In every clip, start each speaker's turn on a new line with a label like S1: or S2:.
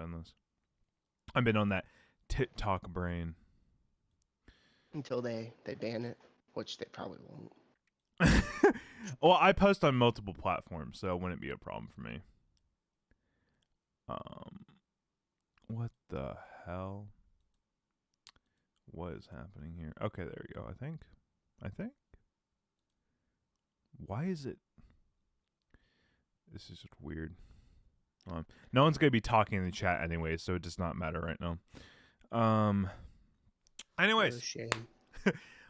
S1: done this. I've been on that TikTok brain.
S2: Until they ban it, which they probably won't.
S1: Well, I post on multiple platforms, so it wouldn't be a problem for me. What the hell? What is happening here? Okay, there we go. I think. Why is it? This is just weird. No one's gonna be talking in the chat anyway, so it does not matter right now. Anyways,
S2: shame.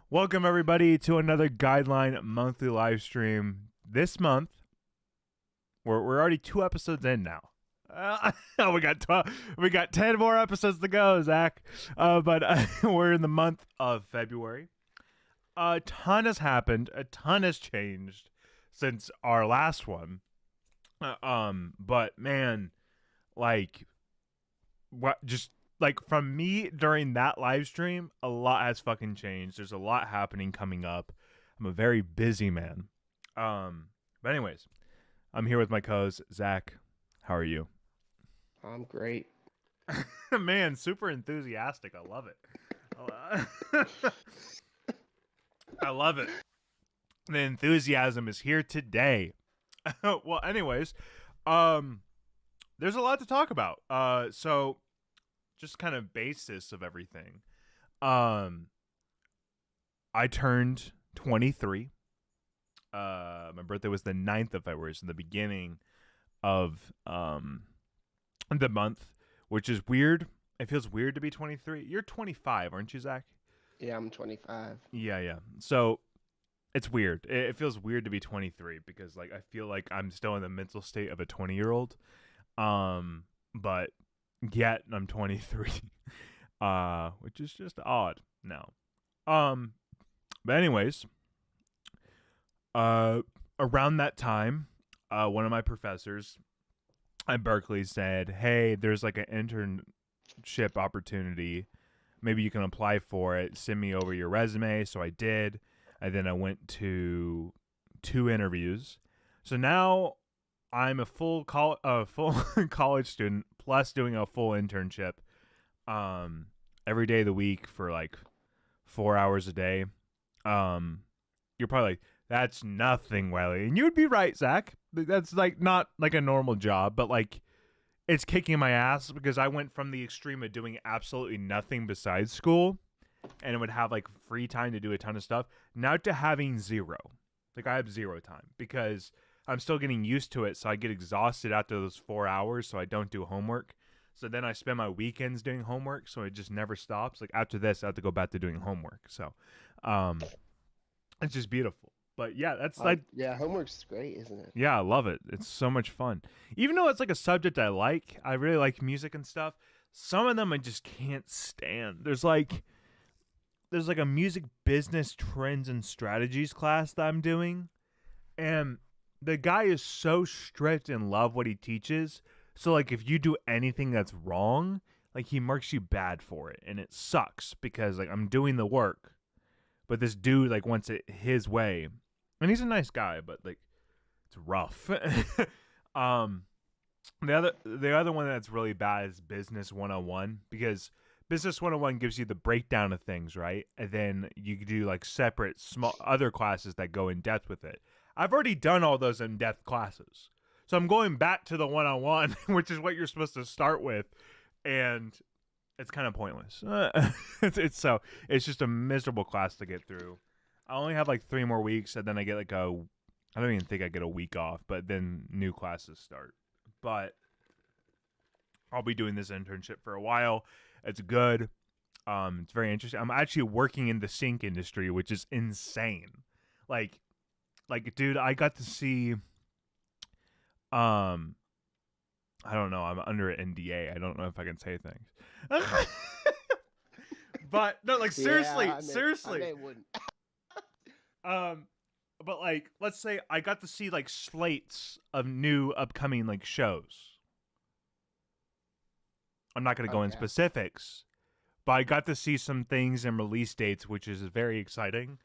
S1: Welcome everybody to another Guideline monthly live stream. This month, we're already 2 episodes in now. We got 12. We got 10 more episodes to go, Zach. But we're in the month of February. A ton has happened. A ton has changed since our last one. But man, like, what? Just like from me during that live stream, a lot has fucking changed. There's a lot happening coming up. I'm a very busy man. But anyways, I'm here with my co-host Zach. How are you?
S2: I'm great.
S1: Man, super enthusiastic. I love it. I llove it. The enthusiasm is here today. Well, anyways, there's a lot to talk about. So just kind of basis of everything. I turned 23. My birthday was the 9th of February, so the beginning of the month, which is weird. It feels weird to be 23. You're 25, aren't you, Zach?
S2: Yeah, I'm 25.
S1: Yeah. So it's weird. It feels weird to be 23 because like I feel like I'm still in the mental state of a 20-year-old. But yet I'm 23. Which is just odd now. But anyways, around that time, one of my professors at Berkeley said, "Hey, there's like an internship opportunity. Maybe you can apply for it. Send me over your resume." So I did. And then I went to 2 interviews. So now I'm a full college student plus doing a full internship every day of the week for like 4 hours a day. You're probably like, that's nothing, Wiley. And you would be right, Zach. That's like not like a normal job, but like it's kicking my ass because I went from the extreme of doing absolutely nothing besides school and it would have like free time to do a ton of stuff, now to having zero. Like I have zero time because I'm still getting used to it. So I get exhausted after those 4 hours. So I don't do homework. So then I spend my weekends doing homework. So it just never stops. Like after this, I have to go back to doing homework. So it's just beautiful. But yeah, that's like,
S2: yeah, homework's great, isn't it?
S1: Yeah, I love it. It's so much fun. Even though it's like a subject I like, I really like music and stuff. Some of them I just can't stand. There's like a music business trends and strategies class that I'm doing. And the guy is so strict and love what he teaches. So like if you do anything that's wrong, like he marks you bad for it. And it sucks because like I'm doing the work, but this dude like wants it his way. And he's a nice guy, but like it's rough. The other one that's really bad is Business 101 because Business 101 gives you the breakdown of things, right? And then you do like separate small other classes that go in depth with it. I've already done all those in depth classes. So I'm going back to the 101, which is what you're supposed to start with. And it's kind of pointless. It's just a miserable class to get through. I only have like 3 more weeks and then I get like I don't even think I get a week off, but then new classes start. But I'll be doing this internship for a while. It's good. It's very interesting. I'm actually working in the sync industry, which is insane. Like, dude, I got to see. I don't know. I'm under an NDA. I don't know if I can say things. But no, like seriously,
S2: Yeah,
S1: seriously.
S2: I wouldn't.
S1: But like, let's say I got to see like slates of new upcoming like shows. I'm not going to go in specifics, but I got to see some things and release dates, which is very exciting.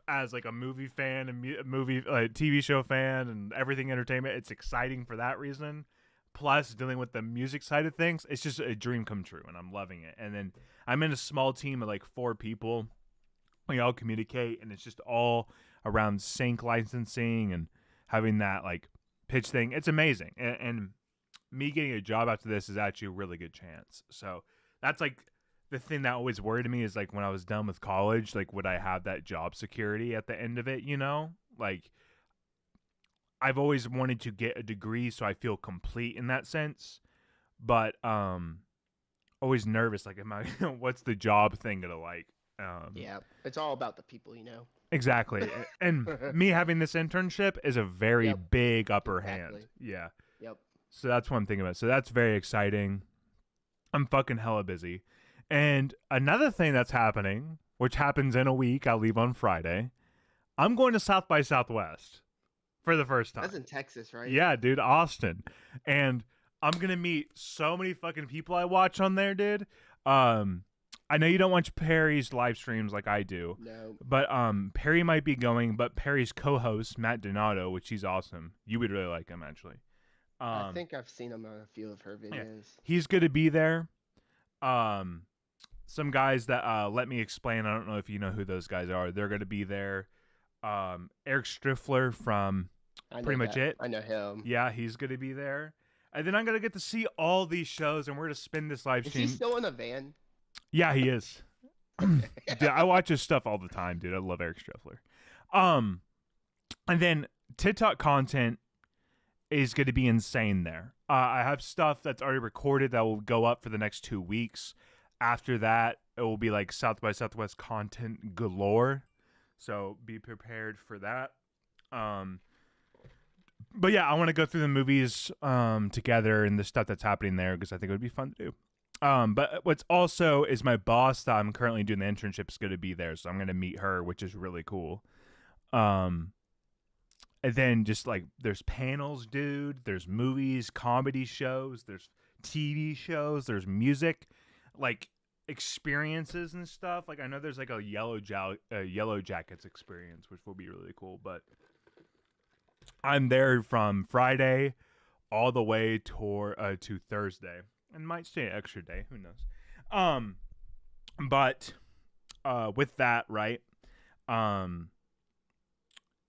S1: As like a movie fan and TV show fan and everything entertainment, it's exciting for that reason. plus dealing with the music side of things, it's just a dream come true, and I'm loving it. And then I'm in a small team of like 4 people. We all communicate, and it's just all around sync licensing and having that like pitch thing. It's amazing, and me getting a job after this is actually a really good chance. So that's like the thing that always worried me is like when I was done with college, like would I have that job security at the end of it? You know, like I've always wanted to get a degree so I feel complete in that sense, but always nervous. Like, am I? What's the job thing gonna like?
S2: Yeah, it's all about the people,
S1: Exactly. And me having this internship is a very big upper hand. Yeah.
S2: Yep.
S1: So that's what I'm thinking about. So that's very exciting. I'm fucking hella busy. And another thing that's happening, which happens in a week, I'll leave on Friday. I'm going to South by Southwest for the first time.
S2: That's in Texas, right?
S1: Yeah, dude, Austin. And I'm going to meet so many fucking people I watch on there, dude. I know you don't watch Perry's live streams like I do.
S2: No.
S1: But Perry might be going, but Perry's co-host, Matt Donato, which he's awesome. You would really like him, actually.
S2: I think I've seen him on a few of her videos.
S1: Yeah. He's going to be there. Some guys that let me explain, I don't know if you know who those guys are. They're going to be there. Eric Striffler from Pretty Much It.
S2: I know him.
S1: Yeah, he's going to be there. And then I'm going to get to see all these shows, and we're going to spin this live stream.
S2: Is he still in a van?
S1: Yeah, he is. Dude, I watch his stuff all the time, dude. I love Eric Striffler. And then TikTok content is going to be insane there. I have stuff that's already recorded that will go up for the next 2 weeks. After that, it will be like South by Southwest content galore. So be prepared for that. But yeah, I want to go through the movies together and the stuff that's happening there because I think it would be fun to do. But what's also is my boss that I'm currently doing the internship is going to be there, so I'm going to meet her, which is really cool. And then just like there's panels, dude. There's movies, comedy shows, there's TV shows, there's music, like experiences and stuff. Like I know there's like a Yellow Jackets experience, which will be really cool. But I'm there from Friday all the way to Thursday. And might stay an extra day. Who knows? But with that, right?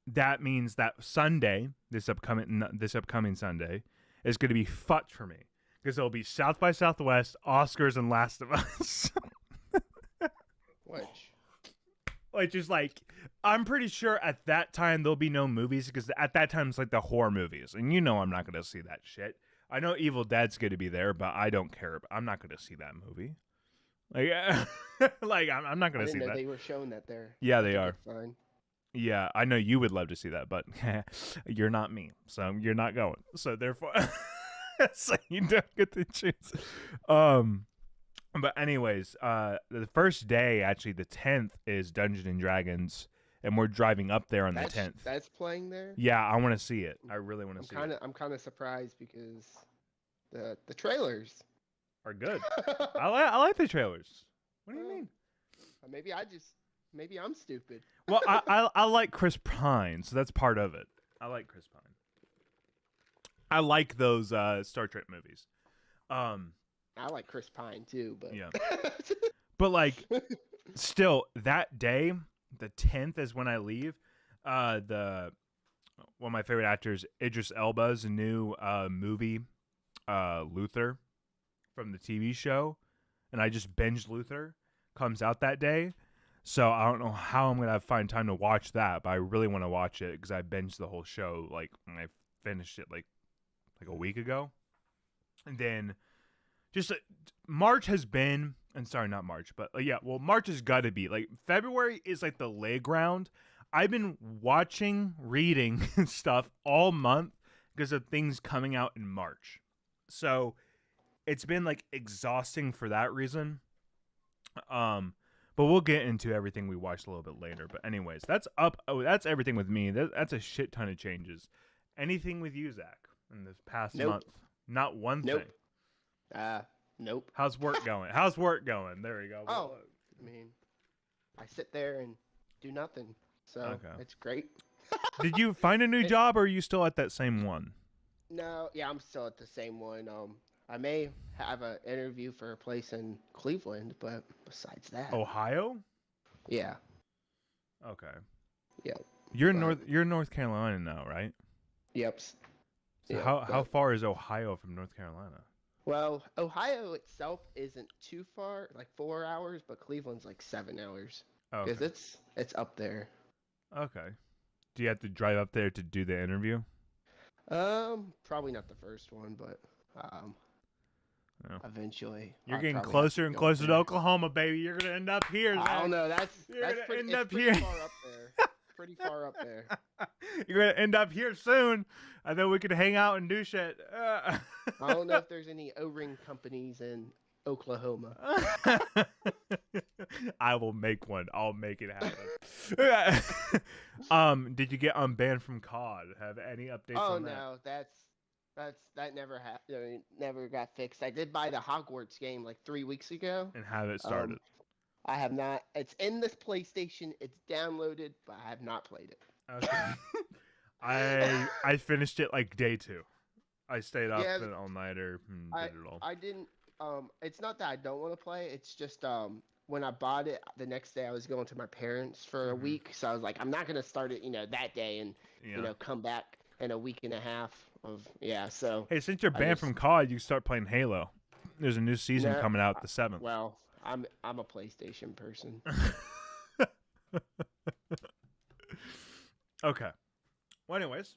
S1: That means that Sunday, this upcoming Sunday, is going to be fucked for me because it'll be South by Southwest, Oscars, and Last of Us. Which is like, I'm pretty sure at that time there'll be no movies because at that time it's like the horror movies, and you know I'm not going to see that shit. I know Evil Dead's going to be there, but I don't care. I'm not going to see that movie. Like, like I'm not going to see that.
S2: They were showing that there.
S1: Yeah, they are.
S2: Fine.
S1: Yeah, I know you would love to see that, but you're not me, so you're not going. So therefore, so you don't get the chance. But anyways, the first day, actually, the 10th is Dungeons and Dragons. And we're driving up there on the 10th.
S2: That's playing there?
S1: Yeah, I want to see it. I really want to see it.
S2: I'm kind of surprised because the trailers
S1: are good. I like the trailers. What do you mean?
S2: Maybe I'm stupid.
S1: Well, I like Chris Pine, so that's part of it. I like Chris Pine. I like those Star Trek movies. I
S2: like Chris Pine too, but
S1: yeah. But like, still that day. The 10th is when I leave. One of my favorite actors, Idris Elba's new movie, Luther, from the TV show, and I just binged Luther, comes out that day. So I don't know how I'm gonna find time to watch that, but I really want to watch it because I binged the whole show. Like I finished it like a week ago, and then just March has been. And sorry, not March, but March has got to be like February is like the playground. I've been watching, reading stuff all month because of things coming out in March. So it's been like exhausting for that reason. But we'll get into everything we watched a little bit later. But anyways, that's up. Oh, that's everything with me. That's a shit ton of changes. Anything with you, Zach, in this past month? Not one thing.
S2: Nope.
S1: How's work going? There you go.
S2: Oh, I mean, I sit there and do nothing, so It's great.
S1: Did you find a new job, or are you still at that same one?
S2: No, yeah, I'm still at the same one. I may have an interview for a place in Cleveland, but besides that,
S1: Ohio?
S2: yeah,
S1: Okay.
S2: yep.
S1: You're in
S2: But
S1: North Carolina now, right?
S2: yep,
S1: So
S2: yep.
S1: how
S2: But
S1: far is Ohio from North Carolina?
S2: well, Ohio itself isn't too far, like 4 hours, but Cleveland's like 7 hours, because
S1: Okay.
S2: it's up there.
S1: Okay. Do you have to drive up there to do the interview?
S2: Probably not the first one, but um,
S1: No.
S2: eventually
S1: You're
S2: I'll
S1: getting
S2: probably have to
S1: closer and
S2: go up
S1: closer to
S2: there.
S1: Oklahoma, baby. You're gonna end up here,
S2: I don't
S1: Zach.
S2: know.
S1: You're gonna
S2: Pretty.
S1: end
S2: It's
S1: up
S2: pretty
S1: here.
S2: far up there. Pretty far up there.
S1: You're gonna end up here soon, and then we can hang out and do shit.
S2: I don't know if there's any O-ring companies in Oklahoma.
S1: I will make one. I'll make it happen. Did you get unbanned from COD? Have any updates
S2: Oh
S1: on that?
S2: no, that never happened. I mean, never got fixed. I did buy the Hogwarts game like 3 weeks ago.
S1: And have it
S2: Um,
S1: started?
S2: I have not. It's in this PlayStation. It's downloaded, but I have not played it.
S1: Okay. I finished it like day 2. I stayed up
S2: Yeah,
S1: an all nighter and
S2: I
S1: did it all.
S2: I didn't. It's not that I don't want to play. It's just when I bought it the next day, I was going to my parents for a
S1: Mhm.
S2: week, so I was like, I'm not gonna start it, that day, and
S1: Yeah.
S2: come back in a week and a half of yeah. So
S1: Hey, since you're
S2: I
S1: banned
S2: just
S1: from COD, you start playing Halo. There's a new season
S2: no.
S1: coming out the 7th.
S2: Well, I'm a PlayStation person.
S1: Okay. Well, anyways,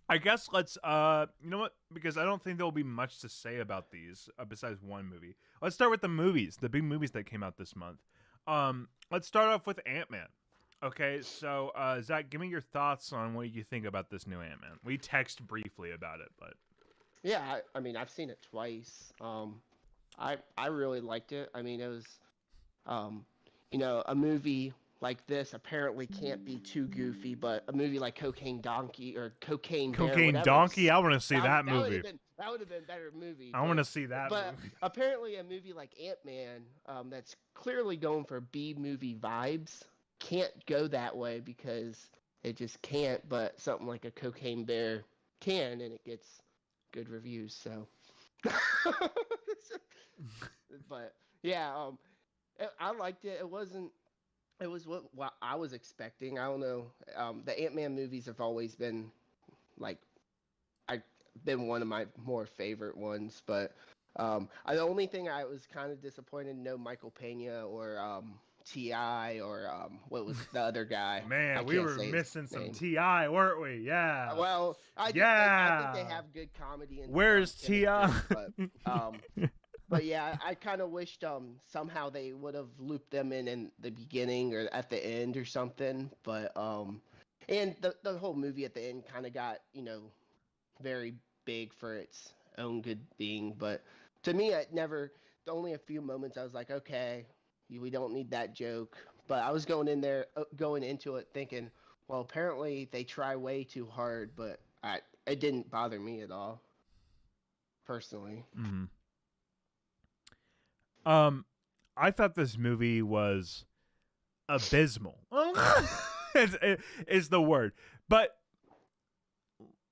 S1: I guess let's you know what? Because I don't think there'll be much to say about these besides one movie. Let's start with the movies, the big movies that came out this month. Let's start off with Ant-Man. Okay, so Zach, give me your thoughts on what you think about this new Ant-Man. We text briefly about it, but
S2: Yeah, I mean I've seen it twice. I really liked it. I mean it was um, a movie like this apparently can't be too goofy, but a movie like Cocaine Donkey or Cocaine Bear,
S1: Cocaine
S2: whatever.
S1: Donkey, I want to see that
S2: That would
S1: movie.
S2: have been better movie.
S1: I want to see that
S2: But
S1: movie.
S2: apparently a movie like Ant-Man, that's clearly going for B movie vibes, can't go that way because it just can't. But something like a Cocaine Bear can, and it gets good reviews. So, but yeah, I liked it. It wasn't. It was what I was expecting. I don't know. The Ant-Man movies have always been like I been one of my more favorite ones, but the only thing I was kind of disappointed, no Michael Pena or Ti or what was the other guy?
S1: Man,
S2: I
S1: we
S2: can't
S1: were
S2: say his
S1: missing some
S2: name.
S1: Ti, weren't we? Yeah.
S2: Well, I think they have good comedy and
S1: Where's Ti?
S2: but yeah, I kind of wished somehow they would have looped them in the beginning or at the end or something. But and the whole movie at the end kind of got very big for its own good being. But to me, it never. Only a few moments I was like, okay, we don't need that joke. But I was going into it thinking, well, apparently they try way too hard, but it didn't bother me at all, personally.
S1: Mhm. I thought this movie was abysmal. is the word. But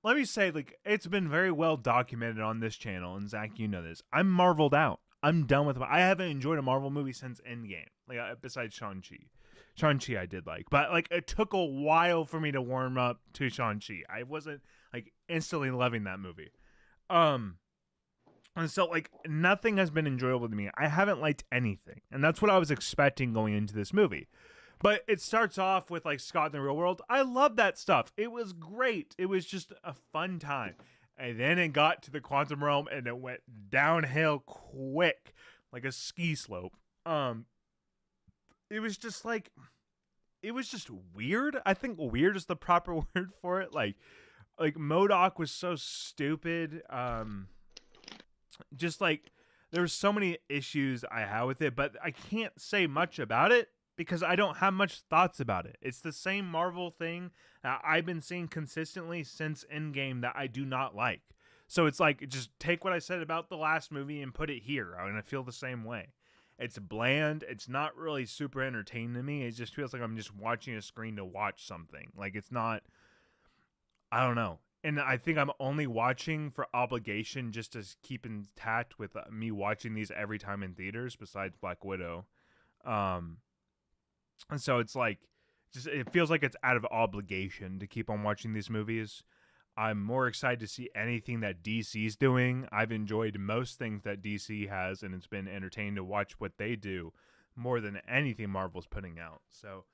S1: let me say, like, it's been very well documented on this channel, and Zach, you know this. I'm marveled out. I'm done with it. I haven't enjoyed a Marvel movie since Endgame, like besides Shang-Chi. Shang-Chi I did like, but like it took a while for me to warm up to Shang-Chi. I wasn't like instantly loving that movie. And so, like, nothing has been enjoyable to me. I haven't liked anything. And that's what I was expecting going into this movie. But it starts off with, like, Scott in the Real World. I love that stuff. It was great. It was just a fun time. And then it got to the quantum realm, and it went downhill quick, like a ski slope. It was just, like... It was just weird. I think weird is the proper word for it. Like MODOK was so stupid. Just like there were so many issues I had with it, but I can't say much about it because I don't have much thoughts about it. It's the same Marvel thing that I've been seeing consistently since Endgame that I do not like. So it's like, just take what I said about the last movie and put it here. I'm going to feel the same way. It's bland. It's not really super entertaining to me. It just feels like I'm just watching a screen to watch something. Like it's not, I don't know. and I think I'm only watching for obligation just to keep intact with me watching these every time in theaters besides Black Widow. And so it's like, just it feels like it's out of obligation to keep on watching these movies. I'm more excited to see anything that DC's doing. I've enjoyed most things that DC has, and it's been entertaining to watch what they do more than anything Marvel's putting out. So,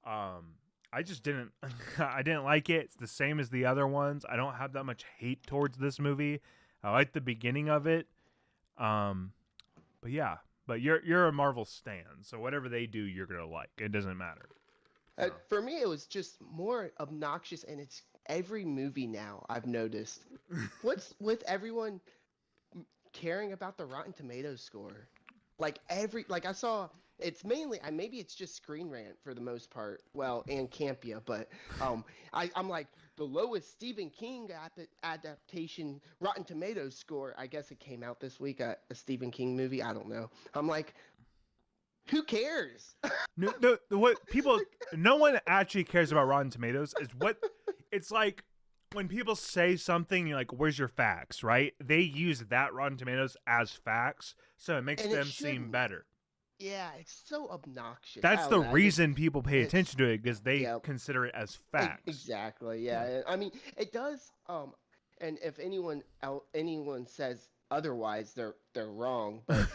S1: I just didn't, I didn't like it. It's the same as the other ones. I don't have that much hate towards this movie. I like the beginning of it. But yeah, but you're a Marvel stan, so whatever they do, you're gonna like. It doesn't matter. So.
S2: For me, it was just more obnoxious, and it's every movie now I've noticed. What's with everyone caring about the Rotten Tomatoes score? Like I saw, it's mainly, maybe it's just Screen Rant for the most part. Well, and Campia, but I'm like, the lowest Stephen King adaptation Rotten Tomatoes score. I guess it came out this week, a Stephen King movie. I don't know. I'm like, who cares?
S1: No, no one actually cares about Rotten Tomatoes. It's like when people say something, you're like, where's your facts, right? They use that Rotten Tomatoes as facts, so it makes them seem better.
S2: Yeah, it's so obnoxious.
S1: That's the reason people pay attention to it, because they consider it as facts.
S2: Exactly, yeah. I mean, it does, and if anyone says otherwise, they're wrong. But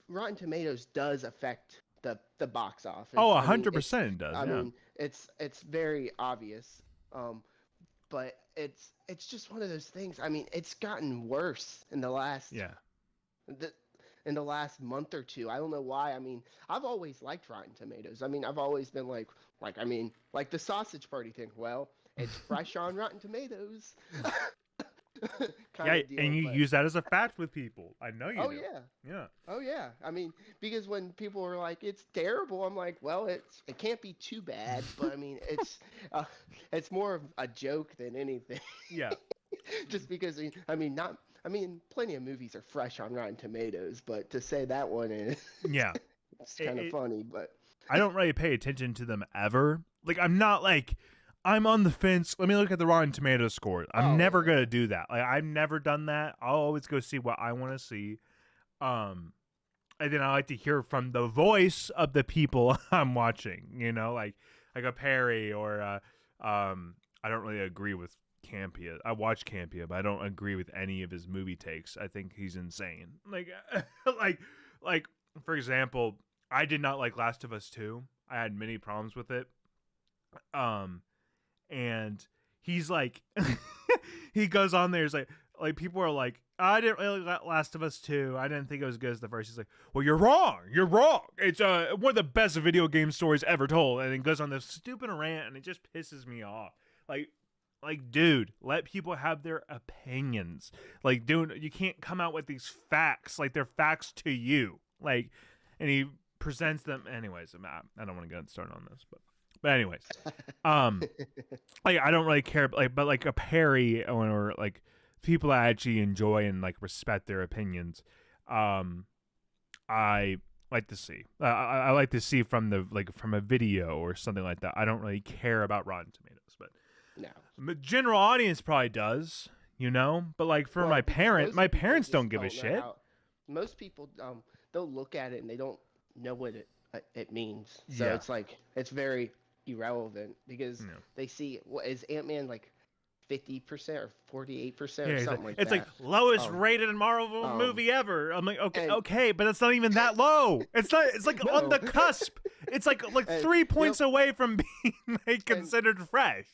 S2: Rotten Tomatoes does affect the box office.
S1: Oh, 100% it does.
S2: I mean, it's very obvious. But it's just one of those things. I mean, it's gotten worse in the last in the last month or two. I don't know why. I mean, I've always liked Rotten Tomatoes. I mean, I've always been like the Sausage Party thing. Well, it's fresh on Rotten Tomatoes.
S1: And you use that as a fact with people. I know you do.
S2: Oh, yeah. Oh, yeah. I mean, because when people are like, it's terrible, I'm like, well, it can't be too bad. But, I mean, it's more of a joke than anything.
S1: Yeah.
S2: Just because, plenty of movies are fresh on Rotten Tomatoes, but to say that one is it's kind of funny. But
S1: I don't really pay attention to them ever. Like, I'm not like, I'm on the fence. Let me look at the Rotten Tomatoes score. I'm never going to do that. Like, I've never done that. I'll always go see what I want to see. And then I like to hear from the voice of the people I'm watching, like a Perry or I don't really agree with Campia. I watch Campia, but I don't agree with any of his movie takes. I think he's insane. Like for example, I did not like Last of Us 2. I had many problems with it. And he's like, he goes on there. He's like people are like, I didn't really like Last of Us 2. I didn't think it was as good as the first. He's like, well, you're wrong. You're wrong. It's one of the best video game stories ever told. And it goes on this stupid rant, and it just pisses me off. Like, dude, let people have their opinions. Like, dude, you can't come out with these facts like they're facts to you. Like, and he presents them. Anyways, I don't want to get started on this, but anyways, like, I don't really care, but like a Perry or like people I actually enjoy and like respect their opinions, I like to see. I like to see from a video or something like that. I don't really care about Rotten Tomatoes, but the general audience probably does, But like for my parents don't give a shit.
S2: Most people they'll look at it and they don't know what it means. So it's like it's very irrelevant because they see what is Ant-Man like 50% or 48% or something like that.
S1: It's like lowest rated Marvel movie ever. I'm like, okay, but it's not even that low. It's not. It's like on the cusp. It's like 3 points away from being like considered fresh.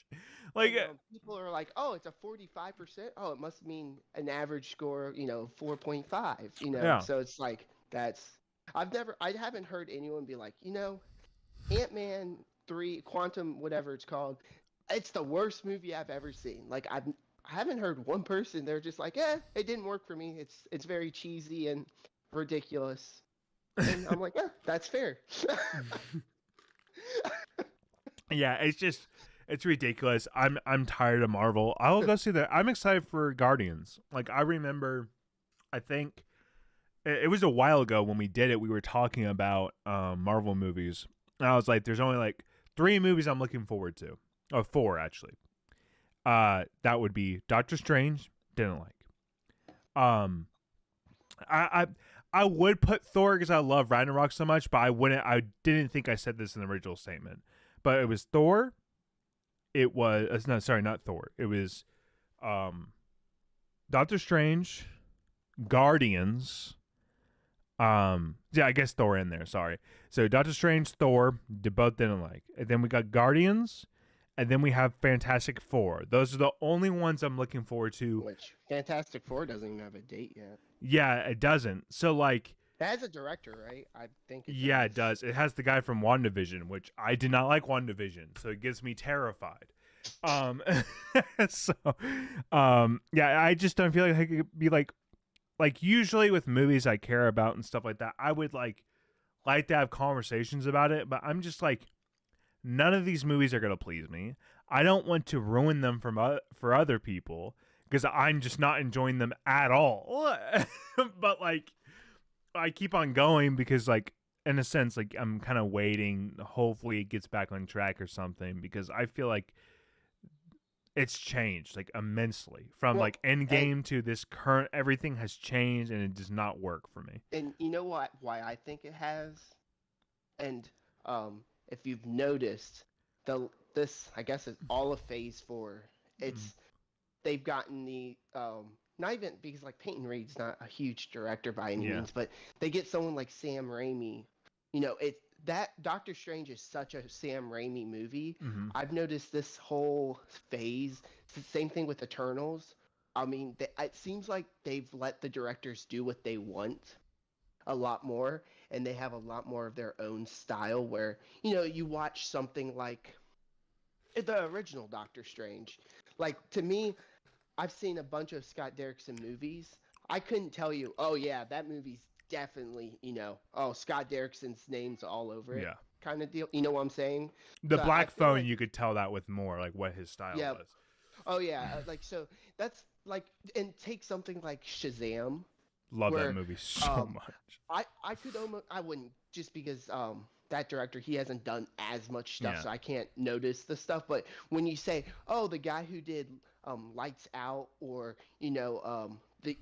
S1: Like
S2: people are like, oh, it's a 45%. Oh, it must mean an average score, 4.5. So it's like I haven't heard anyone be like, Ant-Man 3 Quantum, whatever it's called, it's the worst movie I've ever seen. Like I haven't heard one person. They're just like, it didn't work for me. It's very cheesy and ridiculous. And I'm like, that's fair.
S1: Yeah, it's ridiculous. I'm tired of Marvel. I'll go see that. I'm excited for Guardians. Like, I remember, I think it was a while ago when we did it. We were talking about Marvel movies. And I was like, there's only like 3 movies I'm looking forward to. Oh, 4 actually. that would be Doctor Strange. Didn't like. I I would put Thor because I love Ragnarok so much, but I didn't think I said this in the original statement. But it was Thor. It was no, sorry, not Thor. It was Doctor Strange, Guardians. Yeah, I guess Thor in there. Sorry. So Doctor Strange, Thor, they both didn't like. And then we got Guardians, and then we have Fantastic Four. Those are the only ones I'm looking forward to.
S2: Which Fantastic Four doesn't even have a date yet.
S1: Yeah, it doesn't. So like,
S2: it has a director, right? I think.
S1: Yeah, it does. It has the guy from WandaVision, which I did not like WandaVision, so it gets me terrified. Yeah, I just don't feel like I could be like usually with movies I care about and stuff like that, I would like to have conversations about it, but I'm just like, none of these movies are gonna please me. I don't want to ruin them for other people because I'm just not enjoying them at all. But like, I keep on going because like, in a sense, like I'm kind of waiting. Hopefully, it gets back on track or something because I feel like it's changed like immensely from like Endgame to this current. Everything has changed and it does not work for me.
S2: And you know what? Why I think it has, and if you've noticed, this I guess is all of Phase 4. It's they've gotten the not even because like Peyton Reed's not a huge director by any means, but they get someone like Sam Raimi. You know, that Doctor Strange is such a Sam Raimi movie. I've noticed this whole phase. It's the same thing with Eternals. I mean, it seems like they've let the directors do what they want a lot more, and they have a lot more of their own style where, you know, you watch something like the original Doctor Strange. Like, to me, I've seen a bunch of Scott Derrickson movies. I couldn't tell you, oh yeah, that movie's definitely, you know, oh, Scott Derrickson's name's all over it. Yeah. Kind of deal. You know what I'm saying?
S1: The Black Phone, like, you could tell that with more, like, what his style was.
S2: Oh, yeah. Like, so that's, like, and take something like Shazam.
S1: Love that movie so much.
S2: I could almost, I wouldn't, just because that director, he hasn't done as much stuff, so I can't notice the stuff. But when you say, oh, the guy who did Lights Out, or, you know, the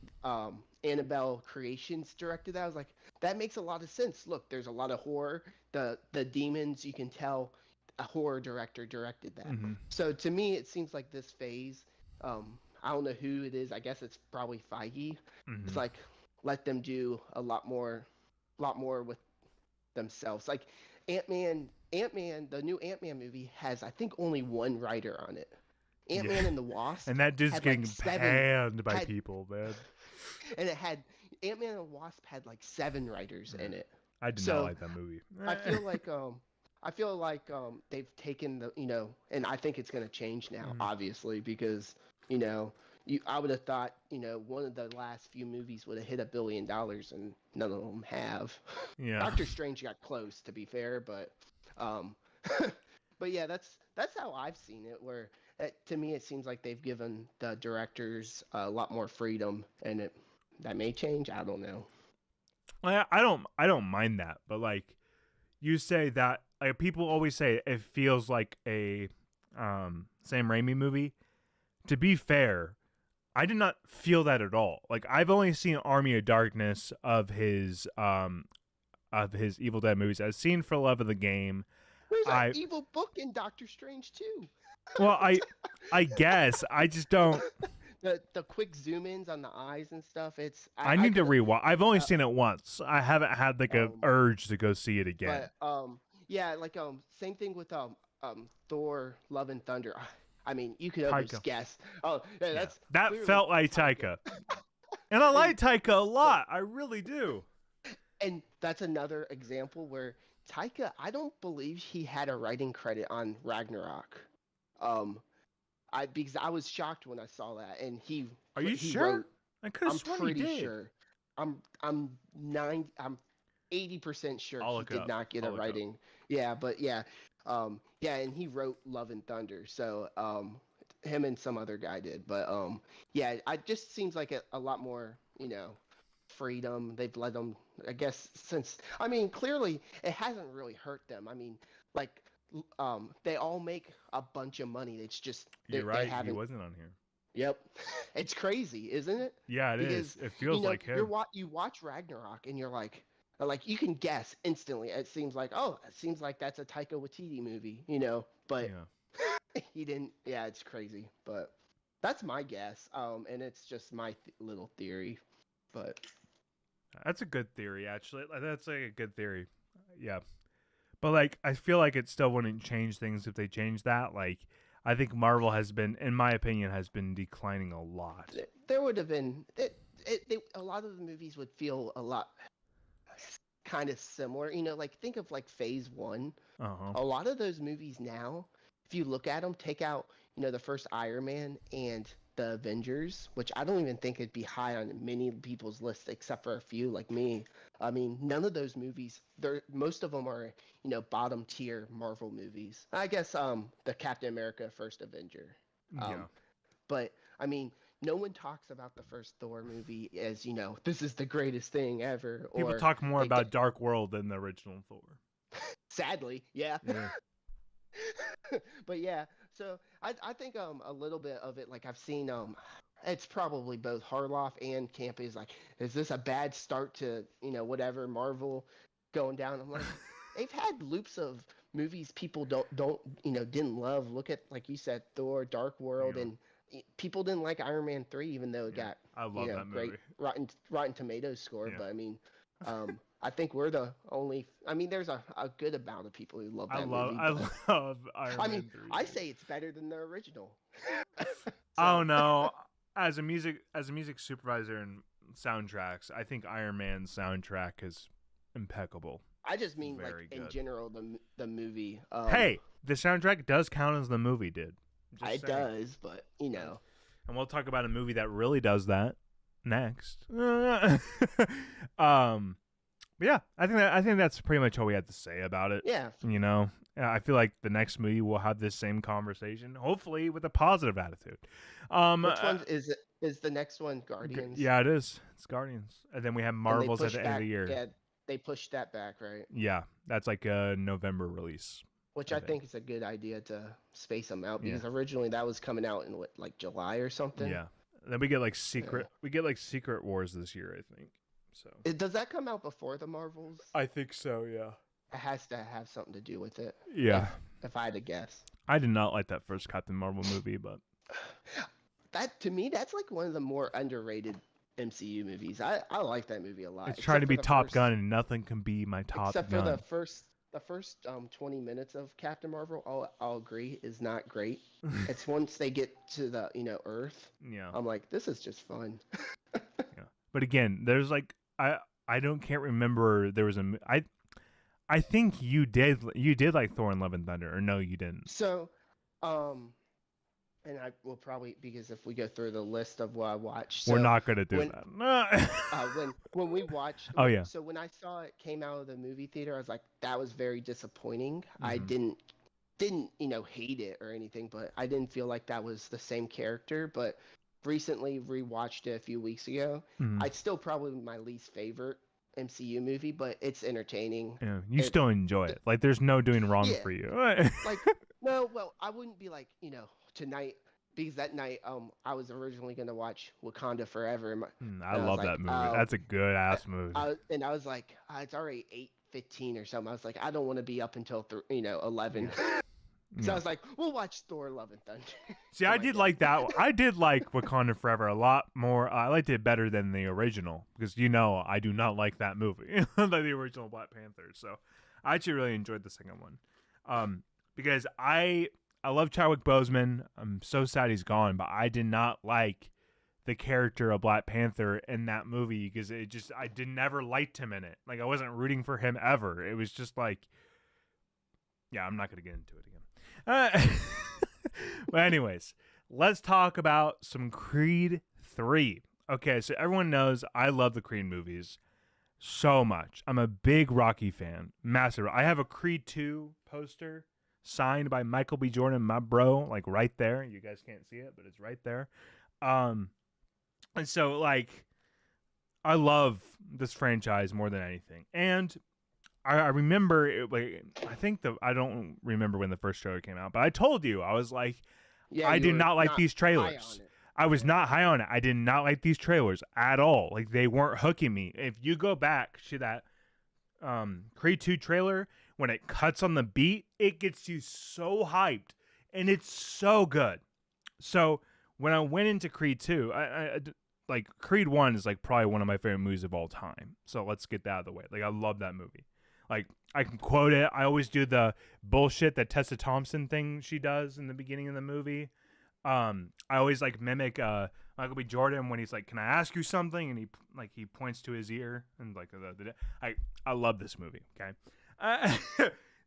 S2: Annabelle Creations directed that, I was like, that makes a lot of sense. Look, there's a lot of horror. The demons, you can tell a horror director directed that. So to me, it seems like this phase, I don't know who it is. I guess it's probably Feige. It's like, let them do a lot more with themselves. Like Ant-Man, the new Ant-Man movie has, I think, only one writer on it. Ant-Man and the Wasp.
S1: And that dude's getting panned by people, man.
S2: And it had, Ant-Man and the Wasp had like 7 writers in it.
S1: I did not like that movie.
S2: I feel like they've taken the, you know, and I think it's going to change now, obviously, because, you know, I would have thought, you know, one of the last few movies would have hit $1 billion, and none of them have. Yeah. Doctor Strange got close, to be fair, but but yeah, that's how I've seen it. Where to me, it seems like they've given the directors a lot more freedom, and that may change. I don't know.
S1: I don't mind that, but like you say that, like, people always say it feels like a Sam Raimi movie. To be fair, I did not feel that at all. Like, I've only seen Army of Darkness of his Evil Dead movies. I've seen For Love of the Game.
S2: There's an evil book in Doctor Strange too.
S1: Well, I guess I just don't.
S2: The quick zoom ins on the eyes and stuff.
S1: I need to rewatch. I've only seen it once. I haven't had like a urge to go see it again.
S2: But yeah, like same thing with Thor: Love and Thunder. I mean, you could almost guess. Oh, yeah,
S1: that felt like Taika. And I like Taika a lot. I really do.
S2: And that's another example where Taika, I don't believe he had a writing credit on Ragnarok. Because I was shocked when I saw that, and he.
S1: Are you sure? I could have sworn he did. I'm pretty
S2: sure. I'm 80% sure he did not get a writing. Yeah, but yeah. Yeah, and he wrote Love and Thunder, so him and some other guy did. But yeah, it just seems like a lot more, you know, freedom. They've let them, I guess, since, I mean, clearly it hasn't really hurt them. I mean, like they all make a bunch of money. It's just
S1: You're
S2: they
S1: right. He
S2: haven't.
S1: wasn't on here.
S2: Yep, it's crazy, isn't it?
S1: Yeah, it is.
S2: Because
S1: It feels like him.
S2: you watch Ragnarok and you're like you can guess instantly. It seems like that's a Taika Waititi movie, but
S1: Yeah.
S2: he didn't. Yeah, it's crazy, but that's my guess. And it's just my little theory, but
S1: That's a good theory, actually. That's like a good theory. Yeah. But like, I feel like it still wouldn't change things if they changed that. Like, I think Marvel has been, in my opinion, has been declining a lot.
S2: there would have been a lot of the movies would feel a lot kind of similar. Like think of like Phase One.
S1: Uh-huh.
S2: A lot of those movies now, if you look at them, take out the first Iron Man and the Avengers, which I don't even think it'd be high on many people's lists except for a few like me. I mean, none of those movies, most of them are bottom tier Marvel movies. I guess the Captain America First Avenger.
S1: Yeah.
S2: But I mean, no one talks about the first Thor movie as this is the greatest thing ever.
S1: People talk more about Dark World than the original Thor.
S2: Sadly, yeah.
S1: Yeah.
S2: But yeah, so I think a little bit of it, like I've seen it's probably both Harloff and Camp is like, is this a bad start to whatever Marvel going down? I'm like, they've had loops of movies people don't didn't love. Look at, like you said, Thor, Dark World, and people didn't like Iron Man 3 even though it got
S1: I love that movie.
S2: great Rotten Tomatoes score.
S1: Yeah.
S2: But I mean I think we're the only. I mean, there's a good amount of people who love that movie.
S1: I love Iron Man 3.
S2: I say it's better than the original.
S1: Oh no! As a music supervisor and soundtracks, I think Iron Man's soundtrack is impeccable.
S2: I just mean
S1: Very
S2: in
S1: good.
S2: general the movie.
S1: Hey, the soundtrack does count as the movie did.
S2: It does, but
S1: And we'll talk about a movie that really does that next. But yeah, I think that's pretty much all we had to say about it.
S2: Yeah.
S1: I feel like the next movie will have this same conversation, hopefully with a positive attitude.
S2: Which one is it? Is the next one Guardians?
S1: Yeah, it is. It's Guardians, and then we have Marvels at the end of the year.
S2: Yeah, they pushed that back, right?
S1: Yeah, that's like a November release.
S2: Which I think is a good idea to space them out because originally that was coming out in like July or something.
S1: Yeah. Then we get like Secret Wars this year, I think. So
S2: does that come out before the Marvels?
S1: I think so, yeah.
S2: It has to have something to do with it.
S1: Yeah.
S2: If I had to guess.
S1: I did not like that first Captain Marvel movie, but
S2: that to me that's like one of the more underrated MCU movies. I like that movie a lot.
S1: It's trying to be Top Gun and nothing can be my Top Gun.
S2: Except for the first 20 minutes of Captain Marvel, I'll agree, is not great. It's once they get to the Earth.
S1: Yeah.
S2: I'm like, this is just fun.
S1: Yeah. But again, there's like can't remember there was I think you did like Thor and Love and Thunder, or no, you didn't.
S2: So, and I will probably, because if we go through the list of what I watched,
S1: we're not gonna do that.
S2: when we watched, so when I saw it came out of the movie theater, I was like, that was very disappointing. Mm-hmm. I didn't hate it or anything, but I didn't feel like that was the same character. But recently rewatched it a few weeks ago. Mm-hmm. It's still probably my least favorite MCU movie, but it's entertaining.
S1: Yeah, you still enjoy it. Like there's no doing wrong for you.
S2: Like no, well, I wouldn't be like, tonight, because that night I was originally going to watch Wakanda Forever.
S1: I love that movie. That's a good ass movie.
S2: I was like, it's already 8:15 or something. I was like, I don't want to be up until 11. So I was like, we'll watch Thor: Love and Thunder.
S1: See, I did like that. I did like Wakanda Forever a lot more. I liked it better than the original because I do not like that movie, like the original Black Panther. So I actually really enjoyed the second one, because I love Chadwick Boseman. I'm so sad he's gone, but I did not like the character of Black Panther in that movie because I never liked him in it. Like I wasn't rooting for him ever. It was just like, yeah, I'm not gonna get into it again. But anyways, let's talk about some Creed 3. Okay, so everyone knows I love the Creed movies so much. I'm a big Rocky fan, massive. I have a Creed 2 poster signed by Michael B. Jordan, my bro, like right there. You guys can't see it, but it's right there. And so like I love this franchise more than anything. And I remember it, like I don't remember when the first trailer came out, but I told you I was like,
S2: Yeah,
S1: I
S2: you
S1: did
S2: were
S1: not like these
S2: high on
S1: trailers.
S2: it.
S1: I was not high on it. I did not like these trailers at all. Like they weren't hooking me. If you go back to that Creed 2 trailer, when it cuts on the beat, it gets you so hyped, and it's so good. So when I went into Creed 2, I like Creed 1 is like probably one of my favorite movies of all time. So let's get that out of the way. Like I love that movie. Like I can quote it. I always do the bullshit that Tessa Thompson thing she does in the beginning of the movie. I always like mimic Michael B. Jordan when he's like, "Can I ask you something?" and he points to his ear and like I love this movie. Okay,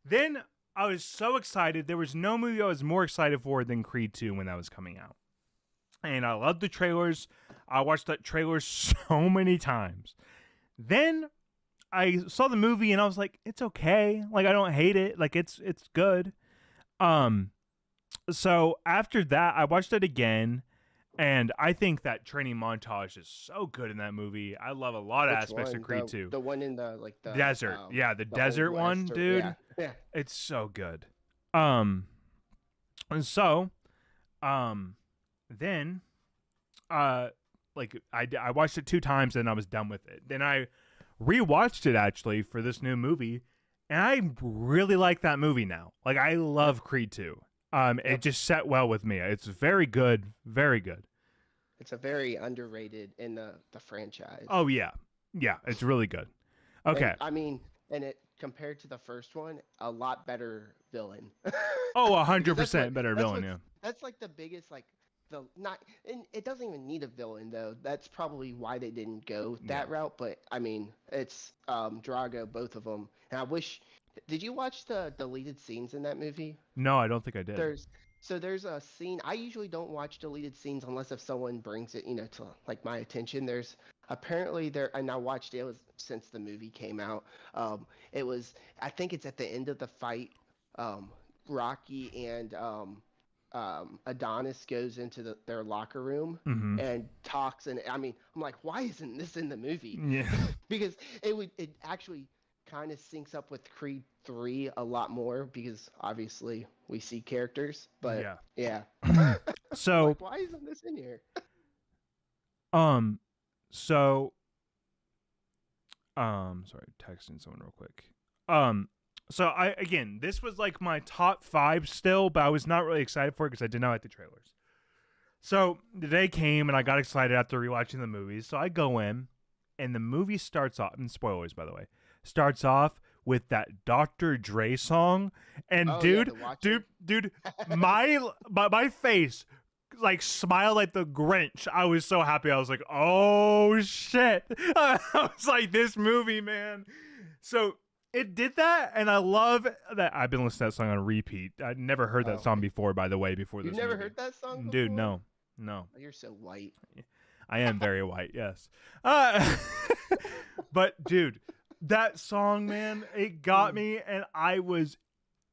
S1: then I was so excited. There was no movie I was more excited for than Creed 2 when that was coming out, and I loved the trailers. I watched that trailer so many times. Then I saw the movie and I was like, "It's okay. Like I don't hate it. Like it's good." So after that, I watched it again, and I think that training montage is so good in that movie. I love a lot of
S2: Which
S1: aspects
S2: one?
S1: of Creed 2.
S2: The one in the
S1: Desert. Yeah, the
S2: the
S1: desert
S2: Old
S1: one,
S2: West
S1: dude.
S2: Yeah.
S1: It's so good. And so, then, like I watched it 2 times and I was done with it. Then I rewatched it actually for this new movie, and I really like that movie now. Like I love Creed 2. It just set well with me. It's very good, very good.
S2: It's a very underrated in the franchise.
S1: Oh yeah, it's really good. Okay.
S2: And, I mean, and it compared to the first one, a lot better villain.
S1: Oh,
S2: Because
S1: 100% better villain. Yeah.
S2: That's like the biggest the not, and it doesn't even need a villain though. That's probably why they didn't go that route. But I mean, it's Drago, both of them. And I wish. Did you watch the deleted scenes in that movie?
S1: No, I don't think I did.
S2: There's a scene. I usually don't watch deleted scenes unless if someone brings it, to like my attention. There's apparently there, and I watched it. It was since the movie came out. It was. I think it's at the end of the fight. Rocky and Adonis goes into their locker room and talks, and I mean, I'm like, why isn't this in the movie?
S1: Yeah.
S2: Because it actually kind of syncs up with Creed 3 a lot more because obviously we see characters, but yeah.
S1: So
S2: like, why isn't this in here?
S1: Sorry, texting someone real quick. So this was like my top 5 still, but I was not really excited for it because I did not like the trailers. So the day came and I got excited after rewatching the movies. So I go in and the movie starts off, and spoilers by the way, starts off with that Dr. Dre song, and dude, my face like smiled like the Grinch. I was so happy. I was like, oh shit. I was like, this movie, man. So it did that, and I love that. I've been listening to that song on repeat. I'd never heard that song before, by the way, before this
S2: You've never
S1: movie.
S2: heard that song before?
S1: Dude, no.
S2: Oh, you're so white.
S1: I am very white, yes. But dude, that song, man, it got me, and I was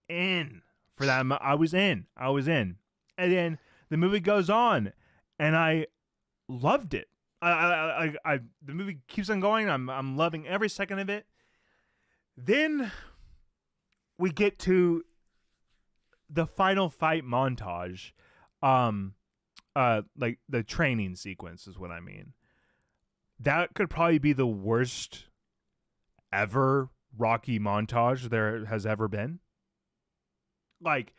S1: in for that. I was in. And then the movie goes on, and I loved it. The movie keeps on going. I'm loving every second of it. Then we get to the final fight montage. Like the training sequence is what I mean. That could probably be the worst ever Rocky montage there has ever been. Like,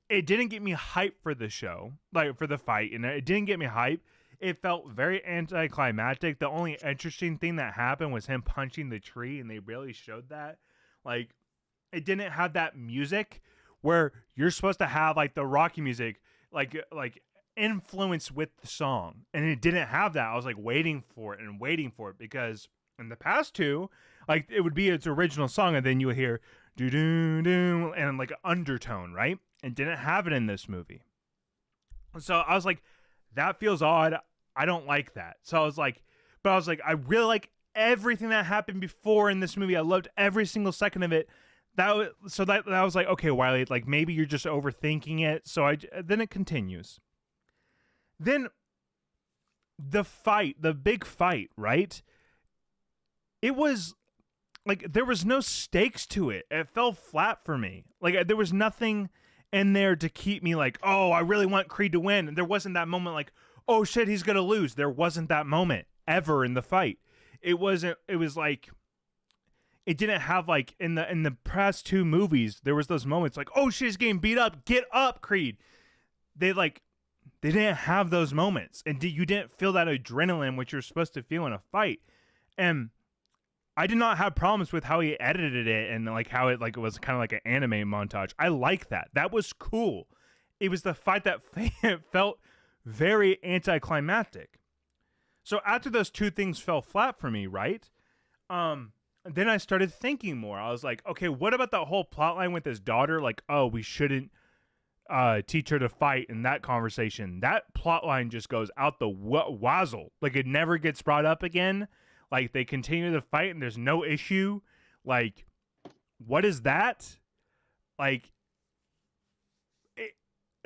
S1: it didn't get me hyped for the show, like for the fight, and it didn't get me hyped. It felt very anticlimactic. The only interesting thing that happened was him punching the tree, and they really showed that. Like, it didn't have that music where you're supposed to have like the Rocky music, like influence with the song, and it didn't have that. I was like waiting for it because in the past 2, like it would be its original song, and then you would hear do do do and like an undertone, right? And didn't have it in this movie. So I was like, that feels odd. I don't like that. So I was like, I really like everything that happened before in this movie. I loved every single second of it. That was like, okay, Wiley, like maybe you're just overthinking it. So then it continues. Then the big fight, right? It was like there was no stakes to it. It fell flat for me. Like there was nothing in there to keep me like, oh, I really want Creed to win. And there wasn't that moment like, oh shit, he's gonna lose. There wasn't that moment ever in the fight. It wasn't. It was like, it didn't have like in the past two movies. There was those moments like, oh shit, he's getting beat up. Get up, Creed. They didn't have those moments, and you didn't feel that adrenaline which you're supposed to feel in a fight. And I did not have problems with how he edited it and like how it was kind of like an anime montage. I like that. That was cool. It was the fight that felt very anticlimactic. So after those two things fell flat for me, right? Then I started thinking more. I was like, okay, what about that whole plot line with his daughter? Like, oh, we shouldn't teach her to fight in that conversation. That plot line just goes out the wazzle. Like it never gets brought up again. Like they continue to fight and there's no issue. Like, what is that? Like,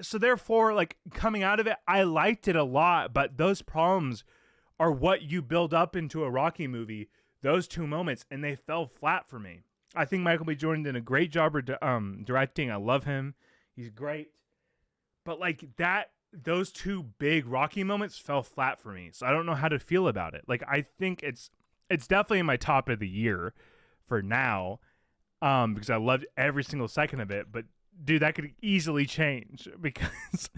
S1: so therefore, like coming out of it, I liked it a lot, but those problems are what you build up into a Rocky movie. Those two moments, and they fell flat for me. I think Michael B. Jordan did a great job directing. I love him. He's great. But like that, those two big Rocky moments fell flat for me. So I don't know how to feel about it. Like I think it's definitely in my top of the year for now, because I loved every single second of it. But dude, that could easily change because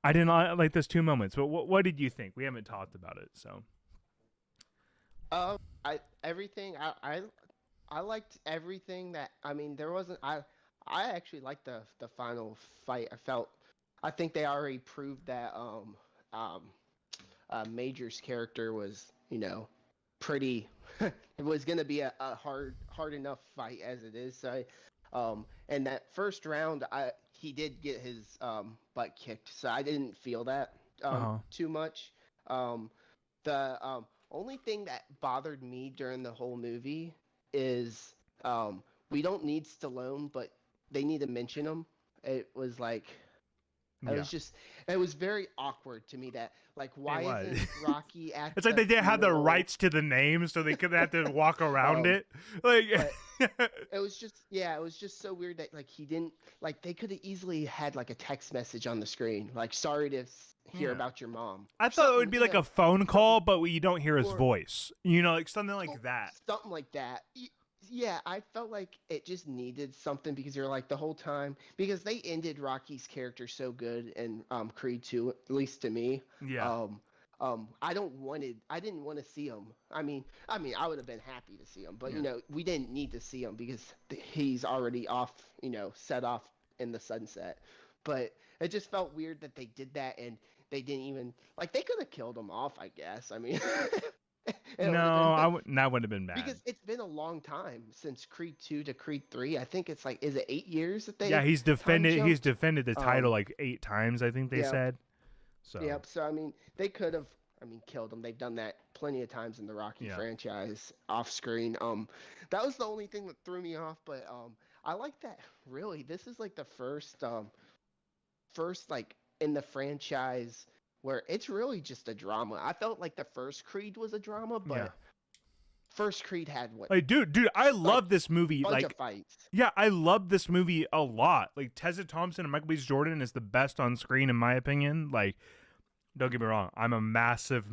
S1: I did not like those two moments. But what did you think? We haven't talked about it, so.
S2: I liked everything that, I mean, there wasn't, I actually liked the final fight. I think they already proved that Major's character was, pretty, it was going to be a hard enough fight as it is. So, and that first round, he did get his butt kicked, so I didn't feel that too much. The only thing that bothered me during the whole movie is we don't need Stallone, but they need to mention him. It was like, it was very awkward to me that, like, why isn't Rocky at
S1: It's like they didn't have the rights to the name, so they could have to walk around it. Like,
S2: it was just so weird that, like, he didn't, like, they could have easily had, like, a text message on the screen, like, sorry to hear about your mom.
S1: I thought it would be like a phone call, but you don't hear his voice. Like something like that.
S2: Something like that. Yeah, I felt like it just needed something because you're like the whole time, because they ended Rocky's character so good in Creed 2, at least to me.
S1: Yeah.
S2: I didn't want to see him. I mean, I would have been happy to see him, but we didn't need to see him because he's already off, set off in the sunset. But it just felt weird that they did that, and they didn't even, like, they could have killed him off, I guess. I mean,
S1: that would have been bad.
S2: Because it's been a long time since Creed 2 to Creed 3. I think it's like, is it 8 years that they?
S1: Yeah, he's defended the title like 8 times, I think they said. So.
S2: Yep. So I mean, they could have, killed him. They've done that plenty of times in the Rocky franchise off screen. That was the only thing that threw me off. But I like that. Really, this is like the first like in the franchise where it's really just a drama. I felt like the first Creed was a drama, but first Creed had what?
S1: Like, dude, I love this movie.
S2: Bunch
S1: like,
S2: of fights.
S1: Yeah, I love this movie a lot. Like, Tessa Thompson and Michael B. Jordan is the best on screen in my opinion. Like, don't get me wrong, I'm a massive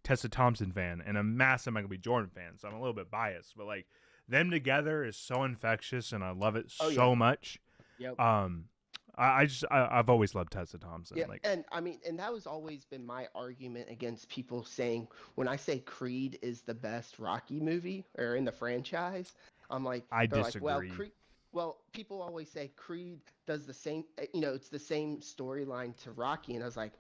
S1: Tessa Thompson fan and a massive Michael B. Jordan fan, so I'm a little bit biased. But like, them together is so infectious, and I love it so much.
S2: Yep.
S1: I've always loved Tessa Thompson.
S2: Yeah,
S1: like,
S2: and that was always been my argument against people saying, when I say Creed is the best Rocky movie or in the franchise, I'm like,
S1: I disagree.
S2: Like, well, people always say Creed does the same, it's the same storyline to Rocky, and I was like,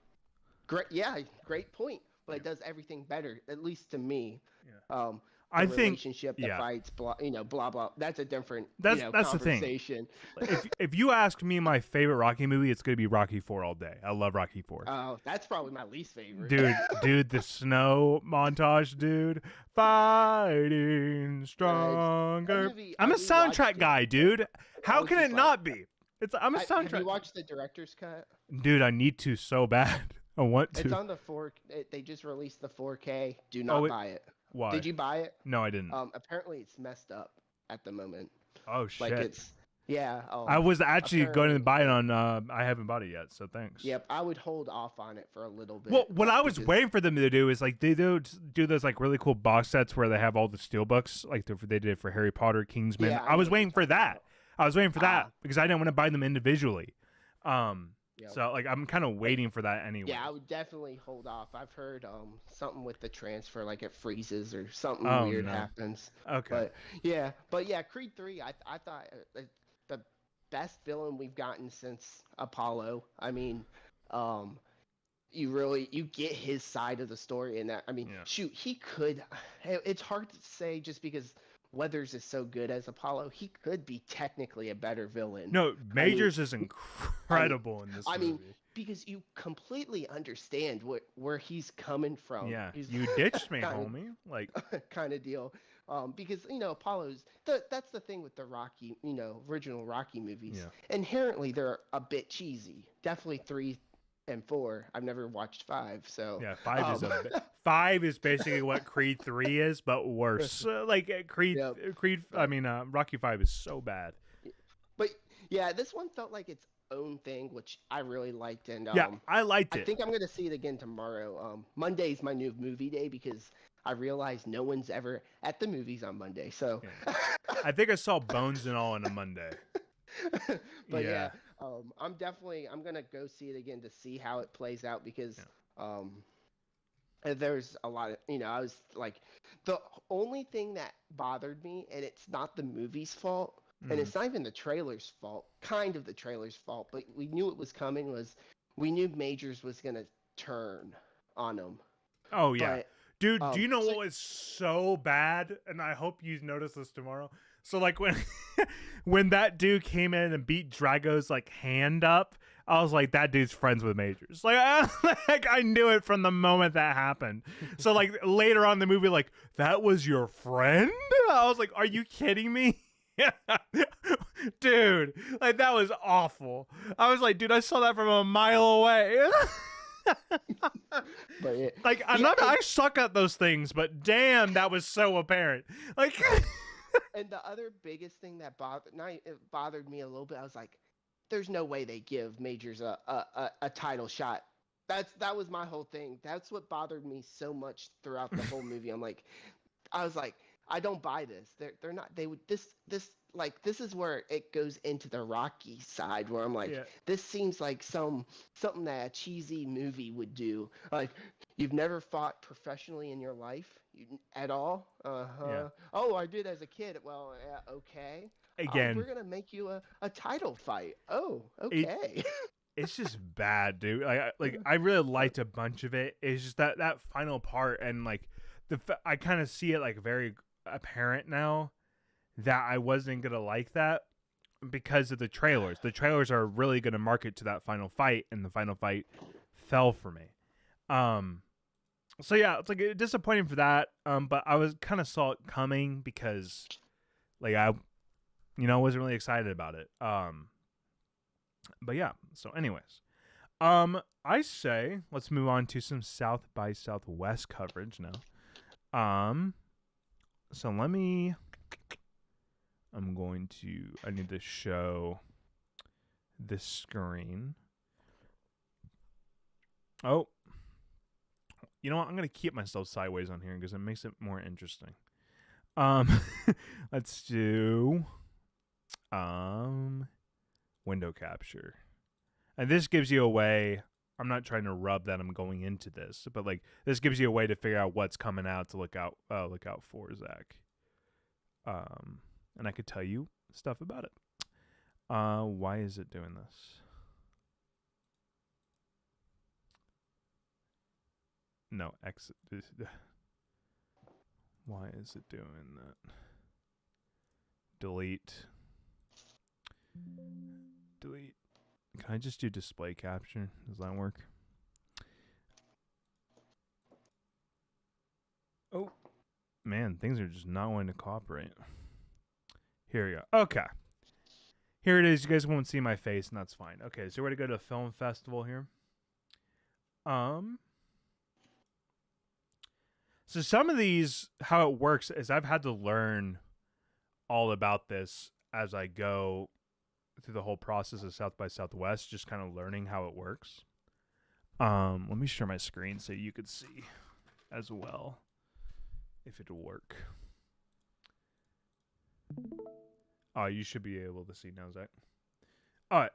S2: great point, but it does everything better, at least to me.
S1: Yeah.
S2: I think relationship, the fights, blah, blah blah. That's a different
S1: that's
S2: conversation.
S1: The thing. if you ask me my favorite Rocky movie, it's gonna be Rocky 4 all day. I love Rocky 4.
S2: Oh, that's probably my least favorite.
S1: Dude, the snow montage, dude, fighting stronger. I'm a soundtrack guy, dude. How can it not be? I'm a soundtrack.
S2: Have you watched the director's cut?
S1: Dude, I need to so bad. I want to.
S2: It's on the 4. They just released the 4K. Do not buy it.
S1: Why?
S2: Did you buy it?
S1: No, I didn't.
S2: Apparently it's messed up at the moment.
S1: Oh
S2: Like
S1: shit.
S2: it's yeah.
S1: I was actually going to
S2: Apparently,
S1: buy it on. I haven't bought it yet, so thanks.
S2: yep. I would hold off on it for a little bit.
S1: Well, what I was
S2: because,
S1: waiting for them to do is like they do those like really cool box sets where they have all the steel books, like they did for Harry Potter, Kingsman.
S2: Yeah,
S1: I was waiting for that. I was waiting for that
S2: Ah.
S1: because I didn't want to buy them individually.
S2: Yep.
S1: So like I'm kind of waiting for that anyway.
S2: Yeah, I would definitely hold off. I've heard something with the transfer, like it freezes or something
S1: Oh,
S2: weird
S1: no.
S2: happens.
S1: Okay.
S2: But yeah, Creed 3. I thought the best villain we've gotten since Apollo. I mean, you get his side of the story in that. I mean,
S1: Yeah.
S2: shoot, he could. It's hard to say just because Weathers is so good as Apollo. He could be technically a better villain.
S1: No, Majors is incredible in this movie.
S2: Because you completely understand where he's coming from.
S1: Yeah,
S2: He's
S1: you ditched me, homie. Like
S2: kind of deal. Because Apollo's that's the thing with the Rocky, original Rocky movies.
S1: Yeah.
S2: Inherently, they're a bit cheesy. Definitely 3 and 4. I've never watched 5, so
S1: yeah, 5 is basically what Creed 3 is, but worse. Creed.
S2: Yep.
S1: Rocky 5 is so bad.
S2: But yeah, this one felt like its own thing, which I really liked, and
S1: yeah, I liked it.
S2: I think I'm gonna see it again tomorrow. Monday's my new movie day because I realized no one's ever at the movies on Monday. So
S1: yeah. I think I saw Bones and all on a Monday.
S2: But yeah, I'm gonna go see it again to see how it plays out because there's a lot of I was like, the only thing that bothered me, and it's not the movie's fault. And it's not even the trailer's fault, kind of the trailer's fault, but we knew it was coming, we knew Majors was going to turn on him.
S1: Oh, yeah. But, dude, do you know what was so bad? And I hope you notice this tomorrow. So, like, when that dude came in and beat Drago's, like, hand up, I was like, that dude's friends with Majors. Like, I knew it from the moment that happened. So, like, later on in the movie, like, that was your friend? I was like, are you kidding me? Dude, like that was awful. I was like, dude, I saw that from a mile away.
S2: But
S1: I suck at those things, but damn, that was so apparent. Like,
S2: and the other biggest thing that bothered me a little bit, I was like, there's no way they give Majors a title shot. That was my whole thing. That's what bothered me so much throughout the whole movie. I was like, I don't buy this. They're not. They would this is where it goes into the Rocky side where I'm like, this seems like something that a cheesy movie would do. Like, you've never fought professionally in your life at all.
S1: Yeah.
S2: Oh, I did as a kid. Well, okay.
S1: Again,
S2: we're gonna make you a title fight. Oh, okay.
S1: It's just bad, dude. I really liked a bunch of it. It's just that final part, and like I kind of see it like very apparent now that I wasn't gonna like that because of the trailers. The trailers are really gonna market to that final fight, and the final fight fell for me. So yeah, it's like disappointing for that. But I was kind of saw it coming because, like, I wasn't really excited about it. But yeah. So anyways, I say let's move on to some South by Southwest coverage now. So I need to show the screen. Oh, you know what? I'm going to keep myself sideways on here because it makes it more interesting. Let's do, window capture. And this gives you a way, I'm not trying to rub that I'm going into this, but like this gives you a way to figure out what's coming out to look out for, Zach. And I could tell you stuff about it. Why is it doing this? No, exit. Why is it doing that? Delete. Can I just do display capture? Does that work? Oh, man, things are just not wanting to cooperate. Here we go. Okay. Here it is. You guys won't see my face, and that's fine. Okay, so we're going to go to a film festival here. So some of these, how it works is I've had to learn all about this as I go through the whole process of South by Southwest, just kind of learning how it works. Let me share my screen so you could see as well if it'll work. Oh, you should be able to see now, Zach. All right.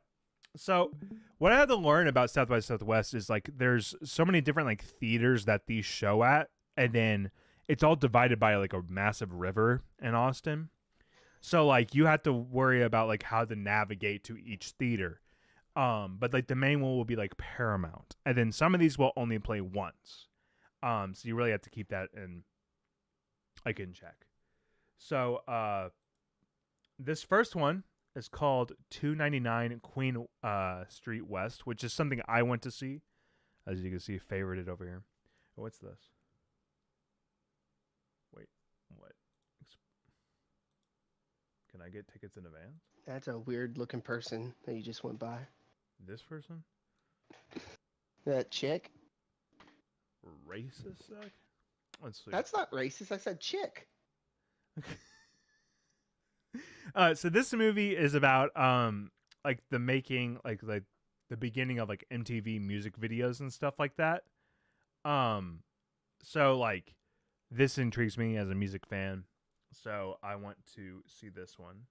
S1: So what I had to learn about South by Southwest is like there's so many different like theaters that these show at, and then it's all divided by like a massive river in Austin. So like you have to worry about like how to navigate to each theater. But like the main one will be like Paramount, and then some of these will only play once. So you really have to keep that in check. So this first one is called 299 Queen Street West, which is something I went to see. As you can see, favorited over here. Oh, what's this? Wait, what? Can I get tickets in advance?
S2: That's a weird looking person that you just went by.
S1: This person?
S2: That chick?
S1: Racist, Zach? Let's see.
S2: That's not racist. I said chick.
S1: So this movie is about like the making like the beginning of like MTV music videos and stuff like that. So like this intrigues me as a music fan. So I want to see this one.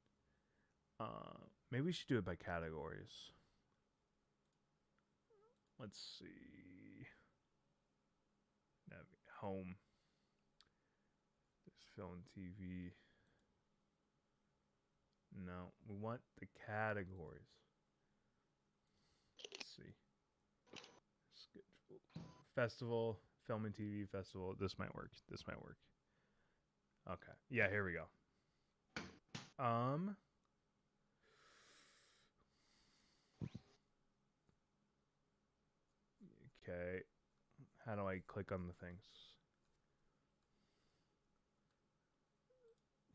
S1: Maybe we should do it by categories. Let's see. Home. There's film, TV. No, we want the categories. Let's see. Festival, film and TV festival. This might work. Okay. Yeah, here we go. Okay. How do I click on the things?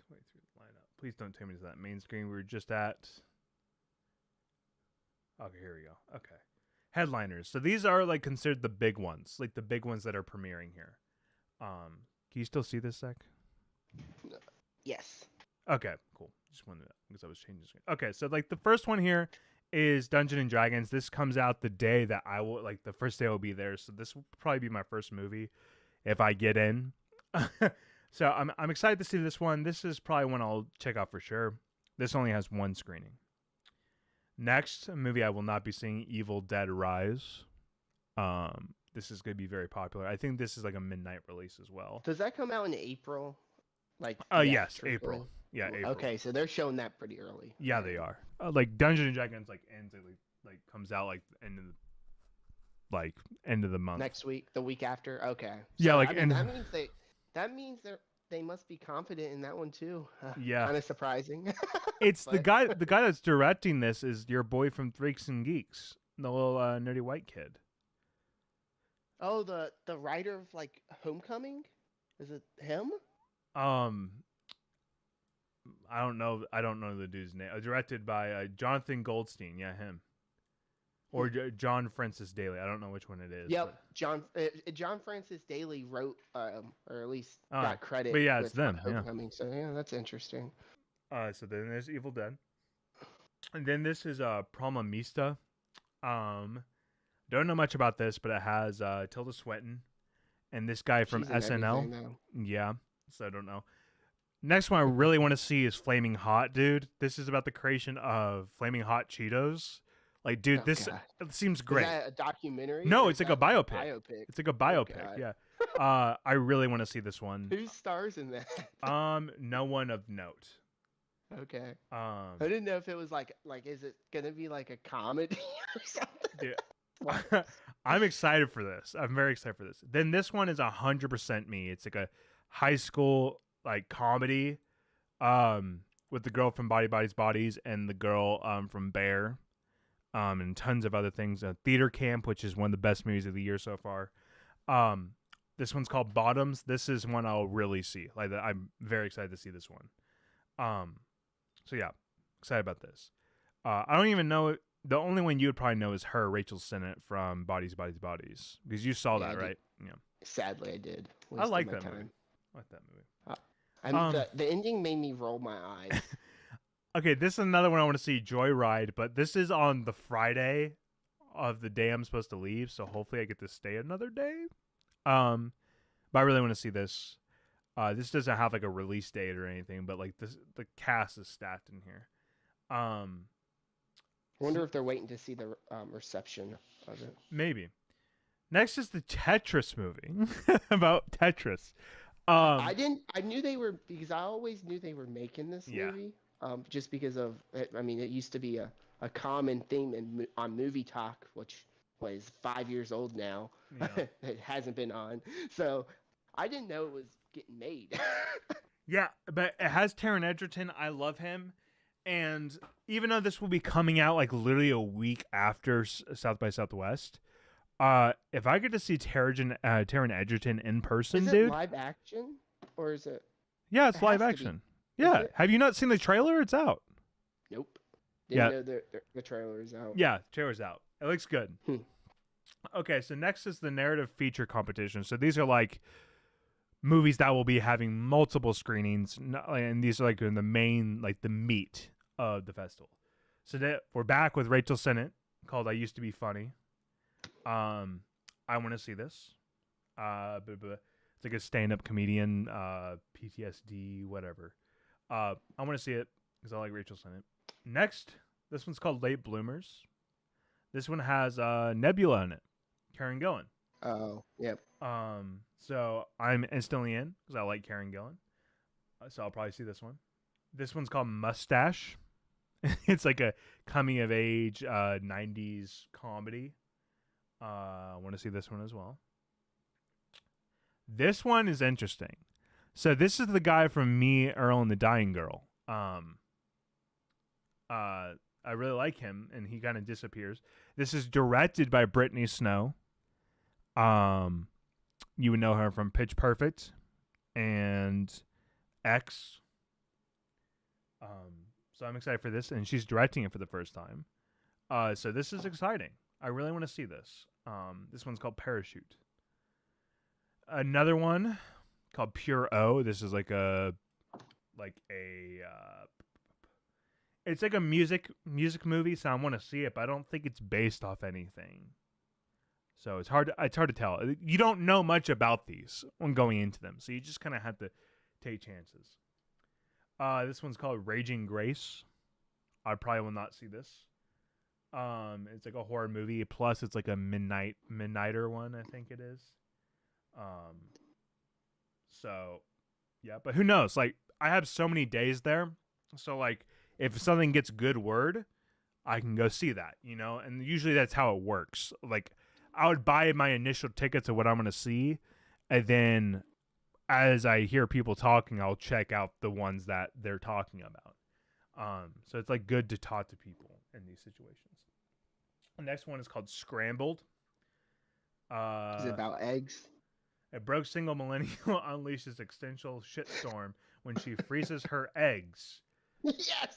S1: 23 lineup. Please don't take me to that main screen we were just at. Okay, here we go. Okay. Headliners. So these are like considered the big ones, like the big ones that are premiering here. Can you still see this, Zach?
S2: Yes.
S1: Okay, cool. Just wanted to, because I was changing the screen. Okay, so like the first one here is Dungeons and Dragons. This comes out the day that I will, like the first day I will be there. So this will probably be my first movie if I get in. So I'm excited to see this one. This is probably one I'll check out for sure. This only has one screening. Next, a movie I will not be seeing, Evil Dead Rise. This is going to be very popular. I think this is like a midnight release as well.
S2: Does that come out in April? Like
S1: yes, April. Yeah, April.
S2: Okay, so they're showing that pretty early.
S1: Yeah, they are. Like Dungeons and Dragons like ends like comes out like end of the month.
S2: Next week, the week after. Okay.
S1: Yeah,
S2: so,
S1: like
S2: I mean, that means they must be confident in that one too.
S1: Yeah.
S2: Kind of surprising.
S1: It's the guy that's directing this is your boy from Freaks and Geeks, the little nerdy white kid.
S2: Oh, the writer of like Homecoming? Is it him?
S1: I don't know the dude's name. Directed by Jonathan Goldstein. Yeah, him. Or John Francis Daly. I don't know which one it is.
S2: Yep, but... John Francis Daly wrote, or at least got credit.
S1: But yeah, it's them.
S2: Homecoming. So yeah, that's interesting.
S1: So then there's Evil Dead, and then this is Proma Mista. Don't know much about this, but it has Tilda Swinton and this guy from SNL. Yeah, so I don't know. Next one I really want to see is Flaming Hot, dude. This is about the creation of Flaming Hot Cheetos. Like, dude, it seems great.
S2: Is that a documentary?
S1: No, it's like a biopic. It's like a biopic.
S2: Oh,
S1: yeah. I really want to see this one.
S2: Who stars in that?
S1: No one of note.
S2: Okay. I didn't know if it was like is it gonna be like a comedy or something?
S1: Dude, I'm excited for this. I'm very excited for this. Then this one is 100% me. It's like a high school like comedy, with the girl from Bodies Bodies and the girl from Bear. And tons of other things. Theater Camp, which is one of the best movies of the year so far. This one's called Bottoms. This is one I'll really see. Like, I'm very excited to see this one. So yeah, excited about this. I don't even know. The only one you would probably know is her, Rachel Sennett from Bodies, because you saw that, right? Yeah.
S2: Sadly, I did.
S1: I
S2: Wasted
S1: like
S2: my
S1: that movie.
S2: time.
S1: I like that movie.
S2: The ending made me roll my eyes.
S1: Okay, this is another one I want to see, Joyride, but this is on the Friday of the day I'm supposed to leave, so hopefully I get to stay another day. But I really want to see this. This doesn't have like a release date or anything, but like the cast is stacked in here.
S2: I wonder if they're waiting to see the reception of it.
S1: Maybe. Next is the Tetris movie about Tetris.
S2: I knew they were, because I always knew they were making this movie. Just because of, I mean, it used to be a common theme on Movie Talk, which was 5 years old now.
S1: Yeah.
S2: It hasn't been on, so I didn't know it was getting made.
S1: Yeah, but it has Taron Egerton. I love him. And even though this will be coming out like literally a week after South by Southwest, if I get to see Taron Egerton in person,
S2: is it
S1: dude.
S2: live action or is it?
S1: Yeah, it's live action. Yeah. Have you not seen the trailer? It's out.
S2: Nope. Didn't know the trailer is out.
S1: Yeah, the trailer's out. It looks good. Okay, so next is the narrative feature competition. So these are like movies that will be having multiple screenings, and these are like in the main, like the meat of the festival. So we're back with Rachel Sennett, called "I Used to Be Funny." I want to see this. It's like a stand-up comedian, PTSD, whatever. I want to see it because I like Rachel Sennett. Next, this one's called Late Bloomers. This one has Nebula in it, Karen Gillan.
S2: Oh, yep.
S1: So I'm instantly in because I like Karen Gillan. So I'll probably see this one. This one's called Mustache. It's like a coming-of-age 90s comedy. I want to see this one as well. This one is interesting. So this is the guy from Me, Earl, and the Dying Girl. I really like him, and he kind of disappears. This is directed by Brittany Snow. You would know her from Pitch Perfect and X. So I'm excited for this, and she's directing it for the first time. So this is exciting. I really want to see this. This one's called Parachute. Another one called Pure O. This is it's like a music movie, so I want to see it, but I don't think it's based off anything. So it's hard to tell. You don't know much about these when going into them, so you just kind of have to take chances. This one's called Raging Grace. I probably will not see this. It's like a horror movie. Plus, it's like a midnighter one, I think it is. So, yeah, but who knows? Like, I have so many days there, so like, if something gets good word, I can go see that, you know. And usually that's how it works. Like, I would buy my initial tickets of what I'm gonna see, and then as I hear people talking, I'll check out the ones that they're talking about. So it's like good to talk to people in these situations. The next one is called Scrambled.
S2: Is it about eggs?
S1: A broke single millennial unleashes existential shitstorm when she freezes her eggs.
S2: Yes.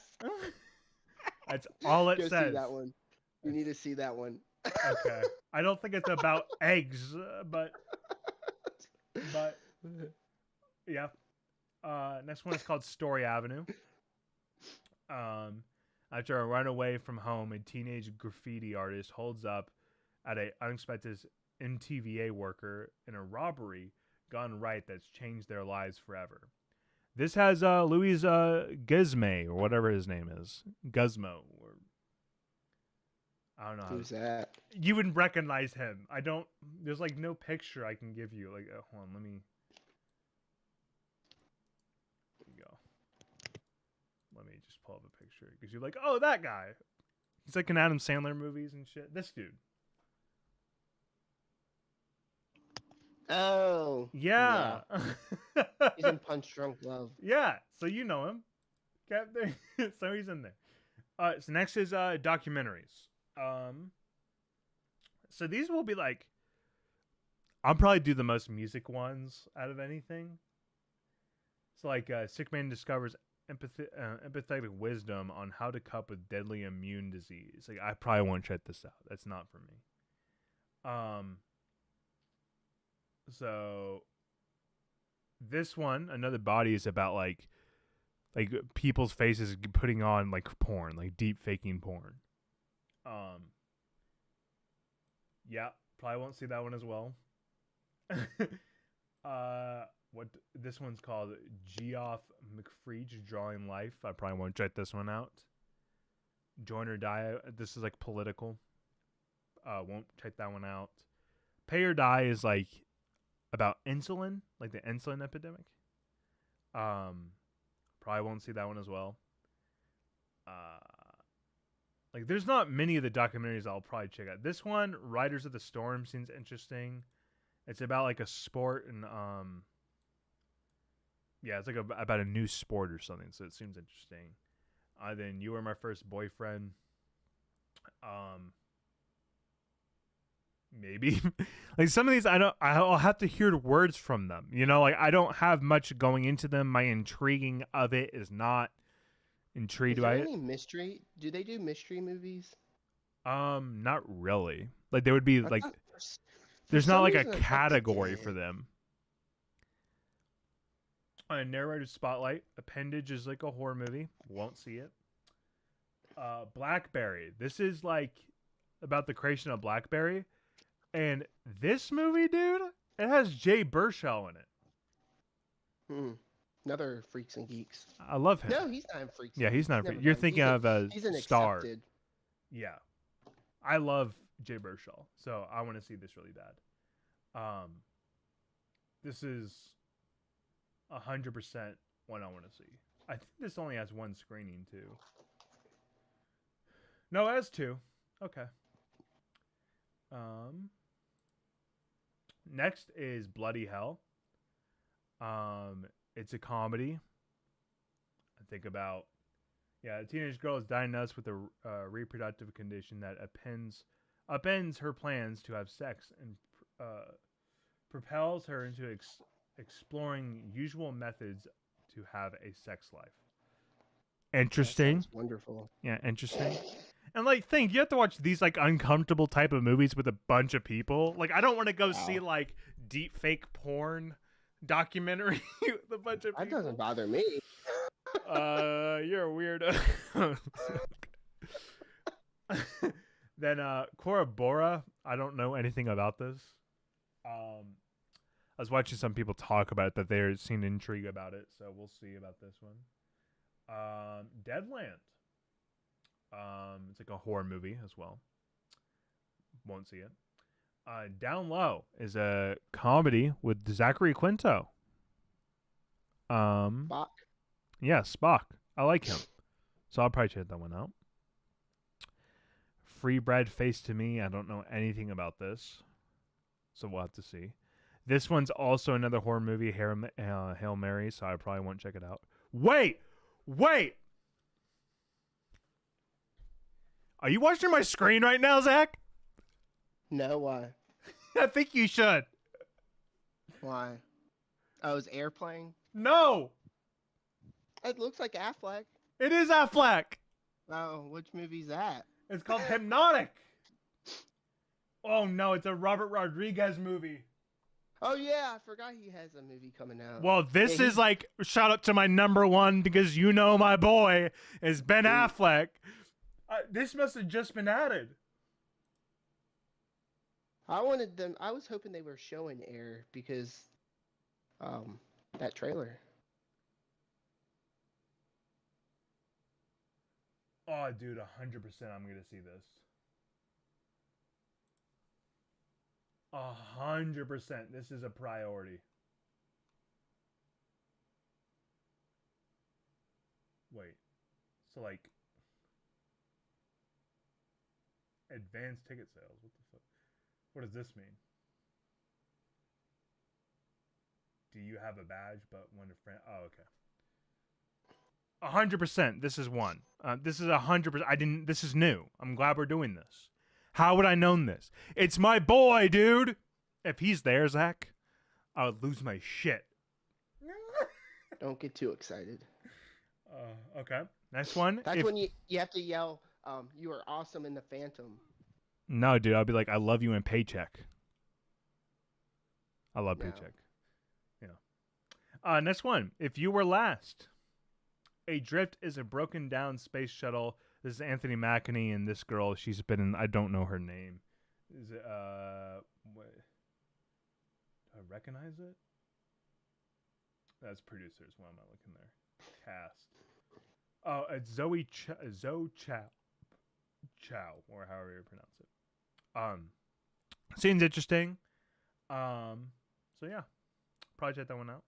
S1: That's all it
S2: Go
S1: says.
S2: See that one. You need to see that one.
S1: Okay. I don't think it's about eggs, but yeah. Next one is called Story Avenue. After a runaway from home, a teenage graffiti artist holds up at an unexpected NTVA worker in a robbery gone right that's changed their lives forever. This has Louis Gizme, or whatever his name is. Guzmo. Or I don't know.
S2: Who's that?
S1: You wouldn't recognize him. I don't. There's like no picture I can give you. Like, hold on, let me. There you go. Let me just pull up a picture because you're like, oh, that guy. He's like in Adam Sandler movies and shit. This dude.
S2: Oh.
S1: Yeah.
S2: He's in Punch Drunk Love.
S1: Yeah. So you know him. So he's in there. So next is documentaries. So these will be like, I'll probably do the most music ones out of anything. So like, Sick Man discovers empathetic wisdom on how to cope with deadly immune disease. Like, I probably won't check this out. That's not for me. So this one, Another Body, is about like people's faces putting on like porn, like deep faking porn. Yeah, probably won't see that one as well. What this one's called, Geoff McFree's Drawing Life. I probably won't check this one out. Join or Die. This is like political. Won't check that one out. Pay or Die is like about insulin, like the insulin epidemic. Probably won't see that one as well. Like there's not many of the documentaries I'll probably check out. This one, Riders of the Storm, seems interesting. It's about like a sport and yeah, it's like about a new sport or something. So it seems interesting. Then You Were My First Boyfriend. Maybe like some of these I'll have to hear words from them. You know, like I don't have much going into them. My intriguing of it is not intrigued by it.
S2: Any mystery? Do they do mystery movies?
S1: Not really. Like there would be like there's not like a category for them. Narrator Spotlight. Appendage is like a horror movie. Won't see it. Blackberry. This is like about the creation of BlackBerry. And this movie, dude, it has Jay Baruchel in it.
S2: Another Freaks and Geeks.
S1: I love him.
S2: No, he's not in Freaks.
S1: Yeah, he's not. You're thinking of a star.
S2: Accepted.
S1: Yeah, I love Jay Baruchel, so I want to see this really bad. This is 100% what I want to see. I think this only has one screening too. No, it has two. Okay. Next is Bloody Hell. It's a comedy. I think about, a teenage girl is diagnosed with a reproductive condition that upends her plans to have sex and propels her into exploring usual methods to have a sex life. Interesting.
S2: That wonderful.
S1: Yeah, interesting. And like, you have to watch these like uncomfortable type of movies with a bunch of people. Like, I don't want to go see like deep fake porn documentary with a bunch of people.
S2: That doesn't bother me.
S1: You're a weirdo. Then Cora Bora, I don't know anything about this. I was watching some people talk about it, that they're seeing intrigue about it, so we'll see about this one. Deadland. It's like a horror movie as well. Won't see it. Down Low is a comedy with Zachary Quinto.
S2: Spock.
S1: Yeah, Spock. I like him. So I'll probably check that one out. Free Bread, Face to Me. I don't know anything about this, so we'll have to see. This one's also another horror movie, Hail Mary, so I probably won't check it out. Wait! Are you watching my screen right now, Zach?
S2: No, why?
S1: I think you should.
S2: Why? Oh, is Airplane?
S1: No!
S2: It looks like Affleck.
S1: It is Affleck!
S2: Oh, which movie's that?
S1: It's called Hypnotic! Oh no, it's a Robert Rodriguez movie.
S2: Oh yeah, I forgot he has a movie coming out.
S1: Well, this is like, shout out to my number one, because you know my boy is Ben Affleck. This must have just been added.
S2: I was hoping they were showing Air because that trailer.
S1: Oh, dude, 100% I'm going to see this. 100%. This is a priority. Wait. So, like, advanced ticket sales. What the fuck? What does this mean? Do you have a badge, but when a friend... Oh, okay. 100%. This is one. This is 100%. This is new. I'm glad we're doing this. How would I known this? It's my boy, dude. If he's there, Zach, I would lose my shit.
S2: Don't get too excited.
S1: Okay. Next one.
S2: That's when you have to yell, you are awesome in the Phantom.
S1: No, dude. I'll be like, I love you in Paycheck. I love
S2: No.
S1: Paycheck. Next one. If You Were Last. Adrift is a broken down space shuttle. This is Anthony Mackie and this girl. She's been in. I don't know her name. Is it? What? Do I recognize it? That's producers. Why am I looking there? Cast. Oh, it's Zoe Chow, or however you pronounce it. Seems interesting. So yeah, probably check that one out.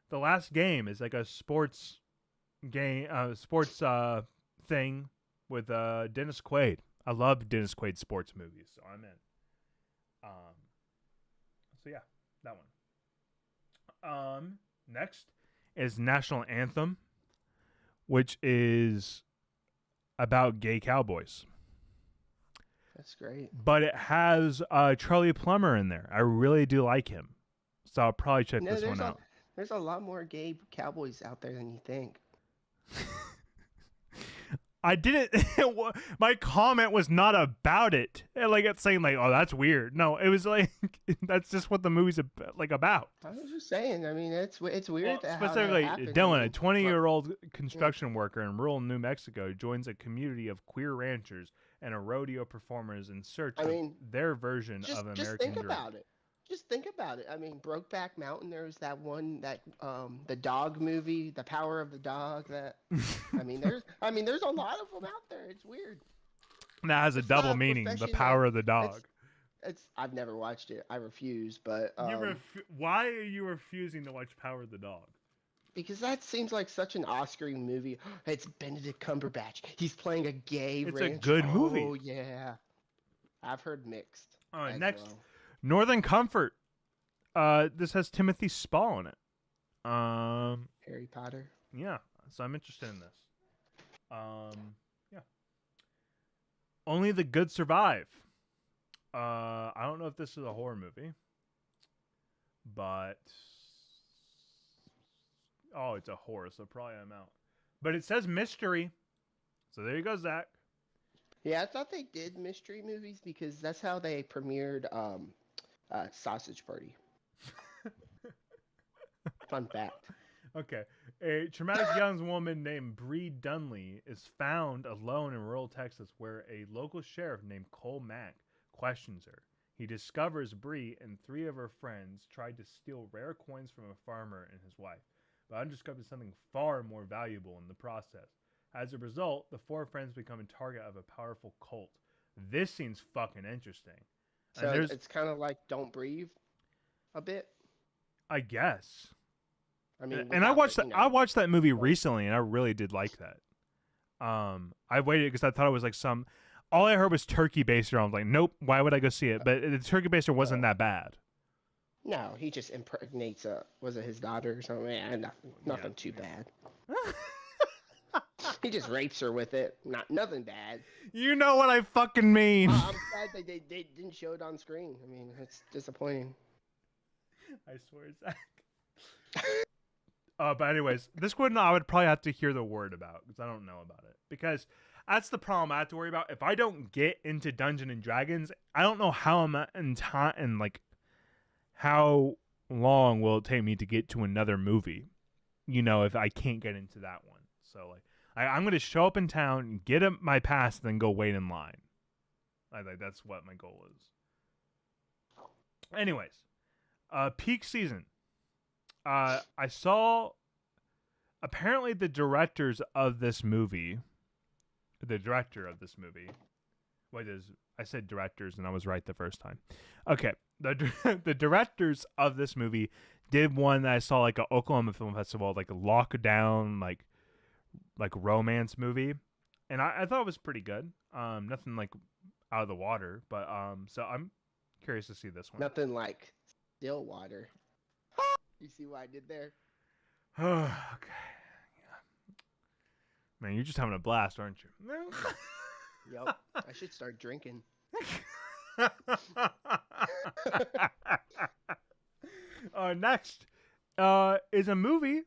S1: The Last Game is like a sports game, thing with Dennis Quaid. I love Dennis Quaid sports movies, so I'm in. So yeah, that one. Next is National Anthem, which is about gay cowboys.
S2: That's great.
S1: But it has Charlie Plummer in there. I really do like him, so I'll probably check this one out.
S2: There's a lot more gay cowboys out there than you think.
S1: I didn't. My comment was not about it. Like it's saying like, "Oh, that's weird." No, it was like that's just what the movie's about.
S2: I was just saying. I mean, it's weird.
S1: Well,
S2: that
S1: specifically,
S2: how that happened.
S1: Dylan, a 20-year-old construction worker in rural New Mexico, joins a community of queer ranchers and rodeo performers in search of their version of American
S2: Just think
S1: dream.
S2: about it. Just think about it. I mean, Brokeback Mountain. There was that one the dog movie, The Power of the Dog. That there's a lot of them out there. It's weird.
S1: That has a double meaning. The Power of the Dog.
S2: I've never watched it. I refuse. But
S1: why are you refusing to watch Power of the Dog?
S2: Because that seems like such an Oscar movie. It's Benedict Cumberbatch. He's playing a gay rancher.
S1: It's a good movie.
S2: Oh yeah, I've heard mixed.
S1: All right, next. Well. Northern Comfort. This has Timothy Spall in it.
S2: Harry Potter.
S1: Yeah, so I'm interested in this. Yeah. Only the Good Survive. I don't know if this is a horror movie, but it's a horror, so probably I'm out. But it says mystery, so there you go, Zach.
S2: Yeah, I thought they did mystery movies because that's how they premiered Sausage Party. Fun fact.
S1: Okay. A traumatic young woman named Bree Dunley is found alone in rural Texas where a local sheriff named Cole Mack questions her. He discovers Bree and 3 of her friends tried to steal rare coins from a farmer and his wife, but undiscovered something far more valuable in the process. As a result, the 4 friends become a target of a powerful cult. This seems fucking interesting.
S2: So it's kind of like Don't Breathe a bit?
S1: I guess.
S2: I mean,
S1: and I watched that movie recently, and I really did like that. I waited because I thought it was like all I heard was Turkey Baster. I was like, nope, why would I go see it? But the Turkey Baster wasn't that bad.
S2: No, he just impregnates was it his daughter or something? Yeah, nothing too bad. He just rapes her with it. Nothing bad. You know what I fucking mean. I'm sad they didn't show it on screen. I mean, it's disappointing.
S1: I swear, Zach. But anyways, this one I would probably have to hear the word about because I don't know about it. Because that's the problem I have to worry about. If I don't get into Dungeons and Dragons, I don't know how I'm in time and like how long will it take me to get to another movie. If I can't get into that one. So like I'm going to show up in town, get my pass, then go wait in line. I think that's what my goal is. Anyways, peak season. I saw apparently the director of this movie. I said directors and I was right the first time. Okay. The directors of this movie did one that I saw like a Oklahoma Film Festival, like a lockdown, like romance movie. And I thought it was pretty good. Nothing like out of the water, but so I'm curious to see this one.
S2: Nothing like Stillwater. You see what I did there?
S1: Okay. Yeah. Man, you're just having a blast, aren't you?
S2: Yup. I should start drinking.
S1: Next is a movie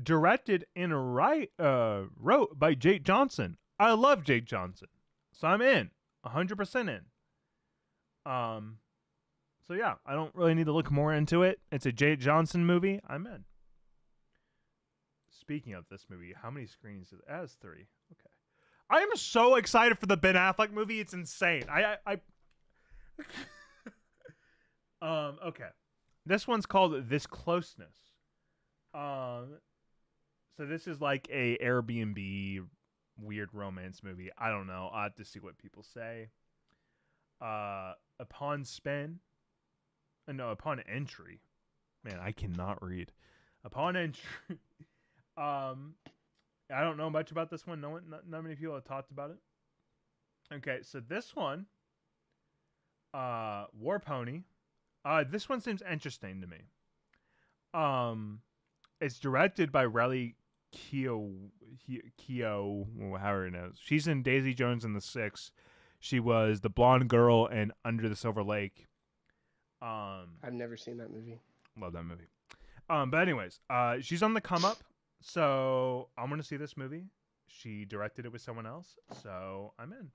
S1: directed and wrote by Jake Johnson. I love Jake Johnson, so I'm in, 100% in. So yeah, I don't really need to look more into it. It's a Jay Johnson movie. I'm in. Speaking of this movie, how many screens does it? It has 3. Okay. I am so excited for the Ben Affleck movie. It's insane. Okay. This one's called This Closeness. So this is like a Airbnb weird romance movie. I don't know. I'll have to see what people say. Upon entry. Man, I cannot read. Upon entry. I don't know much about this one. Not many people have talked about it. Okay, so this one, War Pony. This one seems interesting to me. It's directed by Riley Keough, however it knows. She's in Daisy Jones and the Six. She was the blonde girl in Under the Silver Lake.
S2: I've never seen that movie.
S1: Love that movie. But anyways, she's on the come up, so I'm gonna see this movie. She directed it with someone else, so I'm in.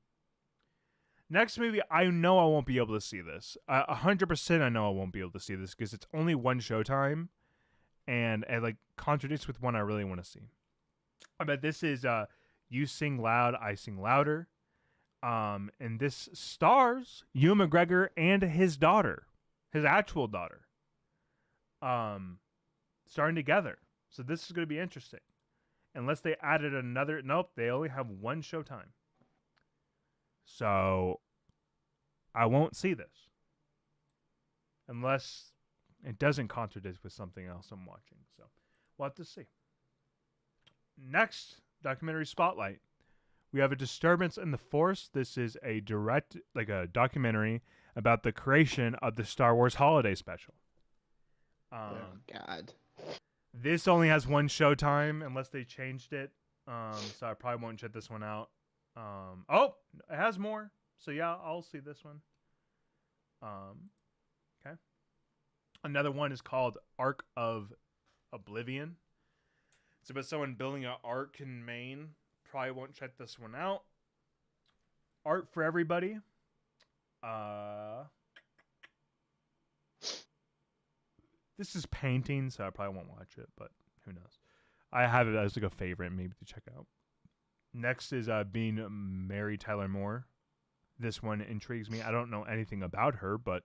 S1: Next movie, I know I won't be able to see this. 100% I know I won't be able to see this because it's only one showtime, and it like contradicts with one I really want to see. But this is You Sing Loud, I Sing Louder. And this stars Ewan McGregor and his daughter, his actual daughter, starring together. So this is going to be interesting. Unless they added another, nope, they only have one showtime. So I won't see this unless it doesn't contradict with something else I'm watching. So we'll have to see. Next, documentary spotlight. We have A Disturbance in the Force. This is a documentary about the creation of the Star Wars Holiday Special.
S2: Oh, God.
S1: This only has one showtime unless they changed it. So I probably won't check this one out. Oh, it has more. So yeah, I'll see this one. Okay. Another one is called Ark of Oblivion. It's about someone building an ark in Maine. Probably won't check this one out. Art for Everybody. This is painting, so I probably won't watch it, but who knows. I have it as like a favorite maybe to check out. Next is Being Mary Tyler Moore. This one intrigues me. I don't know anything about her, but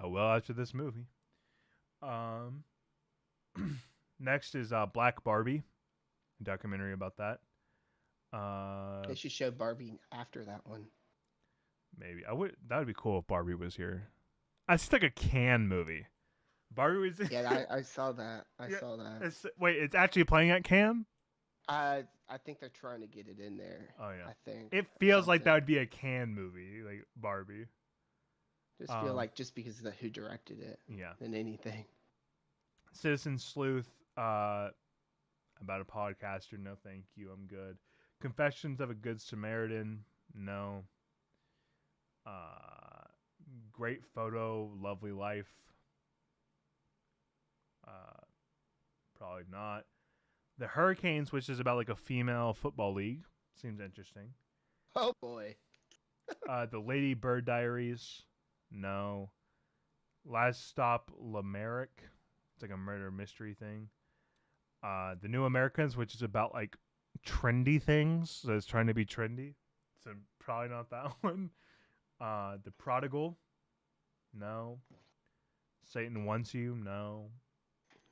S1: I will after this movie. Next is Black Barbie. A documentary about that.
S2: They should show Barbie after that one.
S1: Maybe that would be cool if Barbie was here. It's like a Cannes movie. Barbie was.
S2: Yeah, I saw that. I saw that.
S1: It's actually playing at Cannes.
S2: I think they're trying to get it in there.
S1: Oh yeah.
S2: I think
S1: it feels like that would be a Cannes movie, like Barbie.
S2: Just feel like just because of who directed it.
S1: Yeah.
S2: Than anything.
S1: Citizen Sleuth. About a podcaster. No, thank you. I'm good. Confessions of a Good Samaritan. No. Great Photo, Lovely Life. Probably not. The Hurricanes, which is about like a female football league. Seems interesting.
S2: Oh boy.
S1: The Lady Bird Diaries. No. Last Stop Lamerick. It's like a murder mystery thing. The New Americans, which is about like trendy things. So it's trying to be trendy. So probably not that one. The Prodigal. No. Satan Wants You. No.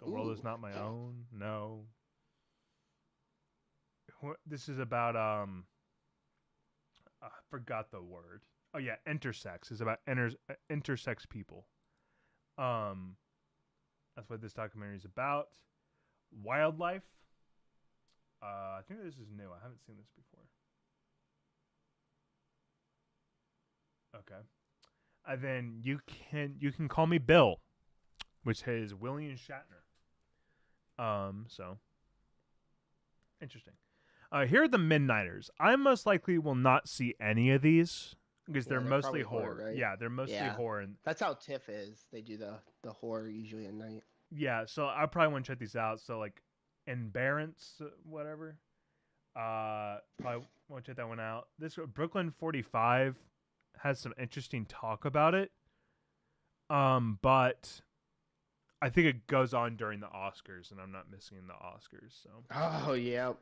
S1: The World Is Not My Own. No. This is about I forgot the word. Oh yeah, intersex. It's about intersex people. That's what this documentary is about. Wildlife. I think this is new. I haven't seen this before. Okay. And then you can call me Bill, which is William Shatner. So interesting. Here are the Midnighters. I most likely will not see any of these because they're mostly horror. Right? Yeah, they're mostly horror. And
S2: that's how TIFF is. They do the horror usually at night.
S1: Yeah, so I probably want to check these out. So like Embarrass, whatever. Probably won't check that one out. This Brooklyn 45 has some interesting talk about it. But I think it goes on during the Oscars, and I'm not missing the Oscars. So
S2: Oh yeah,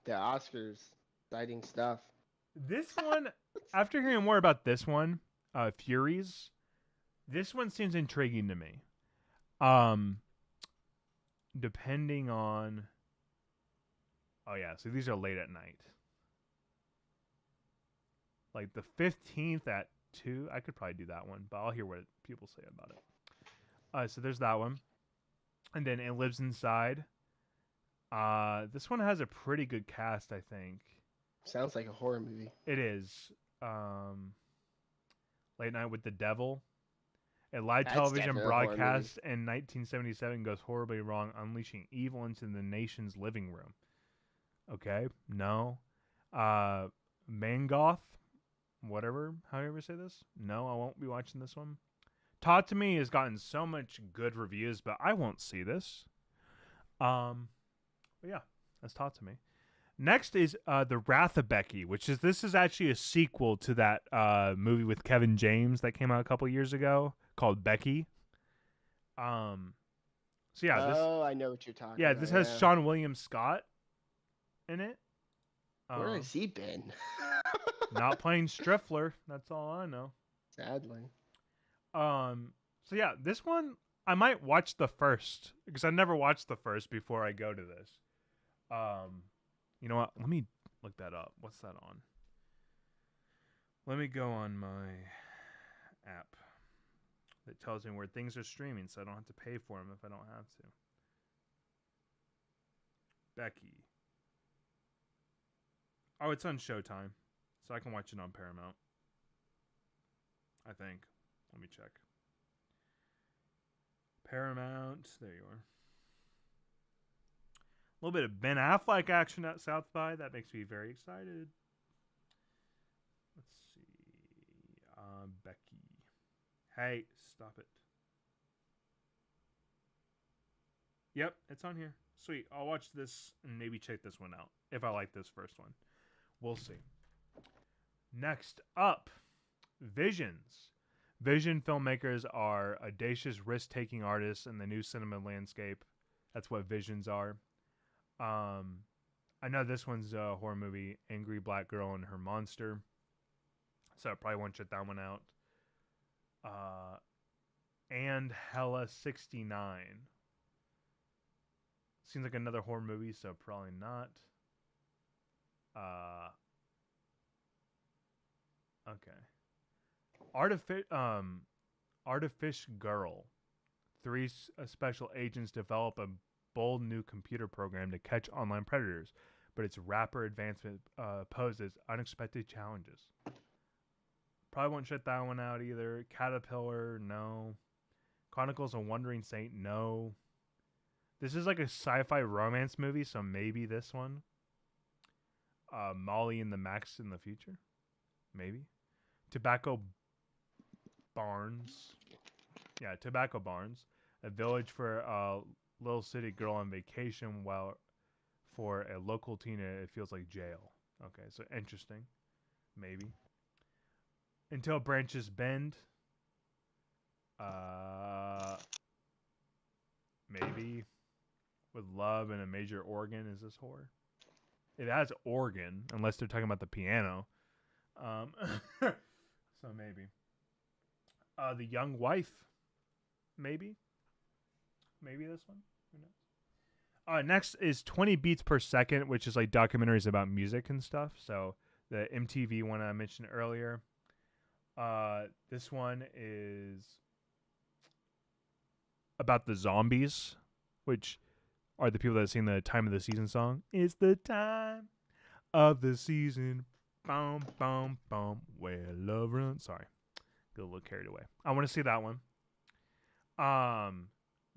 S2: the Oscars, exciting stuff.
S1: this one, after hearing more about this one, Furies, this one seems intriguing to me. Um, depending on, oh yeah, so these are late at night. Like the 15th at 2, I could probably do that one, but I'll hear what people say about it. So there's that one, and then It Lives Inside. This one has a pretty good cast, I think.
S2: Sounds like a horror movie.
S1: It is. Late Night with the Devil. A live
S2: That's
S1: television
S2: definitely a horror
S1: broadcast in 1977 goes horribly wrong, unleashing evil into the nation's living room. Okay, no. Mangoth, whatever, however you say this. No, I won't be watching this one. Taught to Me has gotten so much good reviews, but I won't see this. But yeah, that's Taught to Me. Next is The Wrath of Becky, this is actually a sequel to that movie with Kevin James that came out a couple years ago called Becky. So yeah, this.
S2: Oh, I know what you're talking
S1: Yeah,
S2: about.
S1: this has Sean William Scott in it.
S2: Where has he been?
S1: Not playing Striffler. That's all I know.
S2: Sadly.
S1: So yeah, this one I might watch the first because I never watched the first before I go to this. You know what? Let me look that up. What's that on? Let me go on my app that tells me where things are streaming, so I don't have to pay for them if I don't have to. Becky. Oh, it's on Showtime, so I can watch it on Paramount. I think. Let me check. Paramount. There you are. A little bit of Ben Affleck action at South by. That makes me very excited. Let's see. Becky. Hey, stop it. Yep, it's on here. Sweet. I'll watch this and maybe check this one out if I like this first one. We'll see. Next up, Visions. Vision filmmakers are audacious, risk-taking artists in the new cinema landscape. That's what Visions are. I know this one's a horror movie, Angry Black Girl and Her Monster. So I probably won't check that one out. And Hella 69. Seems like another horror movie, so probably not. Okay. Artifice Girl. 3 special agents develop a bold new computer program to catch online predators, but its rapid advancement poses unexpected challenges. Probably won't shut that one out either. Caterpillar, no. Chronicles of Wandering Saint, no. This is like a sci-fi romance movie, so maybe this one. Molly and the Max in the Future, maybe. Tobacco Barns. Yeah, Tobacco Barns. A village for a little city girl on vacation, while for a local teen it feels like jail. Okay, so interesting. Maybe. Until Branches Bend. Maybe. With love and a major organ. Is this horror? It has organ, unless they're talking about the piano. So maybe. The Young Wife. Maybe. Maybe this one. Who knows? Next is 20 Beats Per Second, which is like documentaries about music and stuff. So the MTV one I mentioned earlier. This one is about the zombies, which are the people that sing the Time of the Season song. It's the time of the season. Boom, boom, boom. Where love runs. Sorry. Got a little carried away. I want to see that one.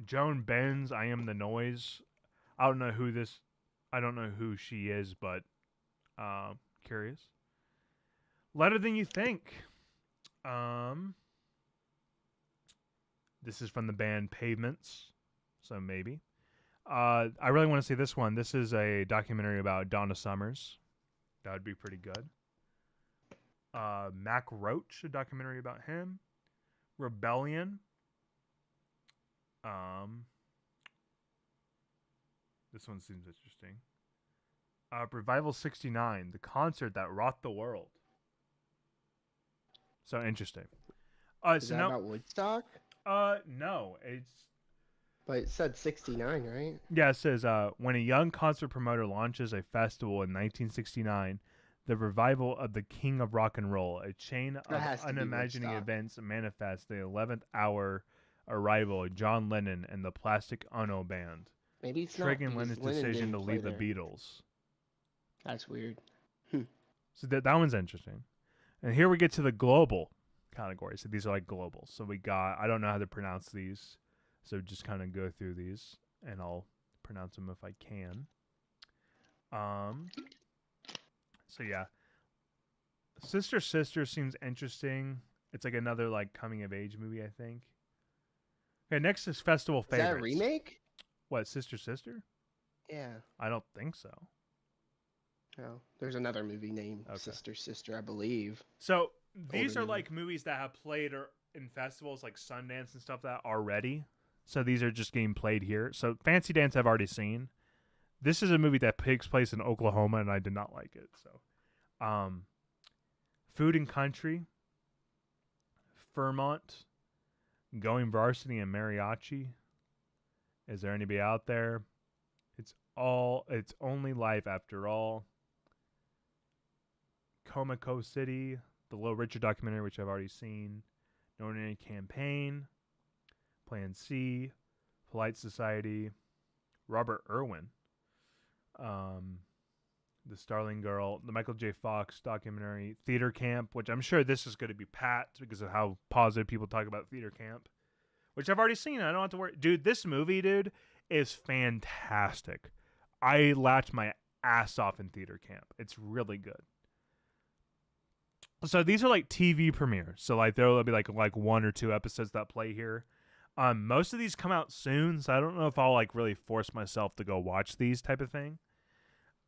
S1: Joan Benz, I Am the Noise. I don't know who she is, but curious. Later Than You Think. This is from the band Pavements, so maybe. I really want to see this one. This is a documentary about Donna Summers. That would be pretty good. Mac Roach, a documentary about him. Rebellion. This one seems interesting. Revival 69, the concert that rocked the world. So interesting.
S2: Is that about Woodstock?
S1: No, it's.
S2: But it said 69, right?
S1: Yeah, it says when a young concert promoter launches a festival in 1969, the revival of the King of Rock and Roll, a chain of unimagining events manifests the 11th hour arrival of John Lennon and the Plastic Ono Band.
S2: Maybe it's
S1: triggering Lennon's decision to leave the Beatles.
S2: That's weird.
S1: So that one's interesting. And here we get to the global category. So these are like global. So we got, I don't know how to pronounce these. So just kind of go through these and I'll pronounce them if I can. So yeah. Sister Sister seems interesting. It's like another like coming of age movie, I think. Okay, next is Festival Favorites.
S2: Is that a remake?
S1: What, Sister Sister?
S2: Yeah.
S1: I don't think so.
S2: No, there's another movie named Sister Sister, I believe.
S1: So these are like movies that have played in festivals like Sundance and stuff that already. So these are just getting played here. So Fancy Dance I've already seen. This is a movie that takes place in Oklahoma, and I did not like it. So, Food and Country, Fairmont, Going Varsity and Mariachi. Is there anybody out there? It's only life after all. Comico City, the Little Richard documentary, which I've already seen. No Ordinary Campaign, Plan C, Polite Society, Robert Irwin, The Starling Girl, the Michael J. Fox documentary, Theater Camp, which I'm sure this is going to be packed because of how positive people talk about Theater Camp, which I've already seen. I don't have to worry. Dude, this movie, is fantastic. I laughed my ass off in Theater Camp. It's really good. So these are like TV premieres. So like there will be like 1 or 2 episodes that play here. Most of these come out soon, so I don't know if I'll like really force myself to go watch these type of thing.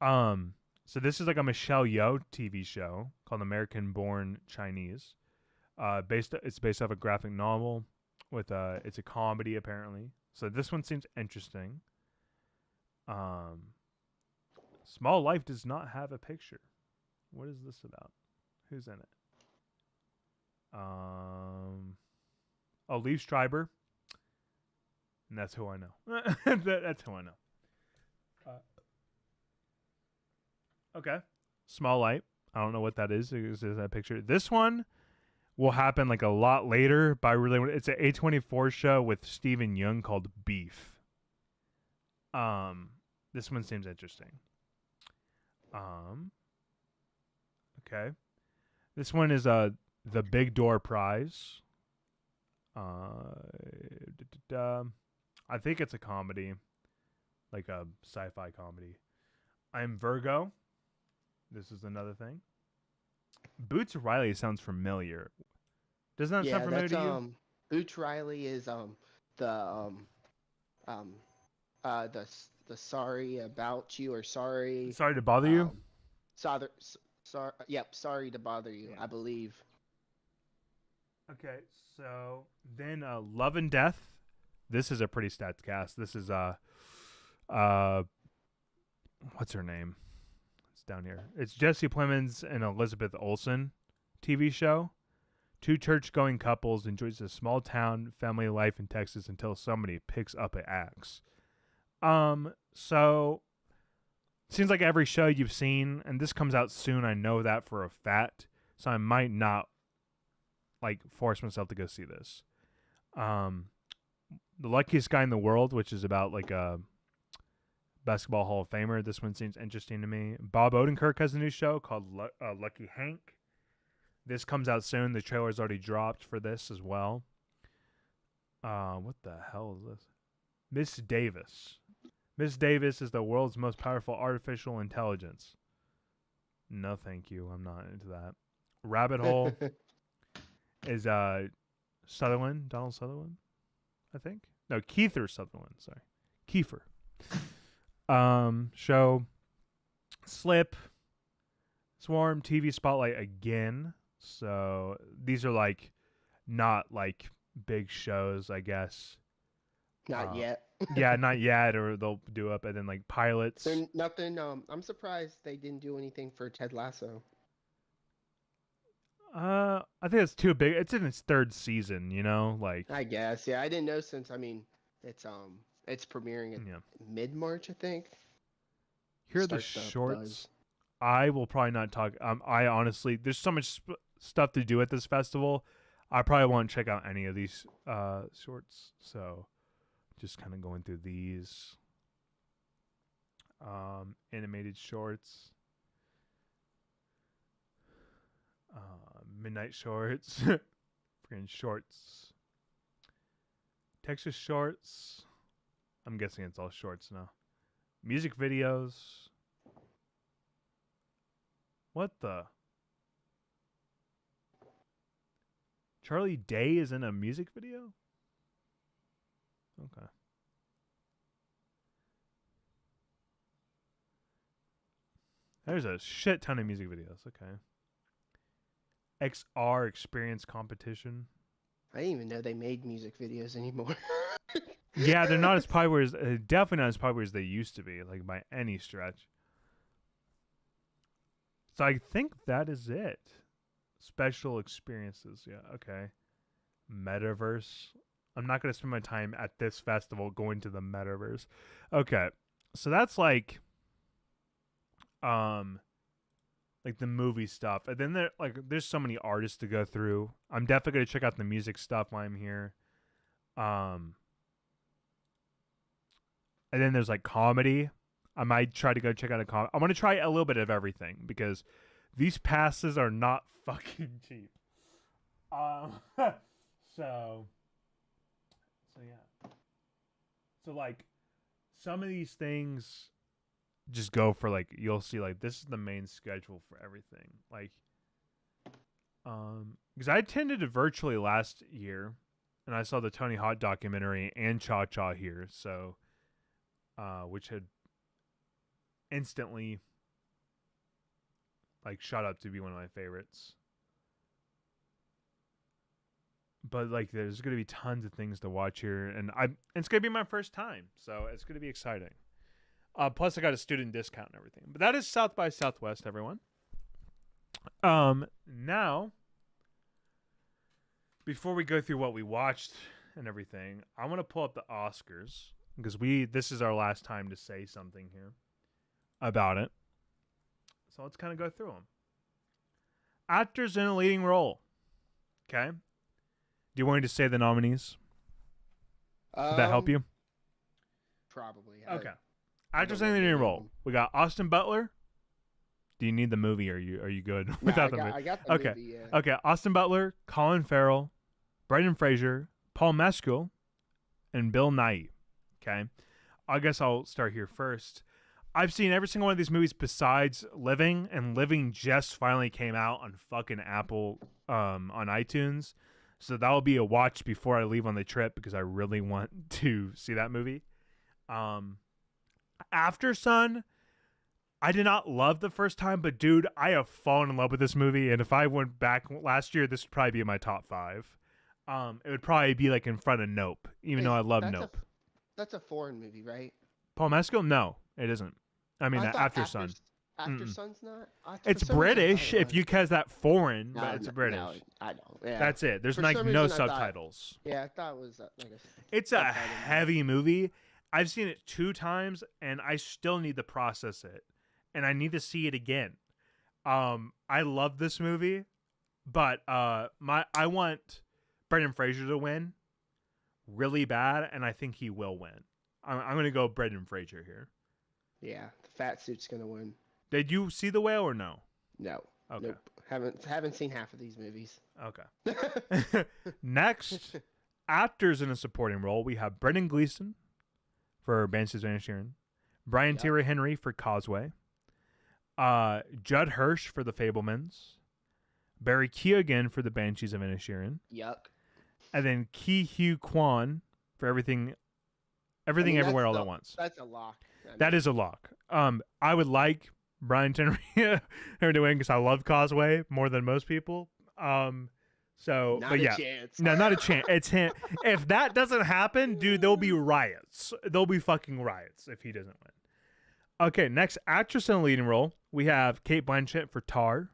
S1: So this is like a Michelle Yeoh TV show called American Born Chinese. It's based off a graphic novel with it's a comedy apparently. So this one seems interesting. Small Life does not have a picture. What is this about? Who's in it? Liev Schreiber. And that's who I know. That's who I know. Okay. Small Light. I don't know what that is. Is that picture? This one will happen like a lot later, but it's an A24 show with Stephen Young called Beef. This one seems interesting. Okay. This one is the Big Door Prize. I think it's a comedy, like a sci-fi comedy. I'm Virgo. This is another thing. Boots Riley sounds familiar. Doesn't that sound familiar to you?
S2: Boots Riley is the Sorry About You or Sorry
S1: to Bother You.
S2: Sorry to Bother You, I believe.
S1: Okay, so then Love and Death. This is a pretty stacked cast. This is what's her name? It's down here. It's Jesse Plemons and Elizabeth Olsen TV show. 2 church-going couples enjoys a small town family life in Texas until somebody picks up an axe. So seems like every show you've seen, and this comes out soon. I know that for a fact, so I might not like force myself to go see this. The Luckiest Guy in the World, which is about like a basketball Hall of Famer. This one seems interesting to me. Bob Odenkirk has a new show called Lucky Hank. This comes out soon. The trailer's already dropped for this as well. What the hell is this? Miss Davis. Miss Davis is the world's most powerful artificial intelligence. No, thank you. I'm not into that. Rabbit Hole is Sutherland, Donald Sutherland, I think. No, Kiefer Sutherland. Sorry, Kiefer. Show Slip, Swarm, TV Spotlight again. So these are like not like big shows, I guess.
S2: Not yet.
S1: Yeah, not yet, or they'll do up and then like pilots.
S2: Nothing. I'm surprised they didn't do anything for Ted Lasso.
S1: I think it's too big. It's in its third season, you know, like.
S2: I guess. Yeah, I didn't know since. I mean, it's premiering in mid-March, I think.
S1: Here are the shorts. I will probably not talk. I honestly, there's so much stuff to do at this festival. I probably won't check out any of these shorts. So, just kind of going through these animated shorts. Midnight shorts. Freaking shorts. Texas shorts. I'm guessing it's all shorts now. Music videos. What the? Charlie Day is in a music video? Okay. There's a shit ton of music videos. Okay. XR Experience Competition.
S2: I didn't even know they made music videos anymore.
S1: Yeah, they're not as popular as definitely not as popular as they used to be, like by any stretch. So I think that is it. Special experiences, yeah, okay. Metaverse. I'm not gonna spend my time at this festival going to the metaverse. Okay, so that's like the movie stuff, and then there's so many artists to go through. I'm definitely gonna check out the music stuff while I'm here. And then there's like comedy. I might try to go check out a comedy. I want to try a little bit of everything because these passes are not fucking cheap. So yeah. So like some of these things just go for like, you'll see like this is the main schedule for everything. Like because I attended it virtually last year and I saw the Tony Hawk documentary and Cha Cha here, so which had instantly like shot up to be one of my favorites. But like there's going to be tons of things to watch here, and it's going to be my first time, so it's going to be exciting. Plus I got a student discount and everything. But that is South by Southwest, everyone. Now before we go through what we watched and everything, I want to pull up the Oscars because this is our last time to say something here about it. So let's kind of go through them. Actors in a leading role. Okay. Do you want me to say the nominees? Would that help you?
S2: Probably.
S1: Okay. Actors in a leading role. We got Austin Butler. Do you need the movie? Or are you good without the movie? I got the movie, yeah. Okay. Austin Butler, Colin Farrell, Brendan Fraser, Paul Mescal, and Bill Nighy. Okay. I guess I'll start here first. I've seen every single one of these movies besides Living, and Living just finally came out on fucking Apple on iTunes. So that'll be a watch before I leave on the trip because I really want to see that movie. After Sun, I did not love the first time, but dude, I have fallen in love with this movie. And if I went back last year, this would probably be in my top 5. It would probably be like in front of Nope, even though I love Nope.
S2: That's a foreign movie, right?
S1: Paul Mescal? No, it isn't. I mean, After Sun.
S2: After Sun's not?
S1: It's British, if you cause that foreign, but it's British. No,
S2: I don't. Yeah.
S1: That's it. There's like no subtitles.
S2: I thought it was like
S1: it's a heavy movie. I've seen it 2 times, and I still need to process it, and I need to see it again. I love this movie, but I want Brendan Fraser to win really bad, and I think he will win. I'm going to go Brendan Fraser here.
S2: Yeah, the fat suit's going to win.
S1: Did you see The Whale or no?
S2: No.
S1: Okay.
S2: Nope. Haven't seen half of these movies.
S1: Okay. Next, actors in a supporting role. We have Brendan Gleeson for Banshees of Inisherin, Brian Tyree Henry for Causeway, Judd Hirsch for The Fabelmans, Barry Keoghan for The Banshees of Inisherin.
S2: Yuck.
S1: And then Ki Hugh Kwan for Everything Everywhere All at Once.
S2: That's a lock.
S1: That is a lock. I would like Brian Tyree to win because I love Causeway more than most people. So,
S2: Not
S1: but
S2: a
S1: yeah,
S2: chance.
S1: no, not a chance. It's him. If that doesn't happen, dude, there'll be riots. There'll be fucking riots if he doesn't win. Okay, next actress in a leading role, we have Kate Blanchett for Tar,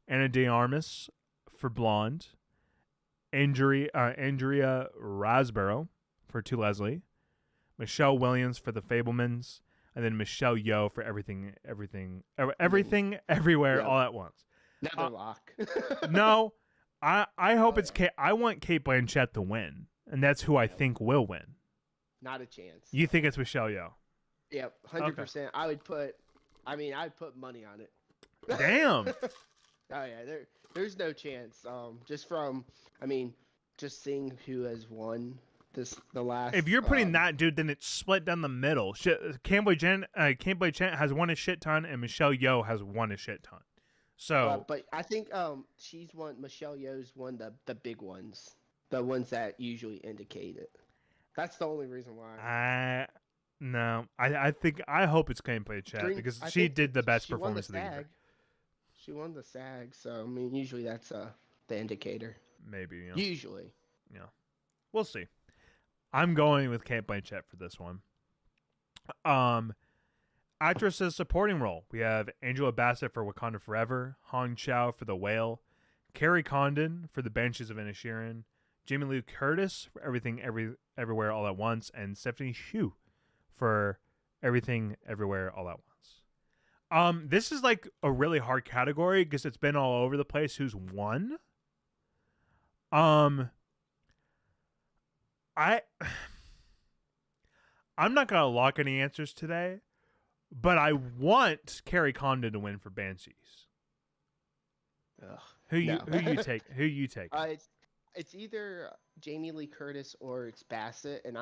S1: Ana de Armas for Blonde, Andrea Riseborough for To Leslie, Michelle Williams for The Fabelmans, and then Michelle Yeoh for Everything, Everywhere,
S2: Yep.
S1: All at Once.
S2: Another lock.
S1: No, I hope
S2: Oh,
S1: it's Kate. I want Kate Blanchett to win, and that's who I think will win.
S2: Not a chance.
S1: You think it's Michelle Yeoh?
S2: Yep, 100%. I'd put money on it.
S1: Damn.
S2: Oh yeah, there's no chance. Just seeing who has won the last.
S1: If you're putting that, dude, then it's split down the middle. Kate Blanchett has won a shit ton, and Michelle Yeoh has won a shit ton. So,
S2: but I think Michelle Yeoh's won the big ones, the ones that usually indicate it. That's the only reason why.
S1: I hope it's Kate Blanchett because she did the best performance of the year.
S2: She won the SAG, so I mean, usually that's the indicator.
S1: Maybe, yeah.
S2: Usually.
S1: Yeah. We'll see. I'm going with Kate Blanchett for this one. Actresses supporting role. We have Angela Bassett for Wakanda Forever, Hong Chow for The Whale, Carrie Condon for The Banshees of Inisherin, Jamie Lee Curtis for Everything Everywhere All at Once, and Stephanie Hsu for Everything Everywhere All at Once. This is like a really hard category because it's been all over the place who's won. I'm not gonna lock any answers today, but I want Carrie Condon to win for Banshees.
S2: Ugh,
S1: Who you take? Who you take?
S2: It's either Jamie Lee Curtis or it's Bassett, and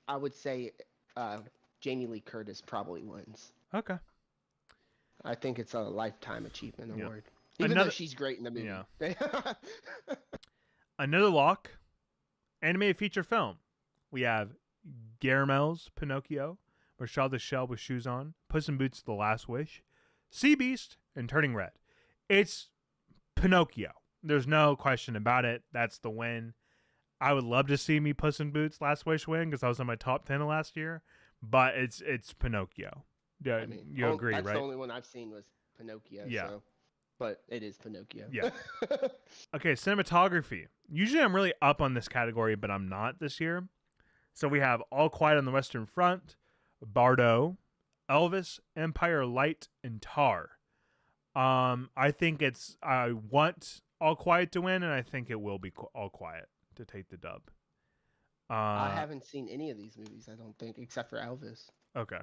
S2: I would say Jamie Lee Curtis probably wins.
S1: Okay.
S2: I think it's a lifetime achievement award, even though she's great in the movie. Yeah.
S1: Another lock, animated feature film. We have Guillermo's Pinocchio, Rochelle the Shell with Shoes On, Puss in Boots: The Last Wish, Sea Beast, and Turning Red. It's Pinocchio. There's no question about it. That's the win. I would love to see me Puss in Boots: Last Wish win because I was in my top 10 of last year, but it's Pinocchio. Yeah, I mean, you agree, right?
S2: That's the only one I've seen was Pinocchio.
S1: Yeah.
S2: So. But it is Pinocchio.
S1: Yeah. Okay, cinematography. Usually I'm really up on this category, but I'm not this year. So we have All Quiet on the Western Front, Bardo, Elvis, Empire Light, and Tar. I want All Quiet to win, and I think it will be All Quiet to take the dub.
S2: I haven't seen any of these movies, I don't think, except for Elvis.
S1: Okay.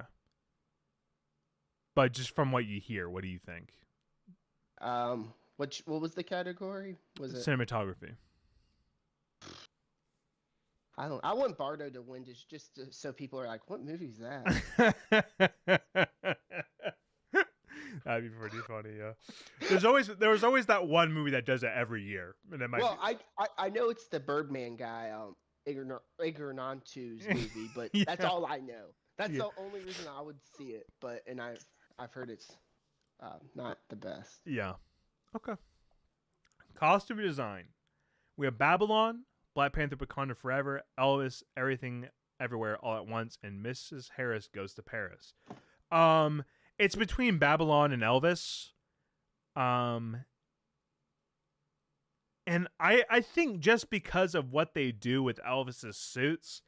S1: But just from what you hear, what do you think?
S2: What was the category? Was it
S1: cinematography?
S2: I want Bardo to win so people are like, what movie is that?
S1: That'd be pretty funny, yeah. There was always that one movie that does it every year. And it might
S2: I know it's the Birdman guy, Ignorant's movie, but
S1: yeah.
S2: That's all I know. That's the only reason I would see it. And I've heard it's not the best.
S1: Yeah. Okay. Costume design. We have Babylon, Black Panther: Wakanda Forever, Elvis, Everything Everywhere All at Once, and Mrs. Harris Goes to Paris. It's between Babylon and Elvis. And I think just because of what they do with Elvis's suits,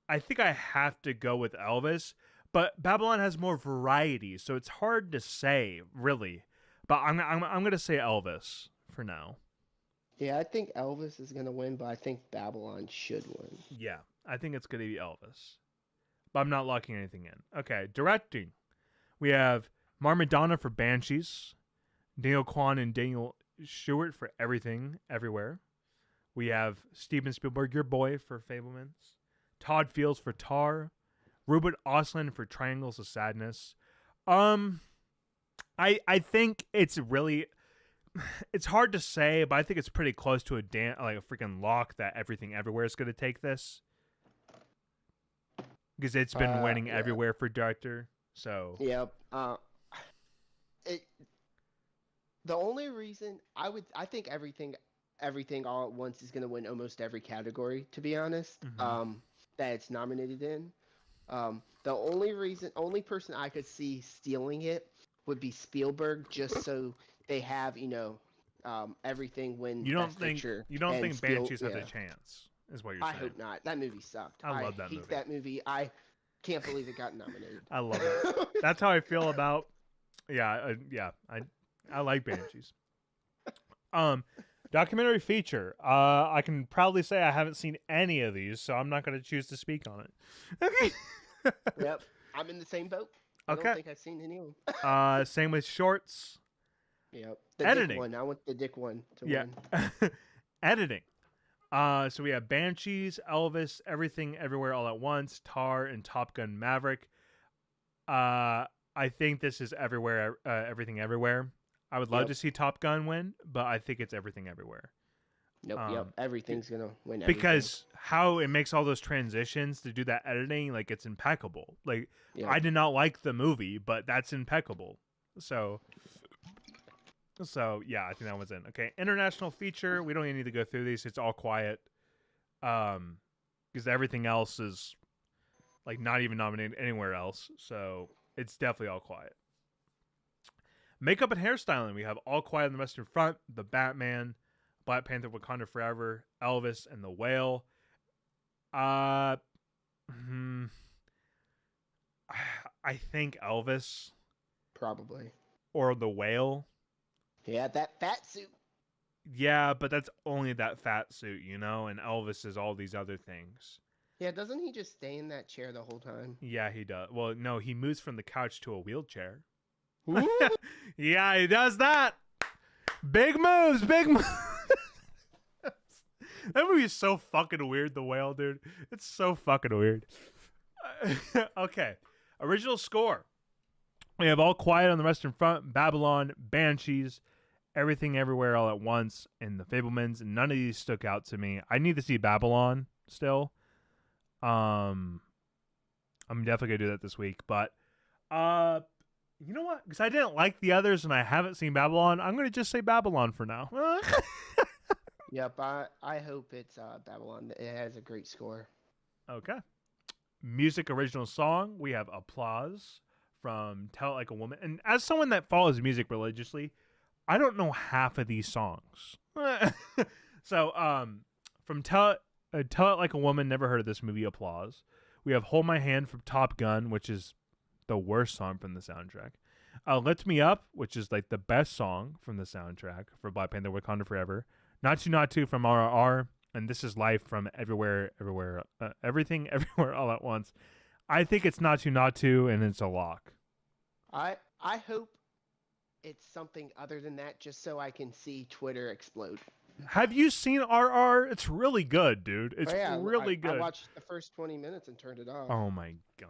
S1: I think I have to go with Elvis. But Babylon has more variety, so it's hard to say, really. But I'm gonna say Elvis for now.
S2: Yeah, I think Elvis is gonna win, but I think Babylon should win.
S1: Yeah, I think it's gonna be Elvis. But I'm not locking anything in. Okay, directing. We have Marmadonna for Banshees, Daniel Kwan and Daniel Stewart for Everything Everywhere. We have Steven Spielberg, your boy, for Fabelmans, Todd Fields for Tar, Rupert Ostlund for Triangles of Sadness. I think it's hard to say, but I think it's pretty close to a freaking lock that Everything Everywhere is going to take this because it's been winning everywhere for director. So
S2: yep. The only reason I think Everything Everything All at Once is going to win almost every category, to be honest, that it's nominated in. The only person I could see stealing it would be Spielberg, just so they have, everything win Best Picture.
S1: You don't think Banshees has a chance, is what you're saying?
S2: I hope not. That movie sucked.
S1: I love that
S2: hate
S1: movie.
S2: that movie. I can't believe it got nominated.
S1: I love it. That's how I feel about. I like Banshees. Documentary feature. I can proudly say I haven't seen any of these, so I'm not going to choose to speak on it. Okay.
S2: Yep, I'm in the same boat. I don't think I've seen any of
S1: them. Same with shorts.
S2: Yep. The
S1: editing.
S2: Dick one. I want the Dick one to win.
S1: Editing. So we have Banshees, Elvis, Everything Everywhere All at Once, Tar, and Top Gun Maverick. I think this is Everything Everywhere. I would love to see Top Gun win, but I think it's Everything Everywhere.
S2: Nope. Everything's gonna win.
S1: Because how it makes all those transitions to do that editing, like, it's impeccable. Like, I did not like the movie, but that's impeccable. So yeah, I think that was in. Okay, international feature. We don't even need to go through these. It's All Quiet. Because everything else is like not even nominated anywhere else. So it's definitely All Quiet. Makeup and hairstyling. We have All Quiet on the Western Front, The Batman, Black Panther: Wakanda Forever, Elvis, and The Whale. I think Elvis.
S2: Probably.
S1: Or The Whale.
S2: Yeah, that fat suit.
S1: Yeah, but that's only that fat suit, and Elvis is all these other things.
S2: Yeah, doesn't he just stay in that chair the whole time?
S1: Yeah, he does. Well, no, he moves from the couch to a wheelchair. Yeah, he does that. Big moves. That movie is so fucking weird, The Whale, dude. It's so fucking weird. Okay. Original score. We have All Quiet on the Western Front, Babylon, Banshees, Everything Everywhere All at Once, and The Fabelmans. None of these stuck out to me. I need to see Babylon still. I'm definitely gonna do that this week. But you know what? Because I didn't like the others and I haven't seen Babylon, I'm gonna just say Babylon for now.
S2: Yep, I hope it's Babylon. It has a great score.
S1: Okay. Music original song. We have Applause from Tell It Like a Woman. And as someone that follows music religiously, I don't know half of these songs. So, from Tell It Like a Woman, never heard of this movie, Applause. We have Hold My Hand from Top Gun, which is the worst song from the soundtrack. Lift Me Up, which is like the best song from the soundtrack for Black Panther: Wakanda Forever. Not To from RRR. And This Is Life from Everything Everywhere All at Once. I think it's Not To, and it's a lock.
S2: I hope it's something other than that, just so I can see Twitter explode.
S1: Have you seen RR? It's really good, dude. It's really good.
S2: I watched the first 20 minutes and turned it off.
S1: Oh my gosh.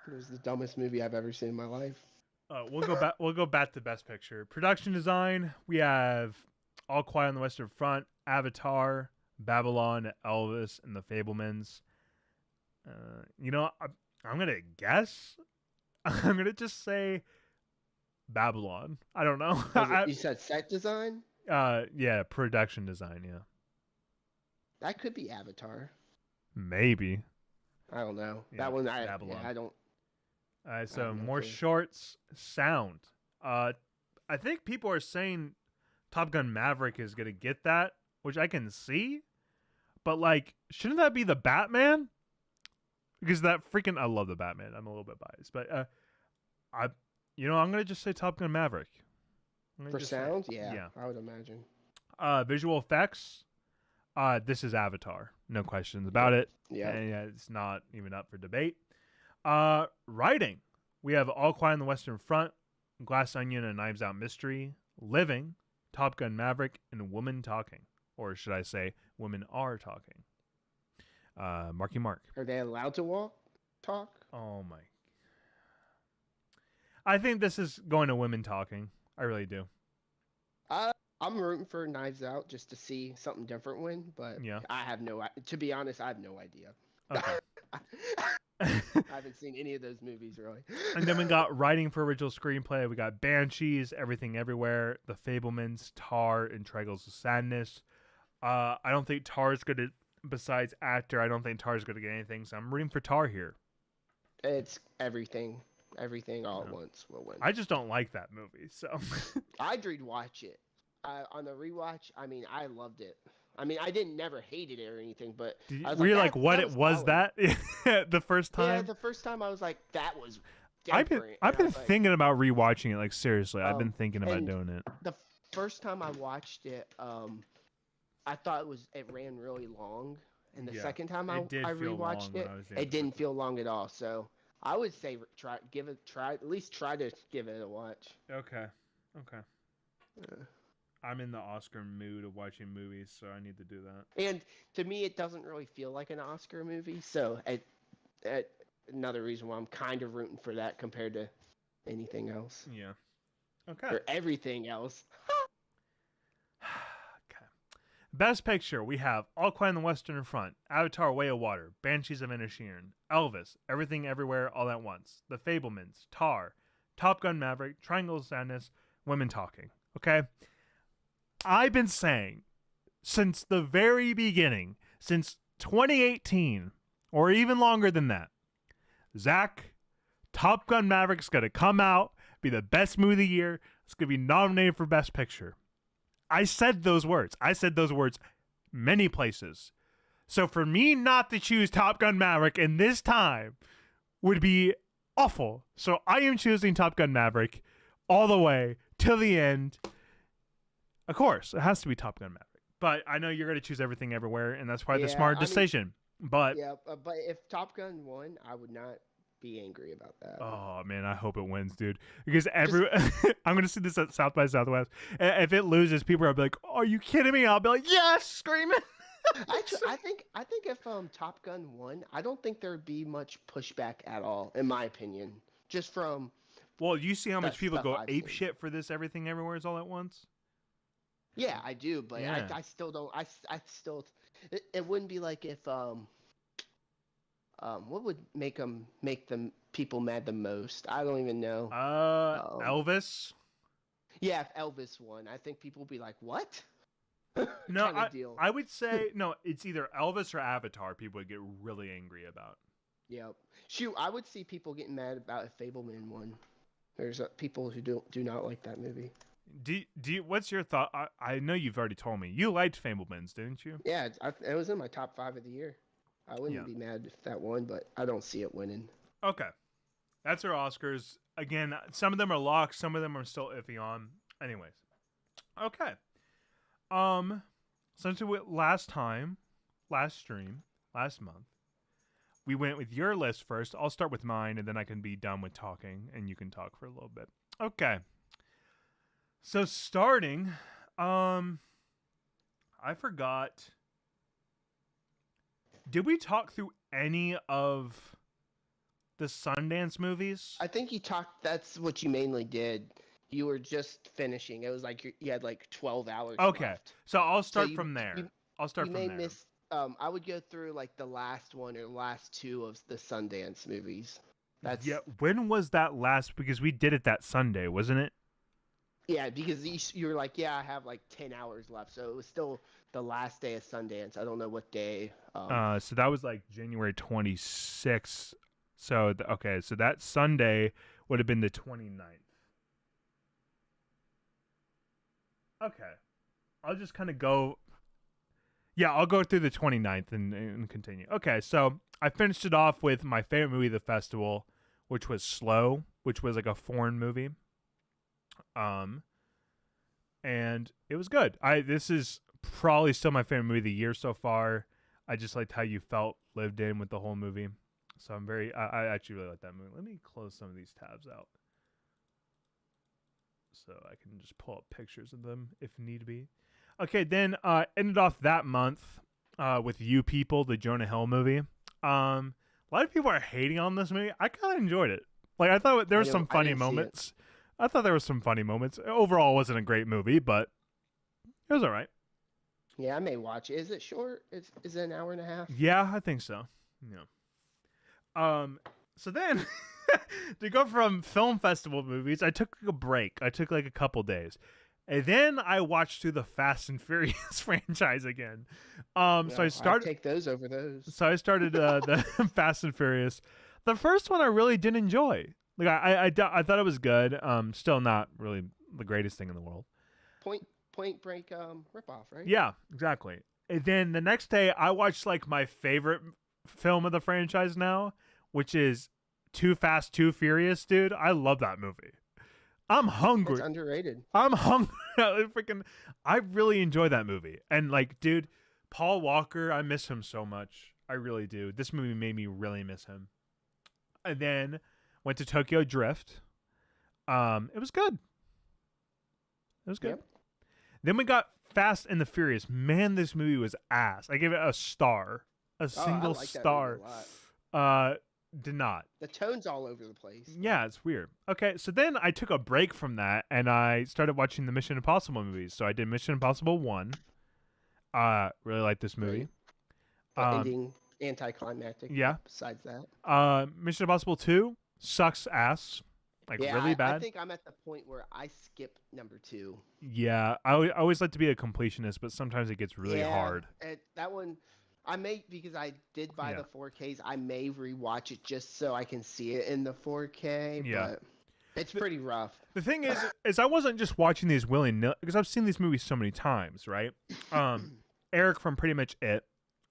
S2: It was the dumbest movie I've ever seen in my life.
S1: We'll go back to Best Picture. Production design. We have All Quiet on the Western Front, Avatar, Babylon, Elvis, and The Fabelmans. I'm gonna guess. I'm gonna just say Babylon. I don't know.
S2: You said set design?
S1: Yeah, production design. Yeah.
S2: That could be Avatar.
S1: Maybe.
S2: I don't know.
S1: Yeah,
S2: that one,
S1: Babylon.
S2: I don't.
S1: So more shorts. Sound. I think people are saying Top Gun Maverick is gonna get that, which I can see. But like, shouldn't that be the Batman? Because I love the Batman. I'm a little bit biased, but I'm gonna just say Top Gun Maverick.
S2: For sound, yeah, I would imagine.
S1: Visual effects. This is Avatar. No questions about it.
S2: Yeah,
S1: it's not even up for debate. Writing. We have All Quiet on the Western Front, Glass Onion, and Knives Out Mystery, Living, Top Gun Maverick, and Women Talking. Or should I say, Women Are Talking. Marky Mark.
S2: Are they allowed to talk?
S1: Oh my. I think this is going to Women Talking. I really do.
S2: I'm rooting for Knives Out just to see something different win, but
S1: yeah.
S2: to be honest, I have no idea.
S1: Okay.
S2: I haven't seen any of those movies really.
S1: And then we got writing for original screenplay. We got Banshees, Everything Everywhere, The Fablemans, Tar, and Triangles of Sadness. I don't think Tar's going to, besides actor, I don't think Tar's going to get anything. So I'm rooting for Tar here.
S2: It's everything all at once will win.
S1: I just don't like that movie. So
S2: I'd rewatch it. On the rewatch, I mean, I loved it. I mean, I didn't never hated it or anything, but
S1: were you like, what
S2: that was
S1: that the first time?
S2: Yeah, the first time I was like, that was different.
S1: I've been thinking about rewatching it. Like seriously, I've been thinking about doing it.
S2: The first time I watched it, I thought it ran really long, and the second time I rewatched it, it didn't feel long at all. So I would say try at least try to give it a watch.
S1: Okay. I'm in the Oscar mood of watching movies, so I need to do that.
S2: And to me, it doesn't really feel like an Oscar movie, so another reason why I'm kind of rooting for that compared to anything else.
S1: Yeah. Okay.
S2: Or everything else.
S1: Okay. Best Picture, we have All Quiet on the Western Front, Avatar: Way of Water, Banshees of Inisherin, Elvis, Everything Everywhere All at Once, The Fablemans, Tar, Top Gun: Maverick, Triangle of Sadness, Women Talking. Okay? I've been saying since the very beginning, since 2018, or even longer than that, Zack, Top Gun Maverick's going to come out, be the best movie of the year. It's going to be nominated for Best Picture. I said those words. I said those words many places. So for me not to choose Top Gun Maverick in this time would be awful. So I am choosing Top Gun Maverick all the way till the end. Of course, it has to be Top Gun Maverick. But I know you're going to choose Everything Everywhere, and that's probably the smart decision. But
S2: if Top Gun won, I would not be angry about that.
S1: Oh man, I hope it wins, dude. Because I'm going to see this at South by Southwest. If it loses, people are like, "Are you kidding me?" I'll be like, "Yes!" screaming.
S2: I think if Top Gun won, I don't think there'd be much pushback at all, in my opinion. Just from
S1: you see how much people go ape shit for this Everything Everywhere is All at Once.
S2: Yeah, I do, but I still don't. I still. It wouldn't be like if what would make them people mad the most? I don't even know.
S1: Elvis.
S2: Yeah, if Elvis won, I think people would be like, "What?"
S1: No, I would say no. It's either Elvis or Avatar. People would get really angry about.
S2: Yep. Shoot, I would see people getting mad about if Fableman won. There's people who do not like that movie.
S1: Do you, what's your thought? I know you've already told me you liked Fablemans, didn't you?
S2: Yeah, it was in my top 5 of the year. I wouldn't be mad if that won, but I don't see it winning.
S1: Okay, that's our Oscars. Again, some of them are locked, some of them are still iffy on. Anyways, okay. Since last stream, last month, we went with your list first. I'll start with mine, and then I can be done with talking, and you can talk for a little bit. Okay. So starting, I forgot. Did we talk through any of the Sundance movies?
S2: I think that's what you mainly did. You were just finishing. It was like you had like 12 hours left.
S1: So I'll start from there. I'll start from there.
S2: I would go through like the last one or last 2 of the Sundance movies.
S1: When was that last? Because we did it that Sunday, wasn't it?
S2: Yeah, because you were like, yeah, I have like 10 hours left. So it was still the last day of Sundance. I don't know what day.
S1: So that was like January 26th. So, so that Sunday would have been the 29th. Okay. I'll just kind of go. Yeah, I'll go through the 29th and continue. Okay, so I finished it off with my favorite movie of the festival, which was Slow, which was like a foreign movie. And it was good. This is probably still my favorite movie of the year so far. I just liked how you lived in with the whole movie. So I actually really like that movie. Let me close some of these tabs out so I can just pull up pictures of them if need be. Okay, then ended off that month with You People, the Jonah Hill movie. A lot of people are hating on this movie. I kind of enjoyed it. Like I thought there were some funny moments. I thought there were some funny moments. Overall, it wasn't a great movie, but it was all right.
S2: Yeah, I may watch it. Is it short? Is it an hour and a half?
S1: Yeah, I think so. Yeah. So then, to go from film festival movies, I took a break. I took like a couple days. And then I watched through the Fast and Furious franchise again. So I started.
S2: I'd take those over those.
S1: So I started the Fast and Furious. The first one I really did enjoy. Like I thought it was good. Still not really the greatest thing in the world.
S2: Point Break ripoff, right?
S1: Yeah, exactly. And then the next day I watched like my favorite film of the franchise now, which is Too Fast, Too Furious, dude. I love that movie. I'm hungry.
S2: It's underrated.
S1: I'm hungry. I really enjoy that movie. And like, dude, Paul Walker, I miss him so much. I really do. This movie made me really miss him. And then went to Tokyo Drift. It was good. It was good.
S2: Yep.
S1: Then we got Fast and the Furious. Man, this movie was ass. I gave it a star. A single star.
S2: That movie a lot.
S1: Did not.
S2: The tone's all over the place.
S1: Yeah, it's weird. Okay, so then I took a break from that and I started watching the Mission Impossible movies. So I did Mission Impossible 1. Really liked this movie.
S2: Ending anticlimactic.
S1: Yeah.
S2: Besides that.
S1: Mission Impossible 2 sucks ass. Like really bad.
S2: I think I'm at the point where I skip number 2.
S1: Yeah, I always like to be a completionist, but sometimes it gets really hard.
S2: And that one, I may, because I did buy the 4Ks, I may rewatch it just so I can see it in the 4K.
S1: Yeah.
S2: But it's pretty rough.
S1: The thing is I wasn't just watching these willy-nilly, because I've seen these movies so many times, right? Eric from Pretty Much It,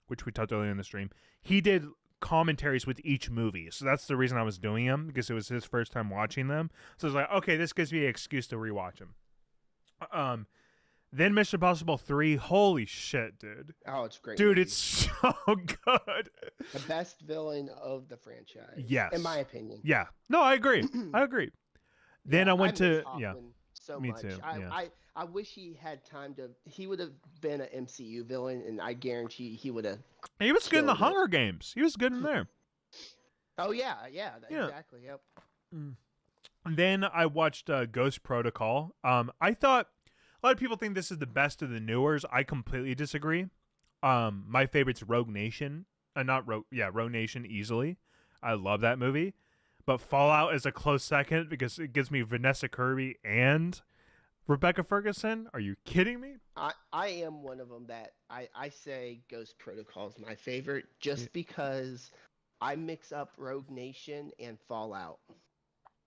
S1: which we talked earlier in the stream, he did commentaries with each movie. So that's the reason I was doing them, because it was his first time watching them. So I was like, okay, this gives me an excuse to rewatch them. Then Mission Impossible 3, holy shit, dude.
S2: Oh, it's great.
S1: Dude,
S2: movie.
S1: it's so good.
S2: The best villain of the franchise.
S1: Yes.
S2: In my opinion.
S1: Yeah. No, I agree. I agree. Then I went to
S2: so
S1: me
S2: much.
S1: too.
S2: I wish he had time to. He would have been an MCU villain, and I guarantee he would have.
S1: He was good in the Hunger Games. He was good in there.
S2: Oh yeah, exactly. Yep.
S1: And then I watched Ghost Protocol. I thought a lot of people think this is the best of the newers. I completely disagree. My favorite's Rogue Nation. Rogue Nation easily. I love that movie. But Fallout is a close second because it gives me Vanessa Kirby and Rebecca Ferguson. Are you kidding me?
S2: I am one of them that I say Ghost Protocol is my favorite just because I mix up Rogue Nation and Fallout.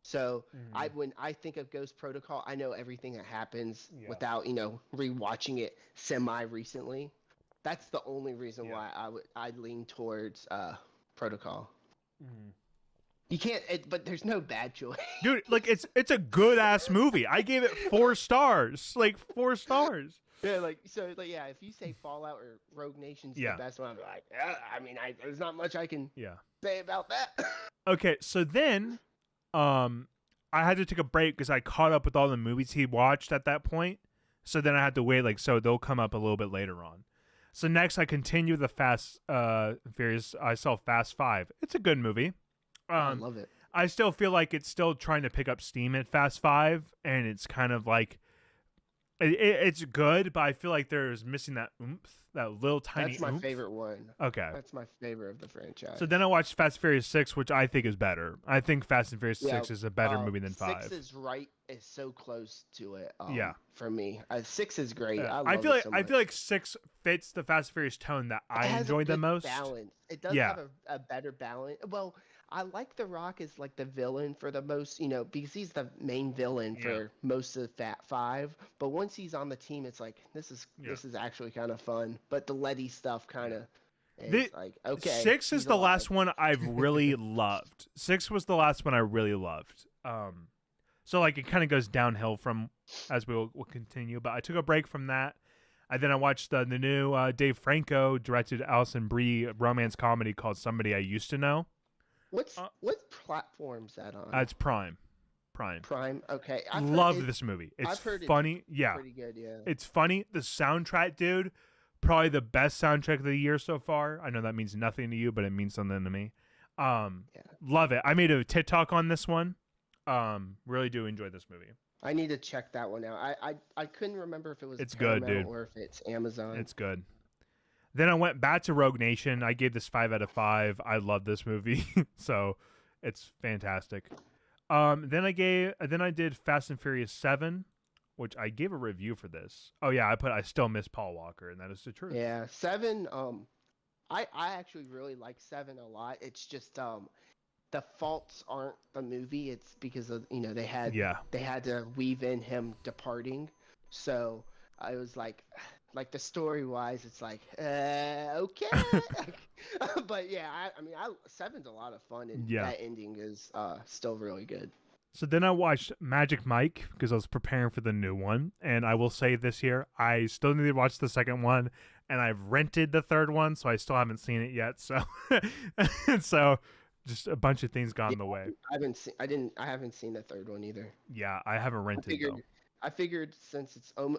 S2: So when I think of Ghost Protocol, I know everything that happens without rewatching it recently. That's the only reason why I'd lean towards Protocol. You can't, but there's no bad choice.
S1: Dude, like it's a good ass movie. I gave it 4 stars. Like 4 stars.
S2: Yeah, if you say Fallout or Rogue Nation's the best one, I'm like, there's not much I can say about that.
S1: Okay, so then I had to take a break because I caught up with all the movies he watched at that point. So then I had to wait, so they'll come up a little bit later on. So next I continue the Fast Furious. I saw Fast 5. It's a good movie.
S2: I love it.
S1: I still feel like it's still trying to pick up steam at Fast 5, and it's kind of like it's good, but I feel like there's missing that oomph, that little tiny.
S2: That's my
S1: oomph.
S2: favorite one.
S1: Okay,
S2: that's my favorite of the franchise.
S1: So then I watched Fast and Furious 6, which I think is better. I think Fast and Furious 6 is a better movie than 5.
S2: 6 is so close to it.
S1: For
S2: me, 6 is great.
S1: I feel like 6 fits the Fast and Furious tone that I enjoyed the most.
S2: Balance. It does have a better balance. Well, I like The Rock as like the villain for the most, because he's the main villain for most of the 5. But once he's on the team, it's like this is actually kind of fun. But the Letty stuff kind of like okay.
S1: 6 is the last one I've really loved. 6 was the last one I really loved. So like it kind of goes downhill from as we'll continue. But I took a break from that. And then I watched the new Dave Franco directed Alison Brie romance comedy called Somebody I Used to Know.
S2: What platform's that on?
S1: It's Prime.
S2: Prime. Okay.
S1: Love this movie. It's funny. It's
S2: pretty good. Yeah.
S1: It's funny. The soundtrack, dude, probably the best soundtrack of the year so far. I know that means nothing to you, but it means something to me. Love it. I made a TikTok on this one. Really do enjoy this movie.
S2: I need to check that one out. I couldn't remember if it was
S1: good, dude,
S2: or if it's Amazon.
S1: It's good. Then I went back to Rogue Nation. I gave this 5 out of 5. I love this movie. So It's fantastic. Then I did Fast and Furious 7, which I gave a review for this. Oh yeah, I still miss Paul Walker, and that is the truth.
S2: Yeah, 7. I actually really like 7 a lot. It's just the faults aren't the movie. It's because of they had
S1: Yeah.
S2: to weave in him departing. So I was like the story wise, it's like okay, but yeah, I mean, 7's a lot of fun, and
S1: Yeah.
S2: that ending is still really good.
S1: So then I watched Magic Mike because I was preparing for the new one, and I will say this here: I still need to watch the second one, and I've rented the third one, so I still haven't seen it yet. So, so just a bunch of things got in the way.
S2: I haven't seen the third one either.
S1: Yeah, I haven't rented though.
S2: I figured since I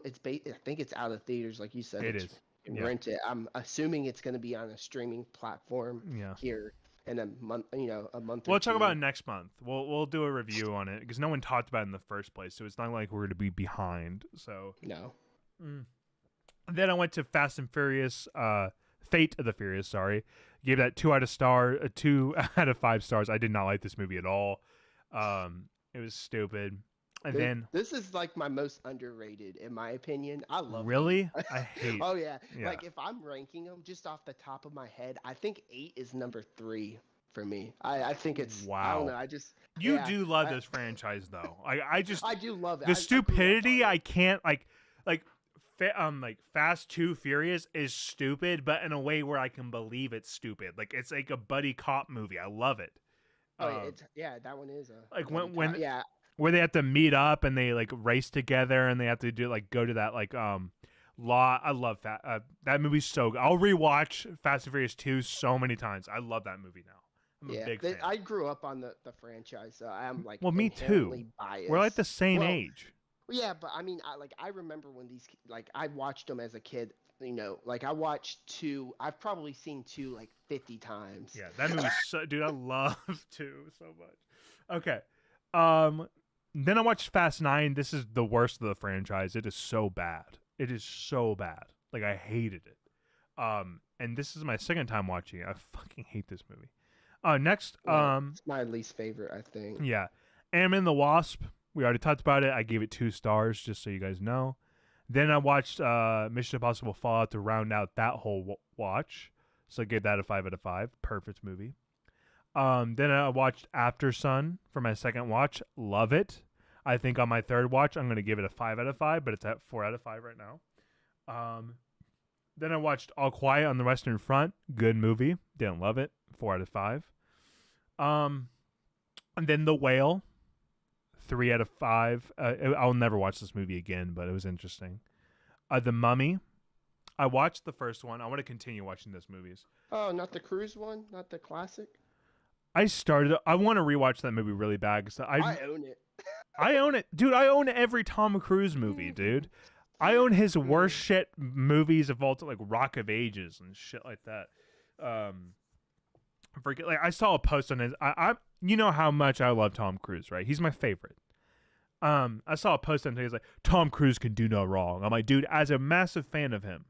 S2: think it's out of theaters, like you said.
S1: It is.
S2: You can rent it. I'm assuming it's going to be on a streaming platform here in a month. A month.
S1: We'll talk about it next month. We'll do a review on it because no one talked about it in the first place, so it's not like we're going to be behind. So
S2: no.
S1: Then I went to Fast and Furious, Fate of the Furious. Sorry, gave that 2 out of 5 stars. I did not like this movie at all. It was stupid. And then
S2: this is like my most underrated, in my opinion. I love.
S1: Really? I hate.
S2: Oh yeah. Like if I'm ranking them just off the top of my head, I think 8 is number 3 for me. I think it's.
S1: Wow.
S2: I don't know. I just.
S1: You do love this franchise though. I do
S2: love it.
S1: The stupidity. I can't like Fast 2 Furious is stupid, but in a way where I can believe it's stupid. Like it's like a buddy cop movie. I love it.
S2: Oh yeah, that one is a.
S1: Like when
S2: yeah.
S1: Where they have to meet up and they like race together and they have to go to that law. I love that movie's so good. I'll rewatch Fast and Furious 2 so many times. I love that movie now. I'm a big fan.
S2: I grew up on the franchise, so I'm like
S1: me too.
S2: Biased.
S1: We're like the same age.
S2: Yeah, but I mean, I remember when I watched them as a kid. I watched 2. I've probably seen 2 like 50 times.
S1: Yeah, that movie's dude. I love 2 so much. Okay. Then I watched Fast 9. This is the worst of the franchise. It is so bad. It is so bad. Like I hated it. And this is my second time watching it. I fucking hate this movie. Next,
S2: it's my least favorite, I think.
S1: Yeah, Ant-Man the Wasp. We already talked about it. I gave it 2 stars, just so you guys know. Then I watched Mission Impossible Fallout to round out that whole watch. So I gave that a 5 out of 5. Perfect movie. Then I watched After Sun for my second watch. Love it. I think on my third watch, I'm going to give it a 5 out of 5, but it's at 4 out of 5 right now. Then I watched All Quiet on the Western Front. Good movie. Didn't love it. 4 out of 5. And then The Whale. 3 out of 5. I'll never watch this movie again, but it was interesting. The Mummy. I watched the first one. I want to continue watching those movies.
S2: Oh, not the cruise one? Not the classic?
S1: I want to rewatch that movie really bad because
S2: I own it.
S1: I own it. Dude, I own every Tom Cruise movie, dude. I own his worst shit movies of all time, like Rock of Ages and shit like that. I saw a post on his. You know how much I love Tom Cruise, right? He's my favorite. I saw a post on his like Tom Cruise can do no wrong. I'm like, dude, as a massive fan of him,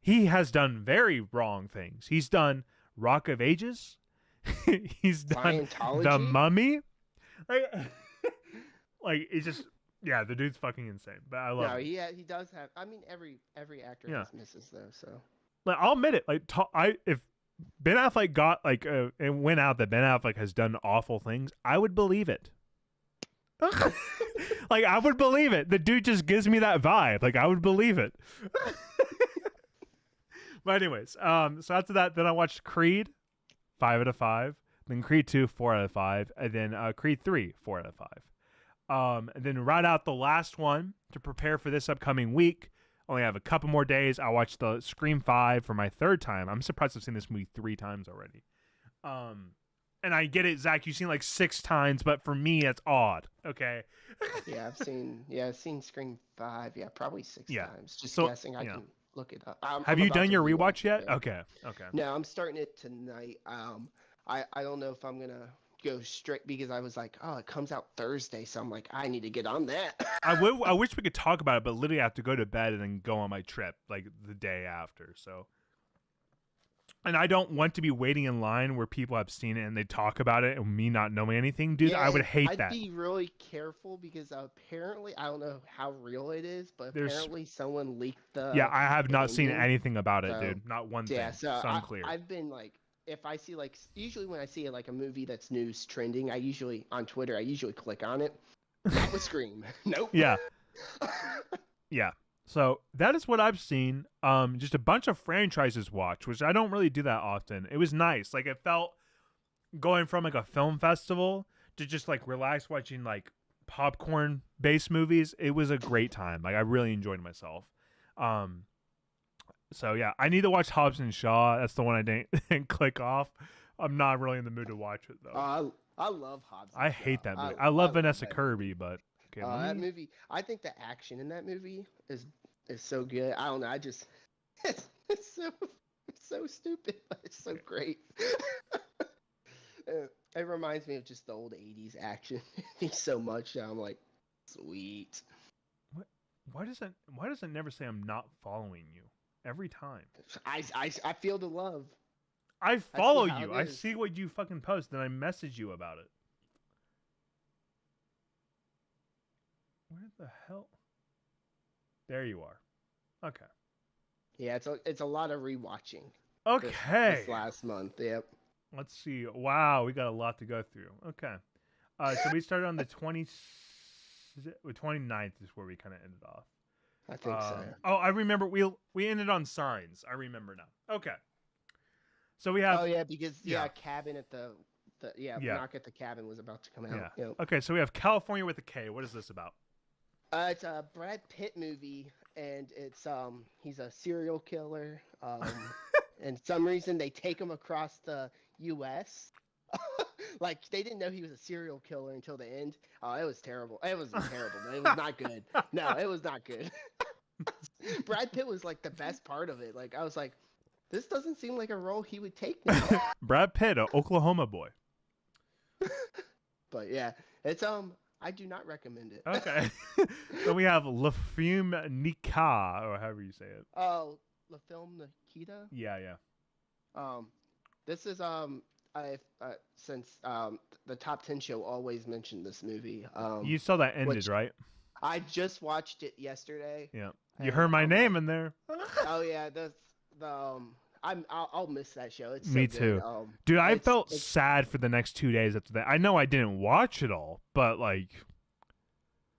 S1: he has done very wrong things. He's done Rock of Ages. He's done The Mummy. Like it's just the dude's fucking insane. But I love him.
S2: He does have. I mean, every actor has misses though. So
S1: like I'll admit it. Like if Ben Affleck got and went out that Ben Affleck has done awful things, I would believe it. Like I would believe it. The dude just gives me that vibe. Like I would believe it. But anyways, so after that, then I watched Creed, 5 out of 5. Then Creed 2, 4 out of 5. And then Creed 3, 4 out of 5. And then right out the last one to prepare for this upcoming week. Only have a couple more days. I watched the Scream 5 for my third time. I'm surprised I've seen this movie 3 times already. And I get it, Zach. You've seen like 6 times, but for me, it's odd. Okay.
S2: I've seen Scream 5. Yeah, probably 6 times. Just guessing. I can look it up.
S1: Have you done your rewatch yet? Okay.
S2: No, I'm starting it tonight. I don't know if I'm gonna go straight because I was like, oh, it comes out Thursday, so I'm like, I need to get on that.
S1: I wish we could talk about it, but literally I have to go to bed and then go on my trip like the day after. So And I don't want to be waiting in line where people have seen it and they talk about it and me not knowing anything. Dude, I would hate that.
S2: I'd be really careful because apparently, I don't know how real it is, but
S1: There's
S2: apparently someone leaked the
S1: Yeah, I have not seen
S2: ending.
S1: anything about it,
S2: So,
S1: dude. Not one
S2: yeah,
S1: thing.
S2: so
S1: So I'm clear.
S2: I've been like, if I see like, usually when I see like a movie that's news trending, on Twitter, I usually click on it. Not with Scream. Nope.
S1: Yeah. Yeah. So that is what I've seen. Just a bunch of franchises watch, which I don't really do that often. It was nice. Like, it felt going from like a film festival to just like relax watching like popcorn based movies. It was a great time. Like, I really enjoyed myself. So yeah, I need to watch Hobbs and Shaw. That's the one I didn't click off. I'm not really in the mood to watch it though.
S2: I love Hobbs.
S1: I hate that movie. I love Vanessa Kirby, but okay,
S2: that movie. I think the action in that movie is so good. I don't know. I just it's so stupid, but it's so great. It reminds me of just the old '80s action so much. I'm like, sweet.
S1: What? Why does it never say I'm not following you every time?
S2: I feel the love.
S1: I follow you. I see what you fucking post, and I message you about it. Where the hell? There you are. Okay.
S2: Yeah, it's a lot of rewatching.
S1: Okay.
S2: This last month. Yep.
S1: Let's see. Wow, we got a lot to go through. Okay. So we started on the 29th is where we kind of ended off.
S2: I think so.
S1: Oh, I remember. We ended on Signs. I remember now. Okay. So we have.
S2: Oh yeah, because Cabin at the Knock at the Cabin was about to come out.
S1: Yeah. Yep. Okay, so we have California with a K. What is this about?
S2: It's a Brad Pitt movie, and it's he's a serial killer. And some reason they take him across the U.S. Like, they didn't know he was a serial killer until the end. Oh, it was terrible. It was terrible. It was not good. No, it was not good. Brad Pitt was like the best part of it. Like, I was like, this doesn't seem like a role he would take now.
S1: Brad Pitt, an Oklahoma boy.
S2: But yeah, it's I do not recommend it.
S1: Okay. Then we have Le Film Nikah, or however you say it.
S2: Oh, Le Film Nikita?
S1: Yeah.
S2: This is since the top 10 show always mentioned this movie.
S1: You saw that ended, right?
S2: I just watched it yesterday.
S1: Yeah. You heard my name in there.
S2: Oh yeah, I'll miss that show. It's
S1: Me
S2: so
S1: too.
S2: good.
S1: Dude, I felt sad for the next 2 days after that. I know I didn't watch it all, but like.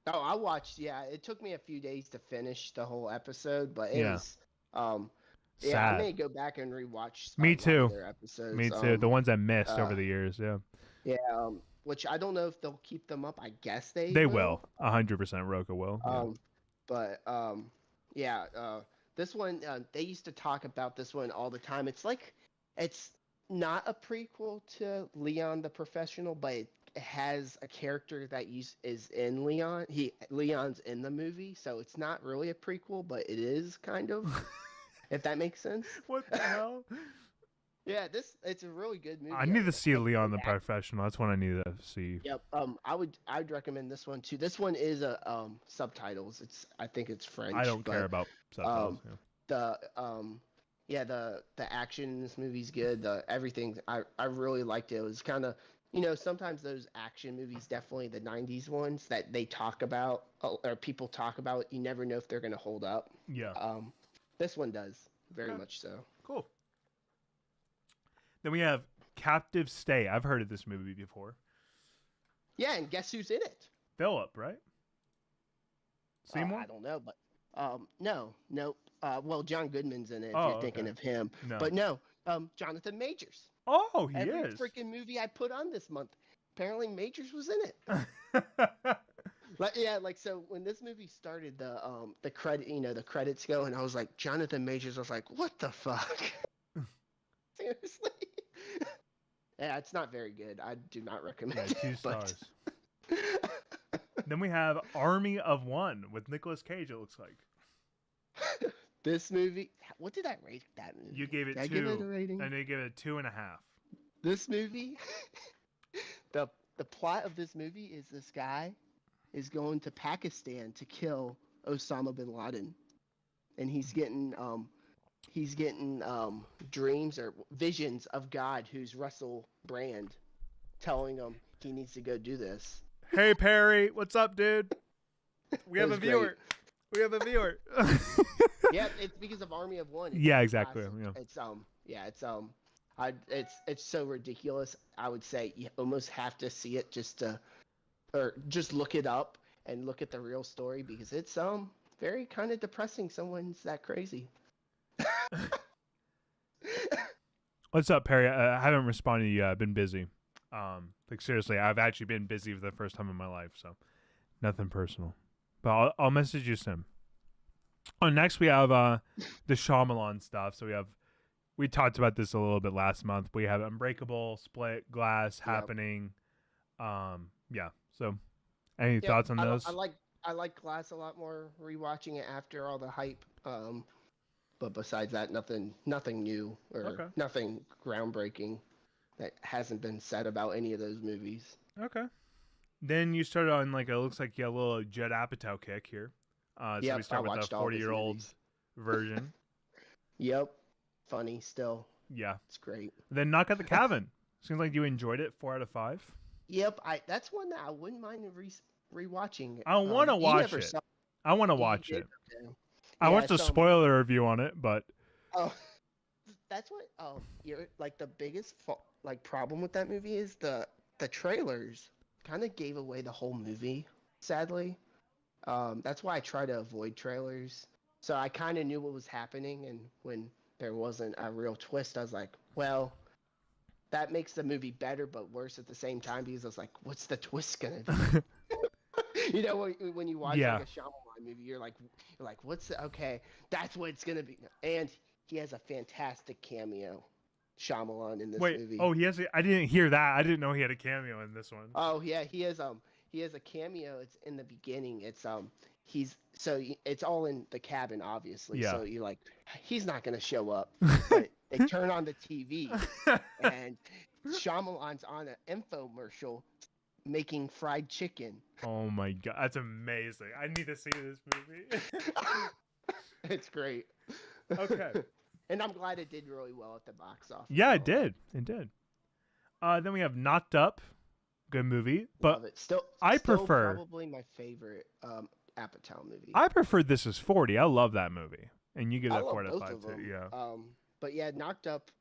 S2: Oh, I watched. Yeah, it took me a few days to finish the whole episode, but it was. Yeah, I may go back and rewatch.
S1: Me too.
S2: Their episodes.
S1: Me too. The ones I missed over the years. Yeah.
S2: Yeah. Which I don't know if they'll keep them up. I guess they
S1: will. 100% Roka will.
S2: But this one, they used to talk about this one all the time. It's like, it's not a prequel to Leon the Professional, but it has a character that is in Leon. Leon's in the movie, so it's not really a prequel, but it is kind of, if that makes sense.
S1: What the hell?
S2: Yeah, it's a really good movie.
S1: I need to see Leon the Professional. That's one I need to see.
S2: Yep. I'd recommend this one too. This one is subtitles. I think it's French.
S1: I don't care about subtitles.
S2: The action in this movie's good. Everything I really liked it. It was kind of, sometimes those action movies, definitely the 90s ones that they talk about or people talk about, you never know if they're going to hold up.
S1: Yeah.
S2: This one does very much so.
S1: Cool. Then we have Captive Stay. I've heard of this movie before.
S2: Yeah, and guess who's in it?
S1: Philip, right? Seymour?
S2: I don't know, but no. Well, John Goodman's in it if you're thinking of him.
S1: No.
S2: But no, Jonathan Majors.
S1: Oh, he
S2: Every
S1: is.
S2: freaking movie I put on this month, apparently Majors was in it. So when this movie started, the credits go, and I was like, Jonathan Majors. I was like, what the fuck? Seriously? Yeah, it's not very good. I do not recommend it.
S1: 2 stars. Then we have Army of One with Nicolas Cage, it looks like.
S2: This movie, what did I rate that movie?
S1: You gave it 2.
S2: I give it a rating?
S1: And they gave it a 2.5.
S2: This movie, the plot of this movie is this guy is going to Pakistan to kill Osama bin Laden. And he's getting he's getting dreams or visions of God, who's Russell Brand, telling him he needs to go do this.
S1: Hey Perry, what's up, dude? We have a
S2: was
S1: viewer. We have a viewer.
S2: Yeah, it's because of Army of One. It's
S1: Yeah, exactly.
S2: classic. Yeah. It's so ridiculous. I would say you almost have to see it or just look it up and look at the real story, because it's very kind of depressing. Someone's that crazy.
S1: What's up, Perry? I haven't responded yet. I've been busy. Like seriously, I've actually been busy for the first time in my life, so nothing personal. But I'll message you soon. Oh, next we have the Shyamalan stuff. So we talked about this a little bit last month. We have Unbreakable, Split, Glass, Happening. Yeah. So, any thoughts on those?
S2: I like Glass a lot more rewatching it after all the hype. But besides that, nothing new or nothing groundbreaking that hasn't been said about any of those movies.
S1: Okay. Then you started on it looks like you had a little Judd Apatow kick here. So we start with the 40-year-old version.
S2: Yep. Funny still.
S1: Yeah.
S2: It's great.
S1: Then Knock at the Cabin. Seems like you enjoyed it. 4 out of 5.
S2: Yep. That's one that I wouldn't mind rewatching.
S1: I want to watch it. I want to watch it.
S2: Okay.
S1: I watched a spoiler review on it, but
S2: that's what you're the biggest problem with that movie is the trailers kind of gave away the whole movie, sadly. That's why I try to avoid trailers. So I kind of knew what was happening, and when there wasn't a real twist, I was like, well, that makes the movie better but worse at the same time, because I was like, what's the twist gonna be? When you watch a Shyamalan movie, you're like, okay, that's what it's gonna be. And he has a fantastic cameo, Shyamalan, in this movie.
S1: Oh, I didn't hear that. I didn't know he had a cameo in this one.
S2: Oh yeah, he has a cameo. It's in the beginning. It's it's all in the cabin, obviously.
S1: Yeah.
S2: So you're like, he's not gonna show up. But they turn on the TV, and Shyamalan's on an infomercial making fried chicken.
S1: Oh my god, that's amazing! I need to see this movie.
S2: It's great.
S1: Okay.
S2: And I'm glad it did really well at the box office.
S1: Yeah, it did. It did. Then we have Knocked Up. Good movie, but
S2: love it. Still
S1: prefer
S2: probably my favorite Apatow movie.
S1: I prefer This Is 40. I love that movie, and you give that 4 out of 5 too. Yeah.
S2: But yeah, Knocked Up.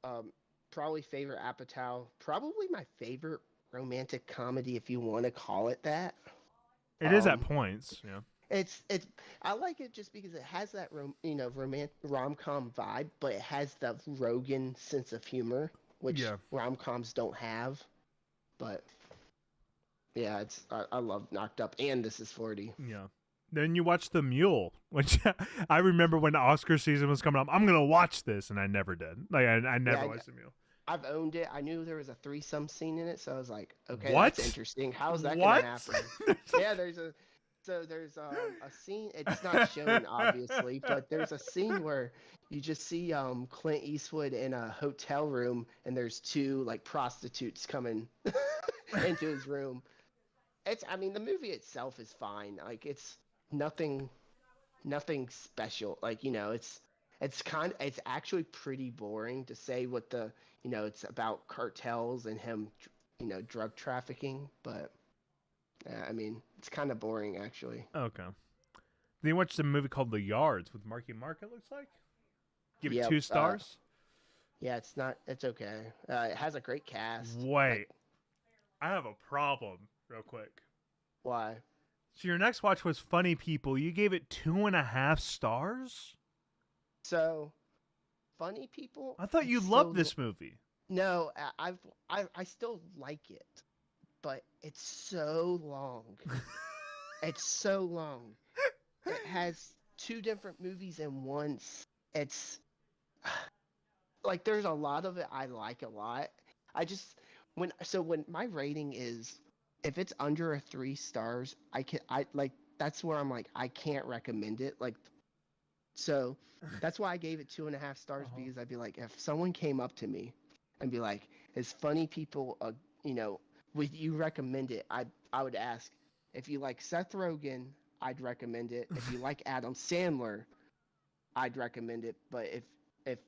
S2: Probably favorite Apatow. Probably my favorite romantic comedy, if you want to call it that.
S1: It is at points. Yeah.
S2: It's I like it just because it has that rom-com vibe, but it has the Rogan sense of humor, which rom-coms don't have. But yeah, I love Knocked Up and This Is 40.
S1: Yeah. Then you watch The Mule, which I remember when the Oscar season was coming up. I'm gonna watch this, and I never did. I never watched The Mule.
S2: I've owned it. I knew there was a threesome scene in it, so I was like, okay, that's interesting. How's that gonna happen? Yeah, there's a scene. It's not shown obviously, but there's a scene where you just see Clint Eastwood in a hotel room, and there's 2 prostitutes coming into his room. The movie itself is fine. It's nothing special. It's actually pretty boring, to say what it's about cartels and him, drug trafficking, but it's kind of boring, actually.
S1: Okay. Then you watched a movie called The Yards with Marky Mark, it looks like? Give it 2 stars?
S2: Yeah, it's okay. It has a great cast.
S1: Wait. I have a problem, real quick.
S2: Why?
S1: So your next watch was Funny People. You gave it 2.5 stars?
S2: So, Funny People...
S1: I thought you loved this movie.
S2: No, I still like it. But it's so long. It's so long. It has 2 different movies in one. It's there's a lot of it I like a lot. When my rating is, if it's under 3 stars, that's where I'm like, I can't recommend it. So that's why I gave it 2.5 stars, because I'd be like, if someone came up to me and be like, is Funny People would you recommend it? I would ask, if you like Seth Rogen, I'd recommend it. If you like Adam Sandler, I'd recommend it. But if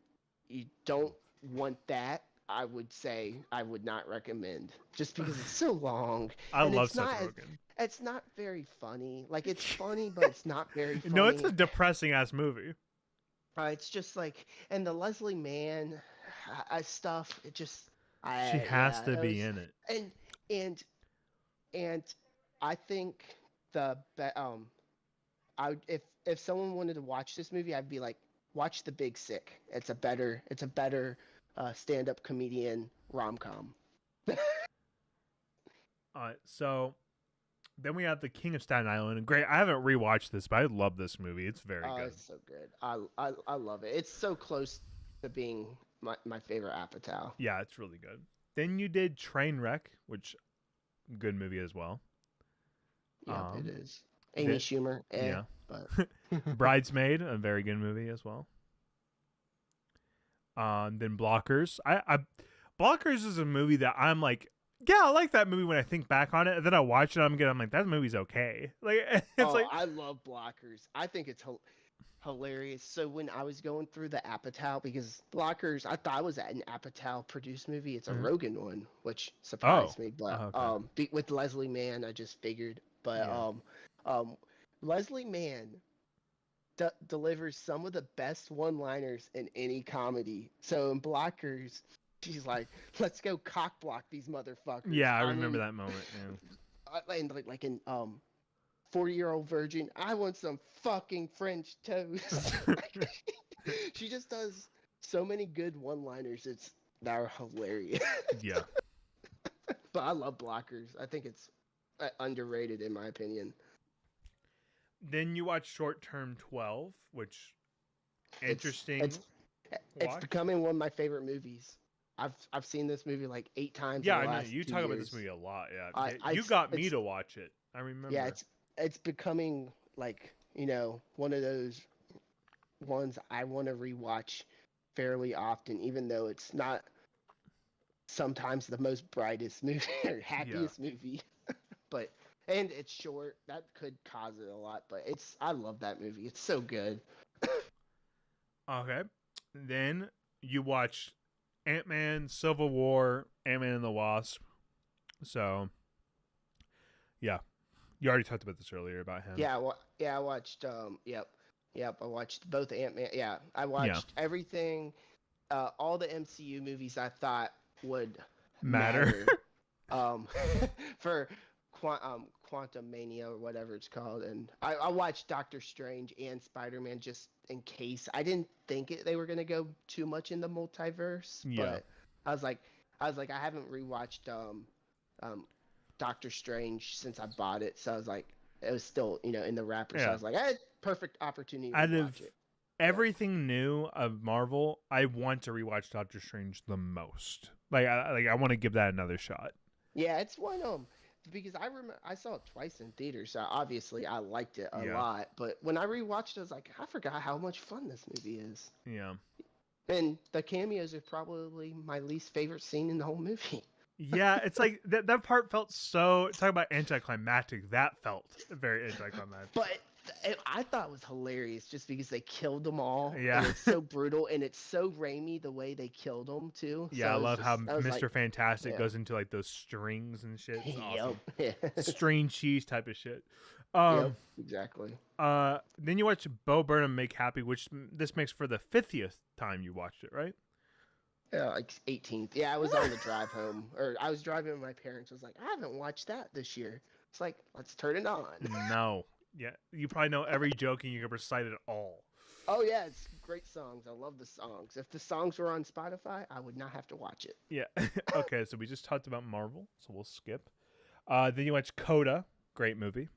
S2: you don't want that, I would say I would not recommend, just because it's so long
S1: I
S2: and
S1: love Seth Rogen.
S2: it's not very funny. Like, it's funny, but it's not very
S1: No, it's a
S2: funny.
S1: depressing ass movie.
S2: It's just like, and the Leslie Mann stuff. It just,
S1: She has to
S2: it
S1: be
S2: was,
S1: in it.
S2: and and I think the if someone wanted to watch this movie, I'd be like, watch The Big Sick. It's a better stand-up comedian rom-com.
S1: So then we have The King of Staten Island. And great, I haven't rewatched this, but I love this movie. It's very good.
S2: It's so good. I love it. It's so close to being my favorite Apatow.
S1: Yeah, it's really good. Then you did Trainwreck, which good movie as well.
S2: Yep, it is. Amy Schumer,
S1: yeah.
S2: But
S1: Bridesmaid, a very good movie as well. Then Blockers. I Blockers is a movie that I'm like, yeah, I like that movie when I think back on it. And then I watch it, I'm like, that movie's okay. Like, it's
S2: I love Blockers. I think it's hilarious. So when I was going through the Apatow, because Blockers, I thought it was an Apatow produced movie. It's a Rogen one, which surprised me. But with Leslie Mann, I just figured. But Leslie Mann delivers some of the best one-liners in any comedy. So in Blockers, she's like, "Let's go cock block these motherfuckers."
S1: Yeah, I remember that moment. Yeah.
S2: And like in 40-year-old virgin, I want some fucking French toast. She just does so many good one-liners. That are hilarious.
S1: Yeah.
S2: But I love Blockers. I think it's underrated in my opinion.
S1: Then you watch Short Term 12, which interesting.
S2: It's becoming one of my favorite movies. I've seen this movie like 8 times.
S1: Yeah, I know you talk about this movie a lot. Yeah, you got me to watch it. I remember.
S2: Yeah, it's becoming like, one of those ones I want to rewatch fairly often, even though it's not sometimes the most brightest movie or happiest movie. And it's short. That could cause it a lot, but I love that movie. It's so good.
S1: Okay. Then you watch Ant-Man, Civil War, Ant-Man and the Wasp. So, yeah. You already talked about this earlier about him.
S2: Yeah, I watched Yep, I watched both Ant-Man. Yeah, I watched everything, all the MCU movies I thought would matter. For Quantum Mania or whatever it's called, and I watched Doctor Strange and Spider-Man just in case. I didn't think they were gonna go too much in the multiverse, but I was like, I haven't rewatched Doctor Strange since I bought it, so I was like, it was still in the wrapper, so I was like, perfect opportunity to watch it.
S1: Everything new of Marvel, I want to rewatch Doctor Strange the most. I want to give that another shot.
S2: Yeah, it's one because I remember I saw it twice in theaters, so obviously I liked it a lot. But when I rewatched it, I was like, I forgot how much fun this movie is.
S1: Yeah.
S2: And the cameos are probably my least favorite scene in the whole movie.
S1: Yeah, it's like that part felt so. Talk about anticlimactic. That felt very anticlimactic.
S2: But I thought it was hilarious just because they killed them all.
S1: Yeah.
S2: And it's so brutal, and it's so Raimi the way they killed them too.
S1: Yeah, so I love how Mr. Fantastic goes into like those strings and shit. It's awesome.
S2: Yep.
S1: String cheese type of shit.
S2: Exactly.
S1: Then you watch Bo Burnham Make Happy, which this makes for the 50th time you watched it, right?
S2: Yeah, like 18th. Yeah, I was on the drive home, or I was driving with my parents. I was like, I haven't watched that this year. It's like, let's turn it on.
S1: No. Yeah, you probably know every joke and you can recite it all.
S2: Oh yeah, it's great songs. I love the songs. If the songs were on Spotify, I would not have to watch it.
S1: Yeah. Okay, so we just talked about Marvel, so we'll skip. Then you watch Coda, great movie.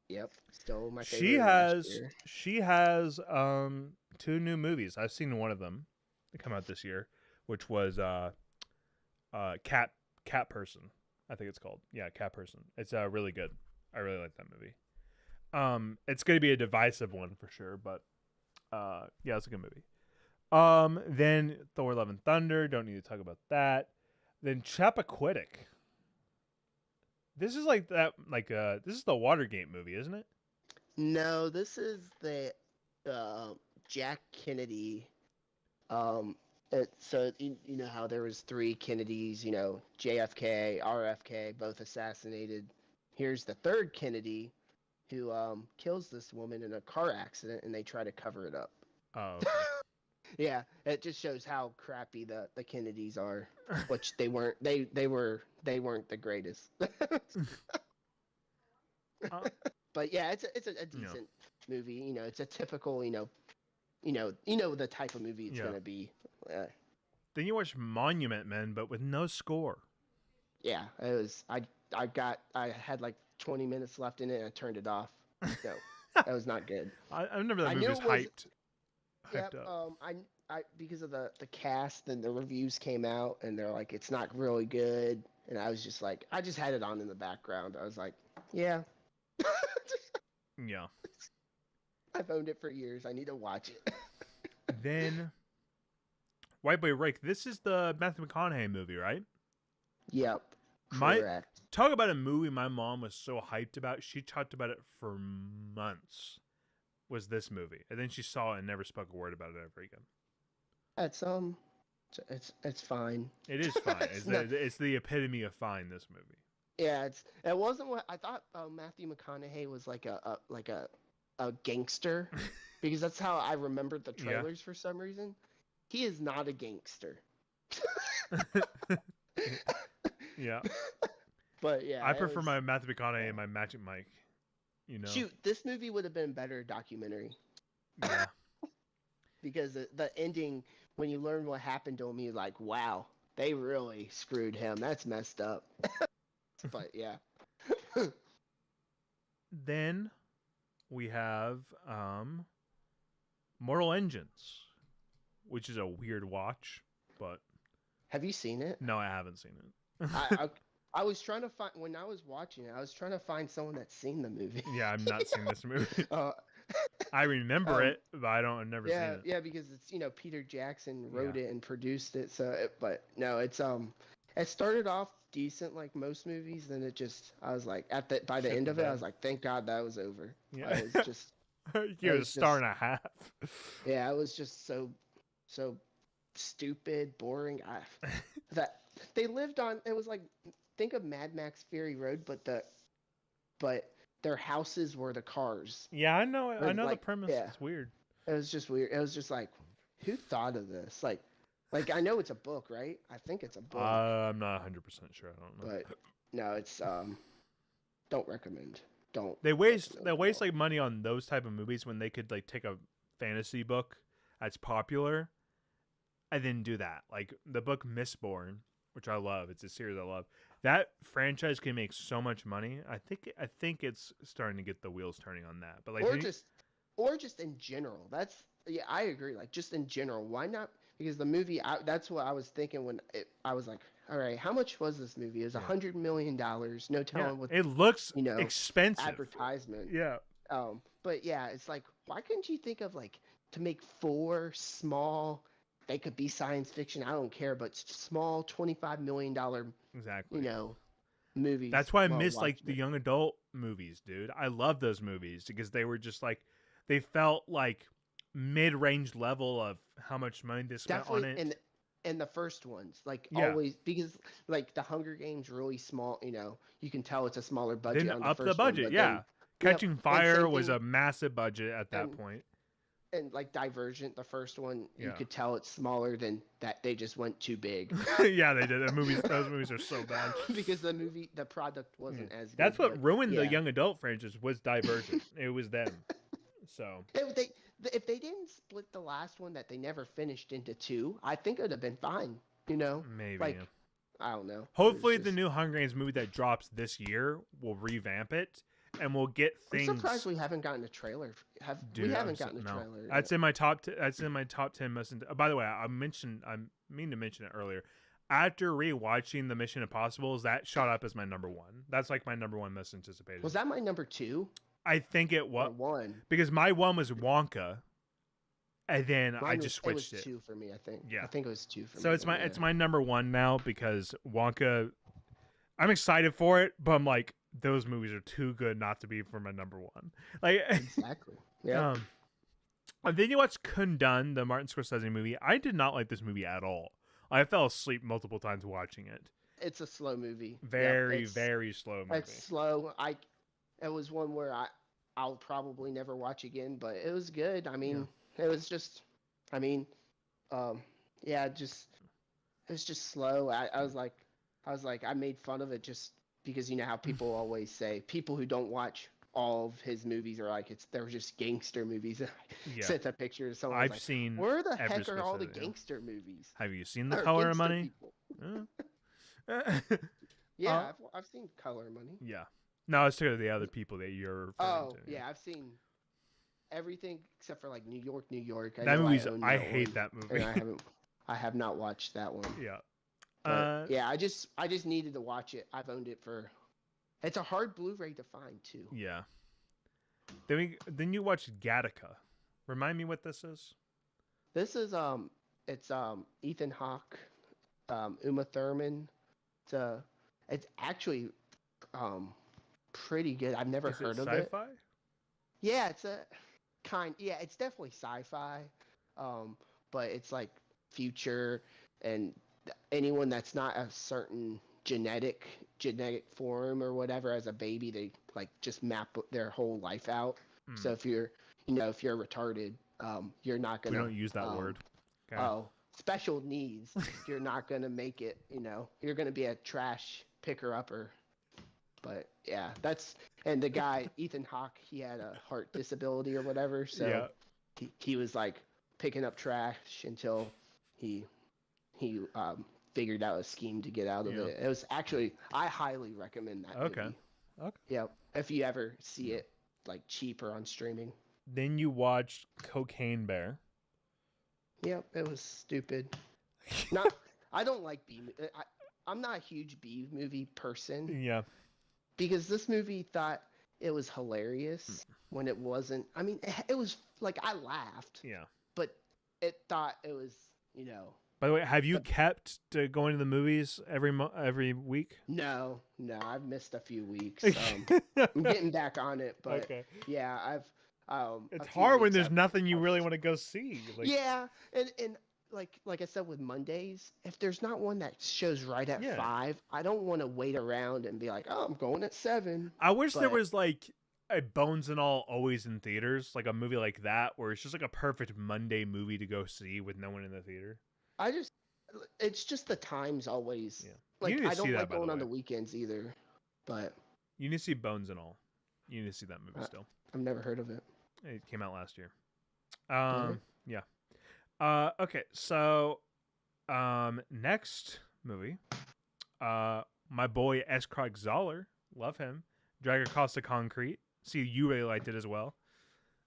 S2: Yep, still my favorite.
S1: She has 2 new movies. I've seen one of them come out this year, which was Cat Person, I think it's called. Yeah, Cat Person. It's really good. I really like that movie. It's going to be a divisive one for sure, but yeah, it's a good movie. Then Thor: Love and Thunder, don't need to talk about that. Then Chappaquiddick. This is like that, this is the Watergate movie, isn't it?
S2: No, this is the Jack Kennedy So you know how there was 3 Kennedys, you know, JFK, RFK, both assassinated. Here's the 3rd Kennedy who kills this woman in a car accident, and they try to cover it up.
S1: Oh, okay.
S2: Yeah, it just shows how crappy the Kennedys are, which they weren't. They weren't the greatest. But yeah, it's a decent movie. You know, it's a typical you know the type of movie it's gonna be.
S1: Then you watch Monument Men, but with no score.
S2: Yeah, it was. I had like 20 minutes left in it, and I turned it off. No, that was not good.
S1: I remember that movie was hyped. Hyped up.
S2: I because of the cast and the reviews came out, and they're like, it's not really good, and I was just like, I just had it on in the background. I was like, yeah.
S1: Yeah.
S2: I've owned it for years. I need to watch it.
S1: Then, White Boy Rick. This is the Matthew McConaughey movie, right?
S2: Yep. Correct.
S1: Talk about a movie my mom was so hyped about. She talked about it for months. Was this movie, and then she saw it and never spoke a word about it ever again.
S2: It's fine.
S1: It is fine. It's the epitome of fine. This movie.
S2: Yeah, it wasn't what I thought. Matthew McConaughey was like a gangster, because that's how I remembered the trailers for some reason. He is not a gangster.
S1: Yeah.
S2: But yeah,
S1: I prefer my Matthew McConaughey and my Magic Mike. You know.
S2: Shoot, this movie would have been a better documentary.
S1: Yeah.
S2: Because the ending, when you learn what happened to him, you're like, wow, they really screwed him. That's messed up. But yeah.
S1: Then we have Mortal Engines, which is a weird watch, but
S2: have you seen it?
S1: No, I haven't seen it.
S2: I was trying to find, when I was watching it, I was trying to find someone that's seen the movie.
S1: Yeah, I've not seen this movie. I remember it, but I've never seen it.
S2: Yeah, because it's, Peter Jackson wrote it and produced it. But no, it's it started off decent like most movies, then I was like, by the end of it, I was like, thank God that was over.
S1: Yeah.
S2: It was just
S1: You're a star and a half.
S2: Yeah, it was just so stupid, boring. That they lived on, it was like, think of Mad Max Fury Road, but their houses were the cars.
S1: Yeah, I know the premise. Yeah. It's weird.
S2: It was just weird. It was just like, who thought of this? Like I know it's a book, right? I think it's a book.
S1: I'm not 100% sure. I don't know.
S2: But no, it's don't recommend. Don't.
S1: They waste like money on those type of movies when they could like take a fantasy book that's popular and then do that. Like the book Mistborn, which I love. It's a series I love. That franchise can make so much money. I think it's starting to get the wheels turning on that. But like
S2: or just in general. Yeah, I agree. Like just in general, why not? Because the movie, that's what I was thinking when I was like, all right, how much was this movie? It was $100 million. No telling what
S1: it looks expensive.
S2: Advertisement.
S1: Yeah.
S2: But yeah, it's like, why couldn't you think of like to make 4 small? They could be science fiction. I don't care, but small $25 million.
S1: Exactly.
S2: Movies.
S1: That's why I miss like the young adult movies, dude. I love those movies because they were just like, they felt like mid-range level of how much money they spent on it.
S2: And the first ones, always, because like the Hunger Games, really small. You can tell it's a smaller budget.
S1: Then
S2: on the
S1: up
S2: first
S1: the budget,
S2: one,
S1: yeah. Catching Fire was a massive budget at that point.
S2: And like Divergent, the first one, you could tell it's smaller than that. They just went too big.
S1: Yeah, they did. Those movies are so bad
S2: because the product wasn't as good.
S1: That's what ruined the young adult franchise was Divergent. It was them. So
S2: if they didn't split the last one that they never finished into 2, I think it would have been fine.
S1: Maybe.
S2: I don't know.
S1: Hopefully, the new Hunger Games movie that drops this year will revamp it. And we'll get things.
S2: I'm surprised we haven't gotten a trailer. We haven't gotten a trailer.
S1: That's in my top. That's in my top 10 most. By the way, I mean to mention it earlier. After rewatching the Mission Impossibles, that shot up as my number 1. That's like my number 1 most anticipated.
S2: Was that my number 2?
S1: I think it was
S2: 1
S1: because my 1 was Wonka, and then I just switched it.
S2: It was 2 for me, I think.
S1: Yeah,
S2: I think it was 2 for me.
S1: So it's my number 1 now because Wonka. I'm excited for it, but I'm like, those movies are too good not to be for my number 1. Like
S2: exactly. Yeah.
S1: And then you watch Kundun, the Martin Scorsese movie. I did not like this movie at all. I fell asleep multiple times watching it.
S2: It's a slow movie.
S1: Very, very slow movie.
S2: It's slow. It was one where I'll probably never watch again, but it was good. I mean, it was just, I mean, yeah, just it was just slow. I was like, I made fun of it just because you know how people always say people who don't watch all of his movies are like they're just gangster movies.
S1: Yeah.
S2: Sent a picture to someone.
S1: I've seen.
S2: Where the heck are all the gangster movies?
S1: Have you seen The Color of Money?
S2: Yeah, I've seen Color of Money.
S1: Yeah. No, I was talking to the other people that you're referring to.
S2: Yeah, I've seen everything except for like New York, New York.
S1: I hate that movie.
S2: I have not watched that one.
S1: Yeah.
S2: Yeah, I just needed to watch it. I've owned it for. It's a hard Blu-ray to find too.
S1: Yeah. Then you watched Gattaca. Remind me what this is.
S2: This is it's Ethan Hawke, Uma Thurman. It's actually pretty good. I've never heard of it.
S1: Sci-fi?
S2: Yeah, it's it's definitely sci-fi. But it's like future, and anyone that's not a certain genetic form or whatever as a baby, they like just map their whole life out. So if you're retarded, you're not gonna.
S1: We don't use that word. Okay.
S2: Oh, special needs. You're not gonna make it. You're gonna be a trash picker upper. But yeah, and the guy Ethan Hawke, he had a heart disability or whatever, so he was like picking up trash until he figured out a scheme to get out of it. It was actually, I highly recommend that movie. Okay. Yeah, if you ever see it like cheap or on streaming.
S1: Then you watched Cocaine Bear.
S2: Yep, it was stupid. I don't like I'm not a huge B movie person.
S1: Yeah.
S2: Because this movie thought it was hilarious when it wasn't. I mean, it was like I laughed.
S1: Yeah.
S2: But it thought it was,
S1: By the way, have you kept going to the movies every week?
S2: No, I've missed a few weeks. I'm getting back on it, but yeah, I've.
S1: It's hard when there's nothing you really want to go see.
S2: Yeah, and like I said with Mondays, if there's not one that shows right at 5, I don't want to wait around and be like, oh, I'm going at 7.
S1: I wish there was like a Bones and All always in theaters, like a movie like that, where it's just like a perfect Monday movie to go see with no one in the theater.
S2: It's just the times always.
S1: Yeah.
S2: Like I don't like going on the weekends either, but
S1: you need to see Bones and All. You need to see that movie still.
S2: I've never heard of it.
S1: It came out last year. Yeah. Okay, so next movie, my boy S. Zoller, love him. Drag Across the Concrete. See, you really liked it as well.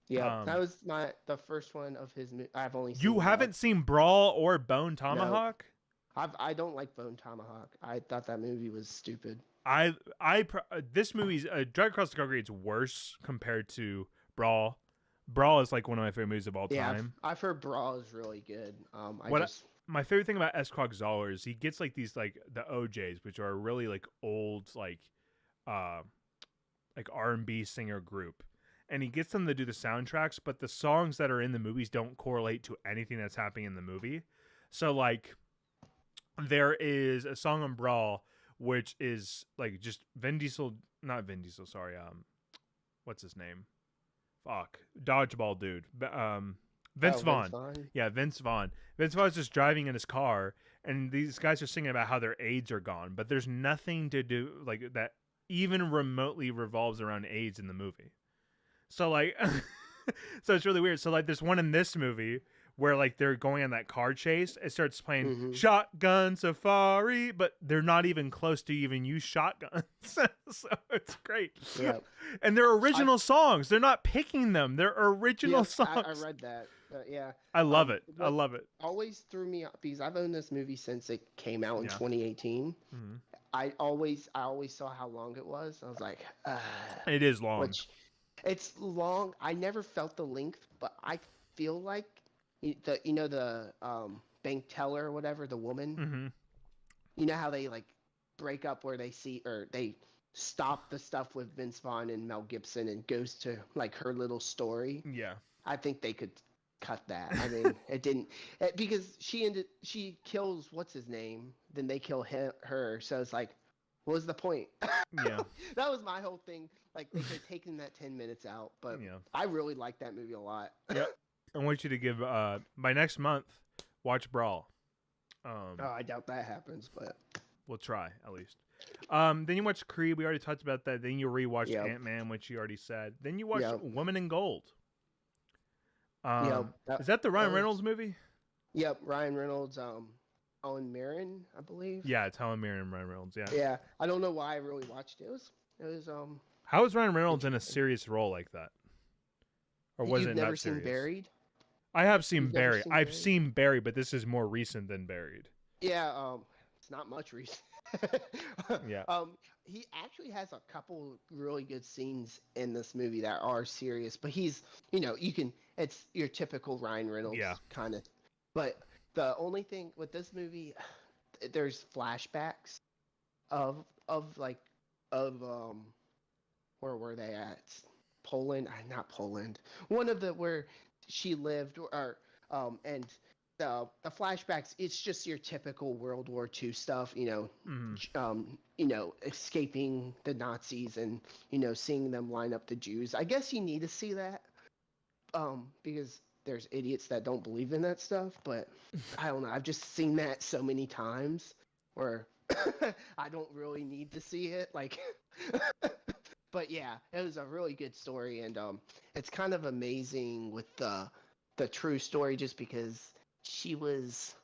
S2: Yeah, that was the first one of his. I've only seen.
S1: You haven't seen Brawl or Bone Tomahawk?
S2: No. I don't like Bone Tomahawk. I thought that movie was stupid.
S1: This movie's Drag Across the Concrete is worse compared to Brawl. Brawl is like one of my favorite movies of all time.
S2: I've heard Brawl is really good.
S1: My favorite thing about S. Zoller is he gets like these like the OJs, which are really like old like R&B singer group, and he gets them to do the soundtracks, but the songs that are in the movies don't correlate to anything that's happening in the movie. So like there is a song on Brawl which is like just not Vin Diesel, sorry, what's his name? Dodgeball dude. Vince Vaughn. Yeah, Vince Vaughn. Vince Vaughn's just driving in his car, and these guys are singing about how their AIDS are gone, but there's nothing to do like that even remotely revolves around AIDS in the movie. So like, so it's really weird. So like, there's one in this movie where like they're going on that car chase. It starts playing Shotgun Safari, but they're not even close to even use shotguns. So it's great.
S2: Yeah.
S1: And they're original songs. They're not picking them. They're original songs.
S2: I read that. Yeah.
S1: I love it. I love it.
S2: Always threw me up because I've owned this movie since it came out in 2018. Mm-hmm. I always saw how long it was. I was like,
S1: it is long.
S2: It's long. I never felt the length, but I feel like the bank teller or whatever, the woman. Mm-hmm. You know how they like break up where they see or they stop the stuff with Vince Vaughn and Mel Gibson and goes to like her little story.
S1: Yeah.
S2: I think they could cut that. I mean, it didn't because she kills what's his name, then they kill her. So it's like, what was the point?
S1: Yeah.
S2: That was my whole thing. Like they could have taken that 10 minutes out, but
S1: Yeah.
S2: I really like that movie a lot.
S1: Yep. I want you to give by next month, watch Brawl.
S2: Oh, I doubt that happens, but
S1: we'll try at least. Then you watch Creed. We already talked about that. Then you rewatched Ant-Man, which you already said. Then you watched Woman in Gold. Is that the Ryan Reynolds movie?
S2: Yep, Ryan Reynolds. Helen Mirren, I believe.
S1: Yeah, it's Helen Mirren and Ryan Reynolds. Yeah.
S2: Yeah, I don't know why I really watched it. It was
S1: How is Ryan Reynolds in a serious role like that? Or was it not serious?
S2: You've never seen Buried?
S1: I have seen Buried. I've seen Buried, but this is more recent than Buried.
S2: Yeah, it's not much recent.
S1: Yeah.
S2: He actually has a couple really good scenes in this movie that are serious, but he's, it's your typical Ryan Reynolds kind of. But the only thing with this movie, there's flashbacks of where were they at? Poland? Not Poland. One of where she lived, and the flashbacks. It's just your typical World War II stuff, escaping the Nazis and seeing them line up the Jews. I guess you need to see that, because there's idiots that don't believe in that stuff. But I don't know. I've just seen that so many times where I don't really need to see it. Like. But yeah, it was a really good story, and it's kind of amazing with the true story, just because she was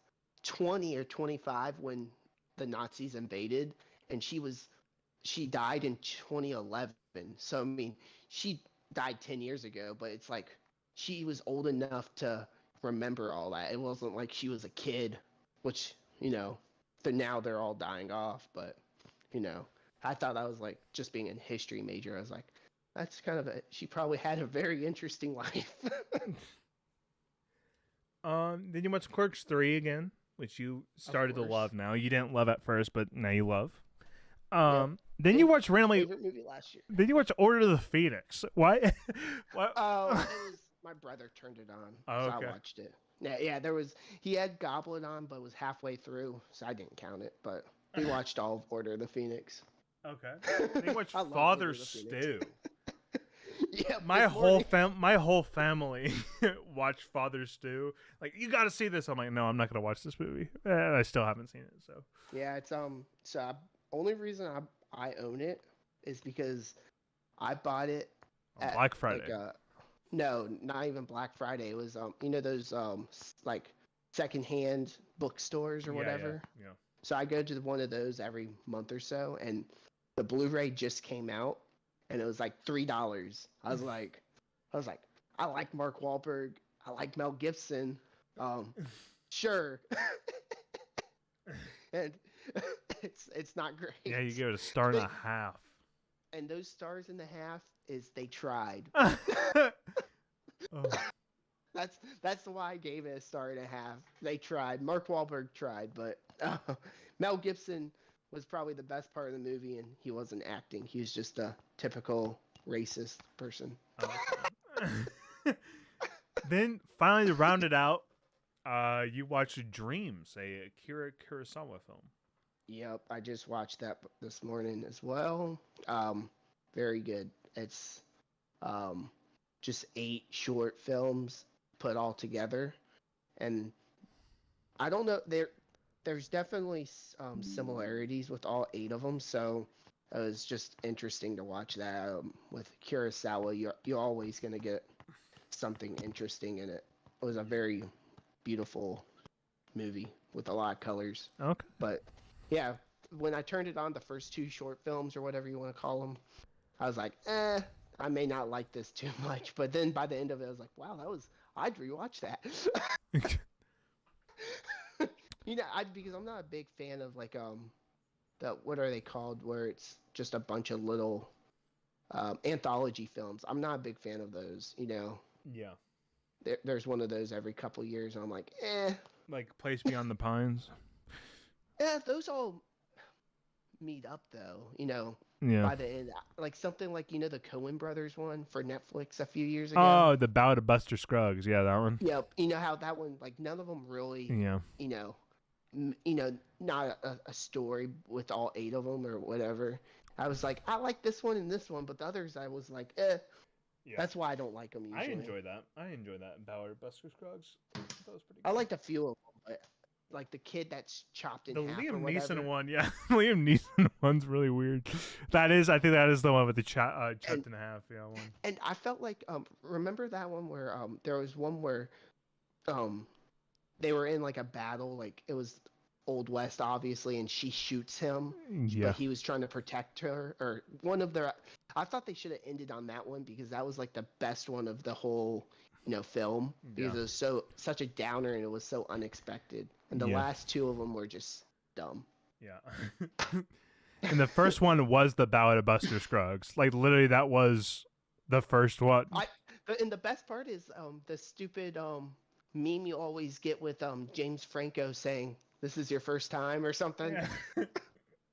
S2: 20 or 25 when the Nazis invaded, and she died in 2011. So I mean, she died 10 years ago, but it's like she was old enough to remember all that. It wasn't like she was a kid, which now they're all dying off, but I thought I was like, just being a history major, I was like, that's kind of she probably had a very interesting life.
S1: Then you watch Clerks 3 again, which you started to love now. You didn't love at first, but now you love. Then you watch randomly.
S2: Favorite movie last year.
S1: Then you watch Order of the Phoenix. Why? What?
S2: Oh, it was my brother turned it on, so I watched it. Yeah, he had Goblin on, but it was halfway through, so I didn't count it. But we watched all of Order of the Phoenix.
S1: Okay. They watch Father Stew.
S2: Yeah,
S1: my whole family watched Father Stew. Like, you got to see this. I'm like, no, I'm not gonna watch this movie, and I still haven't seen it. So
S2: yeah, it's only reason I own it is because I bought it
S1: on Black Friday.
S2: No, not even Black Friday. It was those like secondhand bookstores or whatever.
S1: Yeah.
S2: So I go to one of those every month or so, and the Blu-ray just came out, and it was like $3. I was like, I like Mark Wahlberg, I like Mel Gibson, sure, and it's not great.
S1: Yeah, you give it a star and a half.
S2: And those stars and a half is they tried. That's why I gave it a star and a half. They tried. Mark Wahlberg tried, but Mel Gibson was probably the best part of the movie, and he wasn't acting. He was just a typical racist person.
S1: Then finally, to round it out, you watched Dreams, a Akira Kurosawa film.
S2: Yep, I just watched that this morning as well. Very good. It's just 8 short films put all together, and I don't know, there's definitely similarities with all 8 of them, so it was just interesting to watch that. With Kurosawa, you're always going to get something interesting in it. It was a very beautiful movie with a lot of colors.
S1: Okay.
S2: But yeah, when I turned it on, the first 2 short films or whatever you want to call them, I was like, I may not like this too much. But then by the end of it, I was like, wow, I'd rewatch that. Because I'm not a big fan of like what are they called, where it's just a bunch of little anthology films. I'm not a big fan of those.
S1: Yeah.
S2: There's one of those every couple years, and I'm like, Like
S1: Place Beyond the Pines.
S2: Yeah, those all meet up though.
S1: Yeah.
S2: By the end, like something like the Coen Brothers one for Netflix a few years ago.
S1: Oh, the Ballad of Buster Scruggs. Yeah, that one.
S2: Yep. You know how that one, like none of them really,
S1: Yeah.
S2: Not a story with all 8 of them or whatever. I was like, I like this one and this one, but the others I was like, eh. Yeah. That's why I don't like them usually.
S1: I enjoy that Ballad of Buster Scruggs. That was pretty good.
S2: I liked a few of them, but like the kid that's chopped in half
S1: Liam
S2: or whatever.
S1: Neeson one, yeah. Liam Neeson one's really weird. I think that is the one with the chopped in half, yeah. One.
S2: And I felt like, remember that one where there was one where they were in like a battle, like it was Old West obviously, and she shoots him, but he was trying to protect her, or one of their. I thought they should have ended on that one because that was like the best one of the whole film, because it was such a downer and it was so unexpected, and the last 2 of them were just dumb.
S1: Yeah. And the first one was the Ballad of Buster Scruggs. Like literally that was the first one.
S2: And the best part is the stupid meme you always get with James Franco saying, "This is your first time" or something.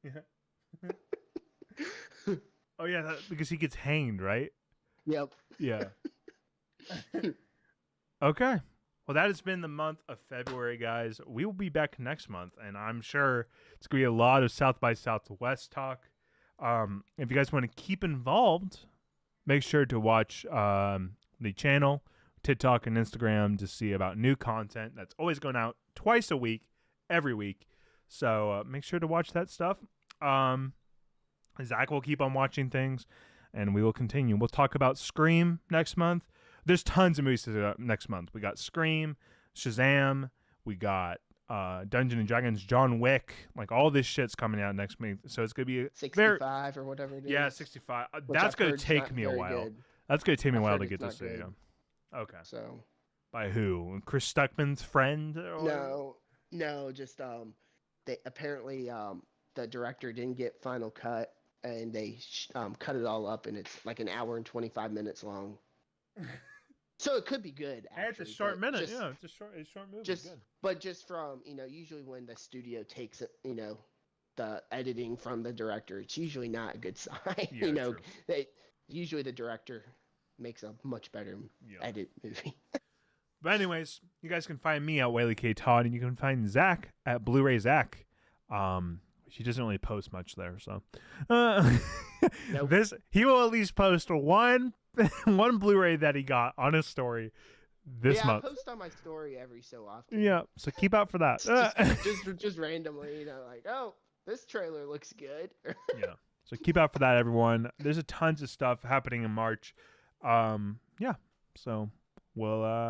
S1: Yeah. Oh yeah, because he gets hanged, right?
S2: Yep.
S1: Yeah. Okay. Well, that has been the month of February, guys. We will be back next month, and I'm sure it's going to be a lot of South by Southwest talk. If you guys want to keep involved, make sure to watch the channel, TikTok, and Instagram to see about new content that's always going out twice a week, every week. So make sure to watch that stuff. Zach will keep on watching things, and we will continue. We'll talk about Scream next month. There's tons of movies to do next month. We got Scream, Shazam, we got Dungeons and Dragons, John Wick. Like all this shit's coming out next month. So it's gonna be
S2: 65 or whatever it is.
S1: Yeah, 65. That's gonna take me a while.
S2: Good.
S1: That's gonna take me a while to get to see. Yeah. Okay.
S2: So.
S1: By who? Chris Stuckman's friend?
S2: Or... No. Just they apparently the director didn't get final cut, and they cut it all up, and it's like an hour and 25 minutes long. So it could be good. Actually,
S1: it's a short minute. It's a short movie.
S2: But just from usually when the studio takes it, the editing from the director, it's usually not a good sign.
S1: Yeah,
S2: usually the director makes a much better edit movie.
S1: But anyways, you guys can find me at Wiley K. Todd, and you can find Zach at Blu-ray Zach. She doesn't really post much there, so nope. He will at least post one Blu-ray that he got on his story this month.
S2: I post on my story every so often.
S1: Yeah, so keep out for that.
S2: just randomly, like, oh, this trailer looks good.
S1: Yeah, so keep out for that, everyone. There's tons of stuff happening in March. So we'll